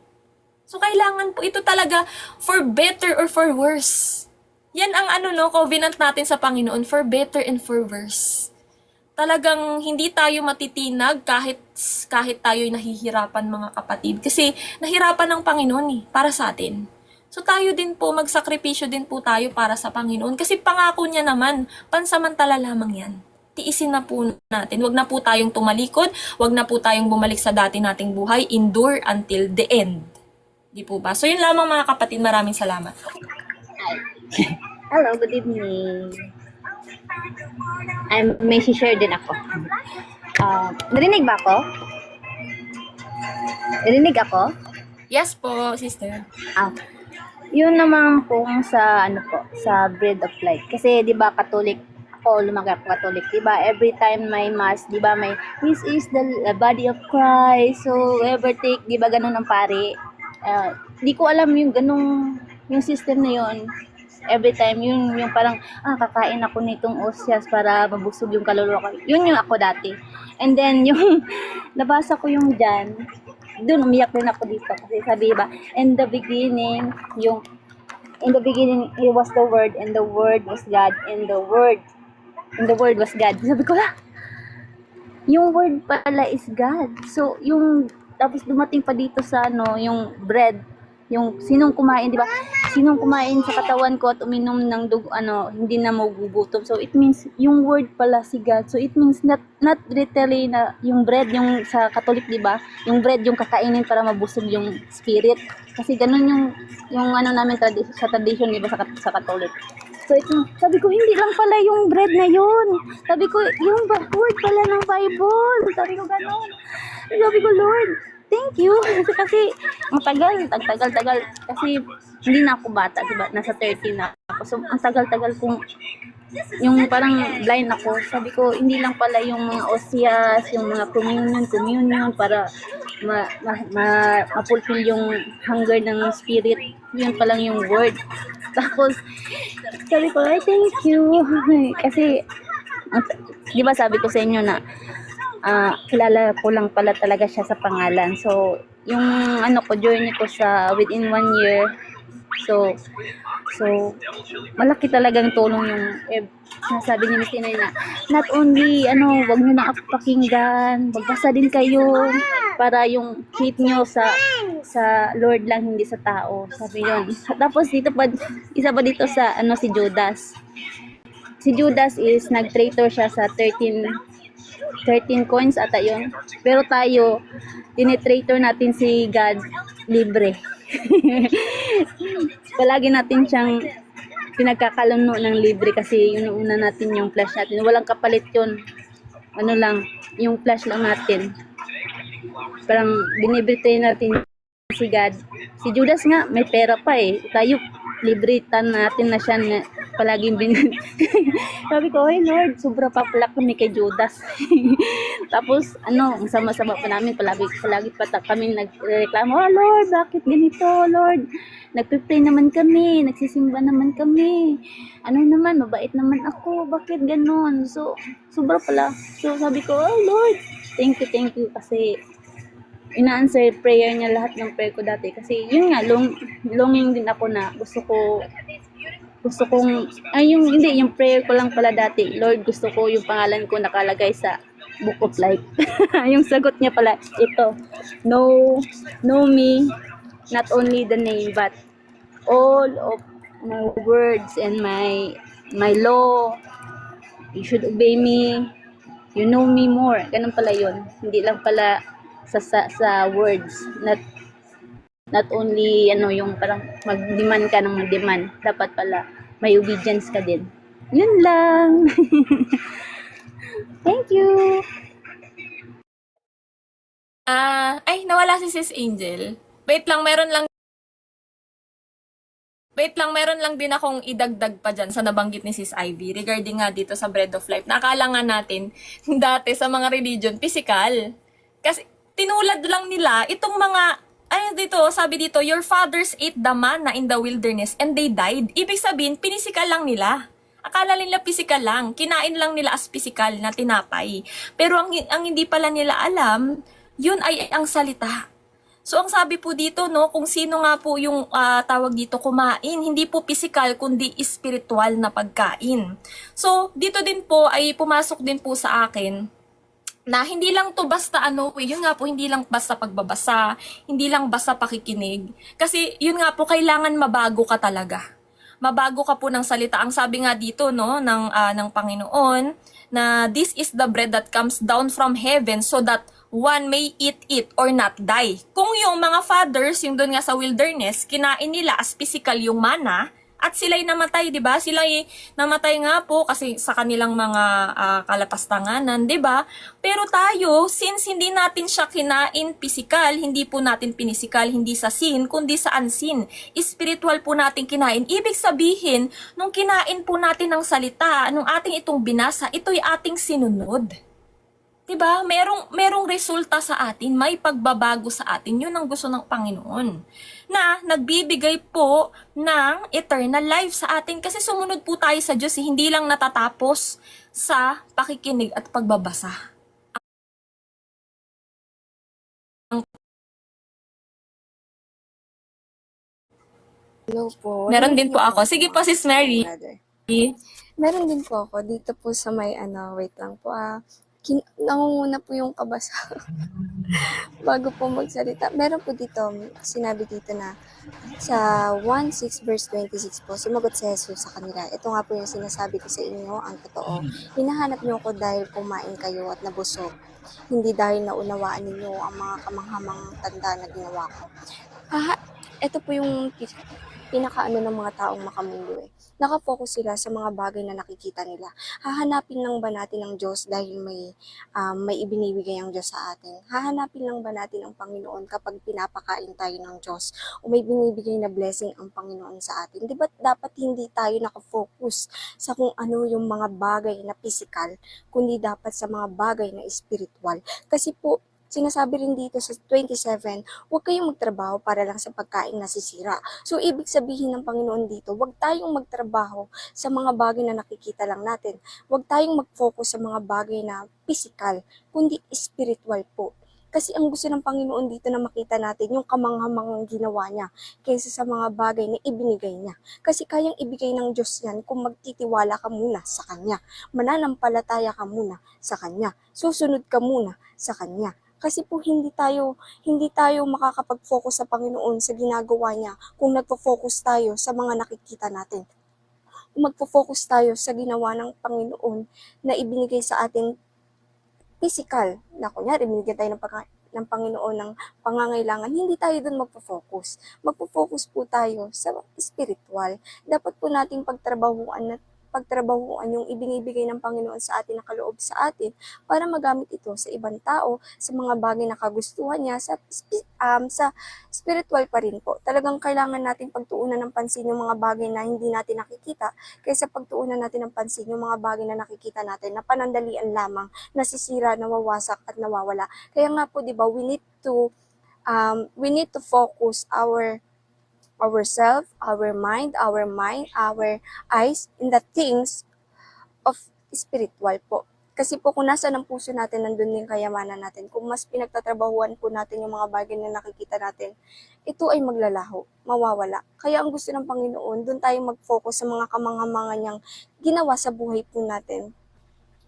So kailangan po ito talaga for better or for worse. Yan ang covenant natin sa Panginoon, for better and for worse. Talagang hindi tayo matitinag kahit tayo'y nahihirapan, mga kapatid. Kasi nahirapan ng Panginoon para sa atin. So tayo din po, magsakripisyo din po tayo para sa Panginoon. Kasi pangako niya naman, pansamantala lamang yan. Tiisin na po natin. Huwag na po tayong tumalikod. Huwag na po tayong bumalik sa dati nating buhay. Endure until the end. Di po ba? So yun lamang, mga kapatid. Maraming salamat. Hello, good evening. May share din ako. Narinig ba ako? Narinig ako? Yes po, sister. Yun naman pong sa sa Bread of Life. Kasi 'di ba Catholic ako, lumaki ako Catholic, 'di ba? Every time may mass, 'di ba, may this is the body of Christ. So ever take, 'di ba, ganun ang pari. Di ko alam yung ganung yung system na yun. Every time yung parang kakain ako nitong osyas para mabusog yung kaluluwa ko. Yun yung ako dati. And then yung nabasa ko yung dyan, doon umiyak rin ako dito kasi sabi ba, in the beginning it was the word, and the word was God, and the word was God. Sabi ko yung word pala is God. So yung tapos dumating pa dito sa yung bread, yung sinong kumain, di ba? Sinong kumain sa katawan ko at uminom ng dugo, hindi na magugutom. So it means yung word pala si God. So it means not literally na yung bread, yung sa Catholic, di ba? Yung bread yung kakainin para mabusog yung spirit. Kasi ganun yung namin sa tradition, di ba, sa Catholic. So sabi ko, hindi lang pala yung bread na yun. Sabi ko, yung word pala ng Bible. Sabi ko ganun. Sabi ko, Lord, thank you. Kasi ang tagal. Kasi hindi na ako bata, diba? Nasa 13 na ako. So ang tagal kung yung parang blind ako. Sabi ko, hindi lang pala yung mga osyas, yung mga communion para mapulfill yung hunger ng spirit. Yun palang yung word. Tapos sabi ko, ay, thank you. Kasi di ba sabi ko sa inyo na kilala ko lang pala talaga siya sa pangalan. So, yung journey ko sa within 1 year. So malaki talagang tulong yung sabi ni Miss Tinoy na not only wag niyo na ako pakinggan, magbasa din kayo para yung faith niyo sa Lord lang, hindi sa tao. Sabi yun. Tapos dito pa isa pa dito sa si Judas. Si Judas is nag-traitor siya sa 13 coins ata yun. Pero tayo, tinitraitor natin si God libre. Palagi natin siyang pinagkakaluno ng libre kasi yung una natin yung flesh natin. Walang kapalit yun. Yung flesh lang natin. Parang binibitray natin si God. Si Judas nga, may pera pa eh. Tayo, libre natin na siya palaging sabi ko, "Ay Lord, sobra papalak kami kay Judas." Tapos, ang sama-sama pa namin, palagi pa kami nagreklamo, "Oh Lord, bakit ganito, Lord? Nagpe-pray naman kami, nagsisimba naman kami. Ano naman, mabait naman ako, bakit ganon?" So, sobra pala. So, sabi ko, "Oh Lord, thank you, kasi ina-answer prayer niya lahat ng prayer ko dati. Kasi, yun nga, longing din ako na yung prayer ko lang pala dati, Lord, gusto ko yung pangalan ko nakalagay sa Book of Life." Yung sagot niya pala, ito, know me, not only the name, but all of my words and my law. You should obey me. You know me more. Ganun pala yun. Hindi lang pala sa words. Not only, yung parang mag-demand ka ng mag-demand. Dapat pala, may obedience ka din. Yun lang. Thank you. Nawala si Sis Angel. Wait lang, meron lang din akong idagdag pa dyan sa nabanggit ni Sis Ivy regarding nga dito sa Bread of Life. Nakala nga natin dati sa mga religion, physical. Kasi tinulad lang nila itong mga, sabi dito, your fathers ate the manna in the wilderness and they died. Ibig sabihin, pinisikal lang nila. Akala nila physical lang, kinain lang nila as physical na tinapay. Pero ang hindi pala nila alam, yun ay ang salita. So, ang sabi po dito, kung sino nga po yung tawag dito kumain, hindi po physical, kundi spiritual na pagkain. So, dito din po ay pumasok din po sa akin na hindi lang to basta yun nga po, hindi lang basta pagbabasa, hindi lang basta pakikinig. Kasi, yun nga po, kailangan mabago ka talaga. Mabago ka po ng salita. Ang sabi nga dito, ng Panginoon, na this is the bread that comes down from heaven so that one may eat it or not die. Kung yung mga fathers, yung doon nga sa wilderness, kinain nila as physical yung manna, at sila'y namatay, di ba? Sila'y namatay nga po kasi sa kanilang mga kalapastanganan, di ba? Pero tayo, since hindi natin siya kinain physical, hindi po natin pinisikal, hindi sa sin, kundi sa unseen. Spiritual po natin kinain. Ibig sabihin, nung kinain po natin ng salita, nung ating itong binasa, ito'y ating sinunod. Diba? Merong resulta sa atin, may pagbabago sa atin. Yun ang gusto ng Panginoon. Na nagbibigay po ng eternal life sa atin. Kasi sumunod po tayo sa Diyos, hindi lang natatapos sa pakikinig at pagbabasa. Hello po. Meron din po ako. Sige po, Sis Mary. Meron din po ako dito po sa may wait lang po nangunguna po yung kabasa bago po magsalita. Meron po dito, sinabi dito na sa 1:6 verse 26 po, sumagot si Jesus sa kanila. Ito nga po yung sinasabi ko sa inyo, ang totoo. Hinahanap niyo ko dahil kumain kayo at nabusog. Hindi dahil naunawaan ninyo ang mga kamanghamangang tanda na ginawa ko. Ito po yung pinakaano ng mga taong makamundo. Nakafocus sila sa mga bagay na nakikita nila. Hahanapin lang ba natin ang Diyos dahil may ibinibigay ang Diyos sa atin? Hahanapin lang ba natin ang Panginoon kapag pinapakain tayo ng Diyos o may binibigay na blessing ang Panginoon sa atin? Di ba dapat hindi tayo nakafocus sa kung ano yung mga bagay na physical, kundi dapat sa mga bagay na spiritual? Kasi po, sinasabi rin dito sa 27, huwag kayong magtrabaho para lang sa pagkain na sisira. So, ibig sabihin ng Panginoon dito, huwag tayong magtrabaho sa mga bagay na nakikita lang natin. Huwag tayong mag-focus sa mga bagay na physical, kundi spiritual po. Kasi ang gusto ng Panginoon dito na makita natin yung kamanghamangang ginawa niya kaysa sa mga bagay na ibinigay niya. Kasi kayang ibigay ng Diyos yan kung magtitiwala ka muna sa Kanya. Mananampalataya ka muna sa Kanya. Susunod ka muna sa Kanya. Kasi po hindi tayo makakapag-focus sa Panginoon sa ginagawa niya kung nagpo-focus tayo sa mga nakikita natin. Kung magpo-focus tayo sa ginawa ng Panginoon na ibinigay sa atin physical, na kunyari binigyan tayo ng Panginoon ng pangangailangan, hindi tayo doon magpo-focus. Magpo-focus po tayo sa spiritual. Dapat po nating pagtrabahuan na pagtrabahuan yung ibinibigay ng Panginoon sa atin, nakaloob sa atin, para magamit ito sa ibang tao, sa mga bagay na kagustuhan niya, sa spiritual pa rin po. Talagang kailangan natin pagtuunan ng pansin yung mga bagay na hindi natin nakikita, kaysa pagtuunan natin ng pansin yung mga bagay na nakikita natin, na panandalian lamang, nasisira, nawawasak, at nawawala. Kaya nga po, di ba, we need to focus ourself, our mind, our eyes in the things of spiritual po. Kasi po kung nasa ng puso natin, nandun yung kayamanan natin. Kung mas pinagtatrabahuan po natin yung mga bagay na nakikita natin, ito ay maglalaho, mawawala. Kaya ang gusto ng Panginoon, doon tayo mag-focus sa mga kamangha-mangha niyang ginawa sa buhay po natin,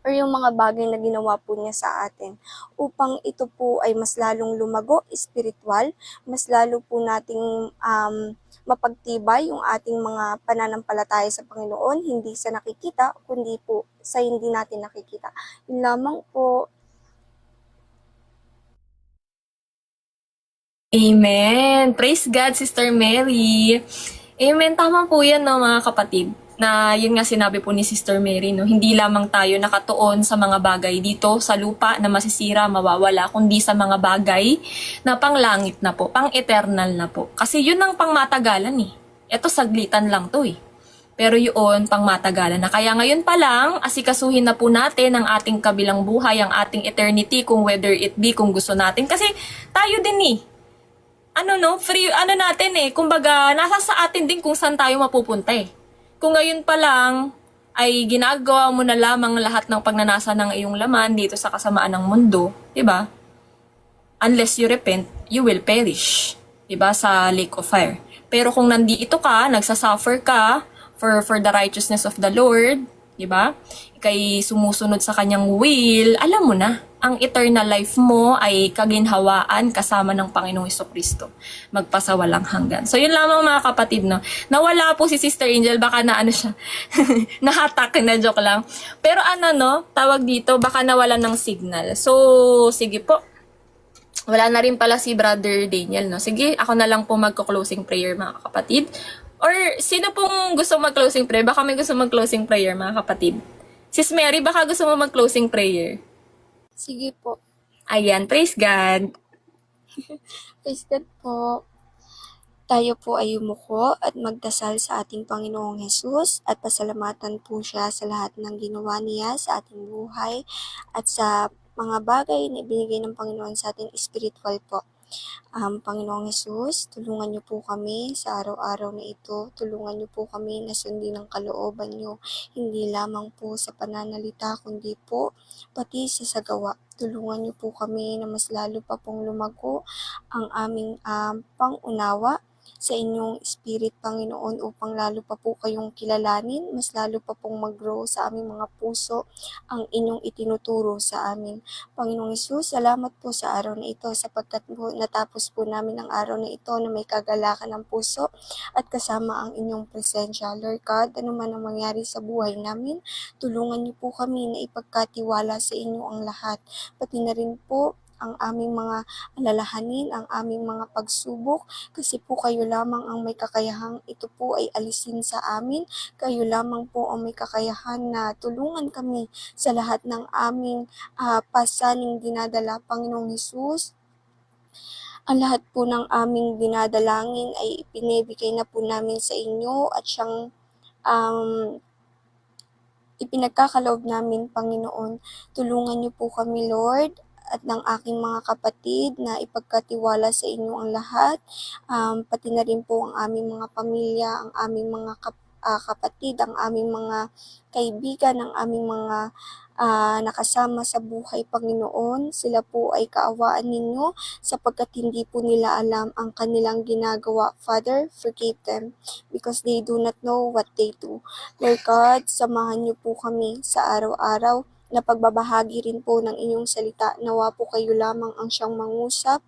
or yung mga bagay na ginawa po niya sa atin, upang ito po ay mas lalong lumago, spiritual, mas lalo po nating mapagtibay yung ating mga pananampalataya sa Panginoon, hindi sa nakikita, kundi po sa hindi natin nakikita. Yun lamang po. Amen. Praise God, Sister Mary. Amen. Tama po yan, no, mga kapatid. Na yun nga sinabi po ni Sister Mary, no, hindi lamang tayo nakatuon sa mga bagay dito sa lupa na masisira, mawawala, kundi sa mga bagay na panglangit na po, pang-eternal na po. Kasi yun ang pangmatagalan eh. Ito saglitan lang to eh. Pero yun, pangmatagalan na. Kaya ngayon pa lang, asikasuhin na po natin ang ating kabilang buhay, ang ating eternity, kung whether it be, kung gusto natin. Kasi tayo din eh. Free, natin eh. Kumbaga, nasa sa atin din kung saan tayo mapupunta eh. Kung ngayon pa lang ay ginagawa mo na lamang lahat ng pagnanasa ng iyong laman dito sa kasamaan ng mundo, 'di ba? Unless you repent, you will perish, 'di ba, sa lake of fire. Pero kung nandito ka, nagsasuffer ka for the righteousness of the Lord, 'di ba? Ika'y sumusunod sa kanyang will, alam mo na, ang eternal life mo ay kaginhawaan kasama ng Panginoong Hesukristo. Magpasawalang hanggan. So yun lamang mga kapatid, no. Nawala po si Sister Angel, baka na siya, nahatak na, joke lang. Pero tawag dito, baka nawalan ng signal. So, sige po. Wala na rin pala si Brother Daniel, no. Sige, ako na lang po magko-closing prayer, mga kapatid. Or sino pong gusto mag-closing prayer? Baka may gusto mag-closing prayer, mga kapatid. Sis Mary, baka gusto mo mag-closing prayer? Sige po. Ayan, praise God. Praise God po. Tayo po ay yumuko at magdasal sa ating Panginoong Hesus at pasalamatan po siya sa lahat ng ginawa niya sa ating buhay at sa mga bagay na ibinigay ng Panginoon sa ating spiritual po. Panginoong Hesus, tulungan niyo po kami sa araw-araw na ito. Tulungan niyo po kami na sundin ang kalooban niyo, hindi lamang po sa pananalita, kundi po pati sa gawa. Tulungan niyo po kami na mas lalo pa pong lumago ang aming pangunawa sa inyong spirit, Panginoon, upang lalo pa po kayong kilalanin, mas lalo pa pong mag-grow sa aming mga puso ang inyong itinuturo sa amin. Panginoong Hesus, salamat po sa araw na ito sapagkat po natapos po namin ang araw na ito na may kagalakan ng puso at kasama ang inyong presensya. Lord God, ano man ang mangyari sa buhay namin, tulungan niyo po kami na ipagkatiwala sa inyo ang lahat. Pati na rin po ang aming mga alalahanin, ang aming mga pagsubok, kasi po kayo lamang ang may kakayahang ito po ay alisin sa amin. Kayo lamang po ang may kakayahan na tulungan kami sa lahat ng aming pasaning dinadala, Panginoong Hesus. Ang lahat po ng aming dinadalangin ay ipinibigay na po namin sa inyo at siyang ipinagkakaloob namin, Panginoon. Tulungan niyo po kami, Lord, at ng aking mga kapatid na ipagkatiwala sa inyo ang lahat, pati na rin po ang aming mga pamilya, ang aming mga kapatid, ang aming mga kaibigan, ang aming mga nakasama sa buhay, Panginoon. Sila po ay kaawaan ninyo sapagkat hindi po nila alam ang kanilang ginagawa. Father, forgive them because they do not know what they do. Lord God, samahan niyo po kami sa araw-araw na pagbabahagi rin po ng inyong salita. Nawa po kayo lamang ang siyang mangusap,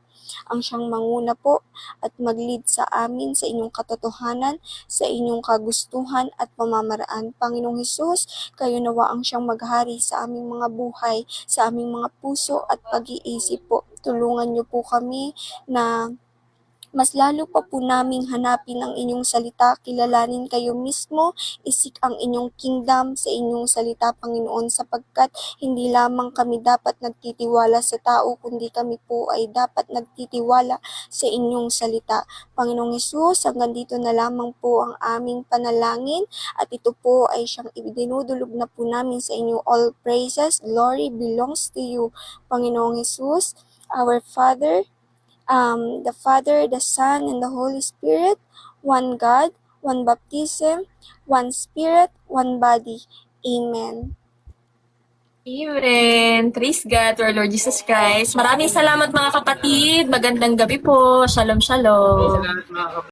ang siyang manguna po at mag-lead sa amin sa inyong katotohanan, sa inyong kagustuhan at pamamaraan. Panginoong Hesus, kayo nawa ang siyang maghari sa aming mga buhay, sa aming mga puso at pag-iisip po. Tulungan niyo po kami na Mas lalo pa po naming hanapin ang inyong salita, kilalanin kayo mismo, isik ang inyong kingdom sa inyong salita, Panginoon, sapagkat hindi lamang kami dapat nagtitiwala sa tao, kundi kami po ay dapat nagtitiwala sa inyong salita. Panginoong Hesus, hanggang dito na lamang po ang aming panalangin at ito po ay siyang idinudulog na po namin sa inyo. All praises, glory belongs to you, Panginoong Hesus, our Father, the Father, the Son, and the Holy Spirit, one God, one baptism, one Spirit, one body. Amen. Amen. Praise God to our Lord Jesus Christ. Maraming salamat mga kapatid. Magandang gabi po. Shalom, shalom. Salamat mga kapatid.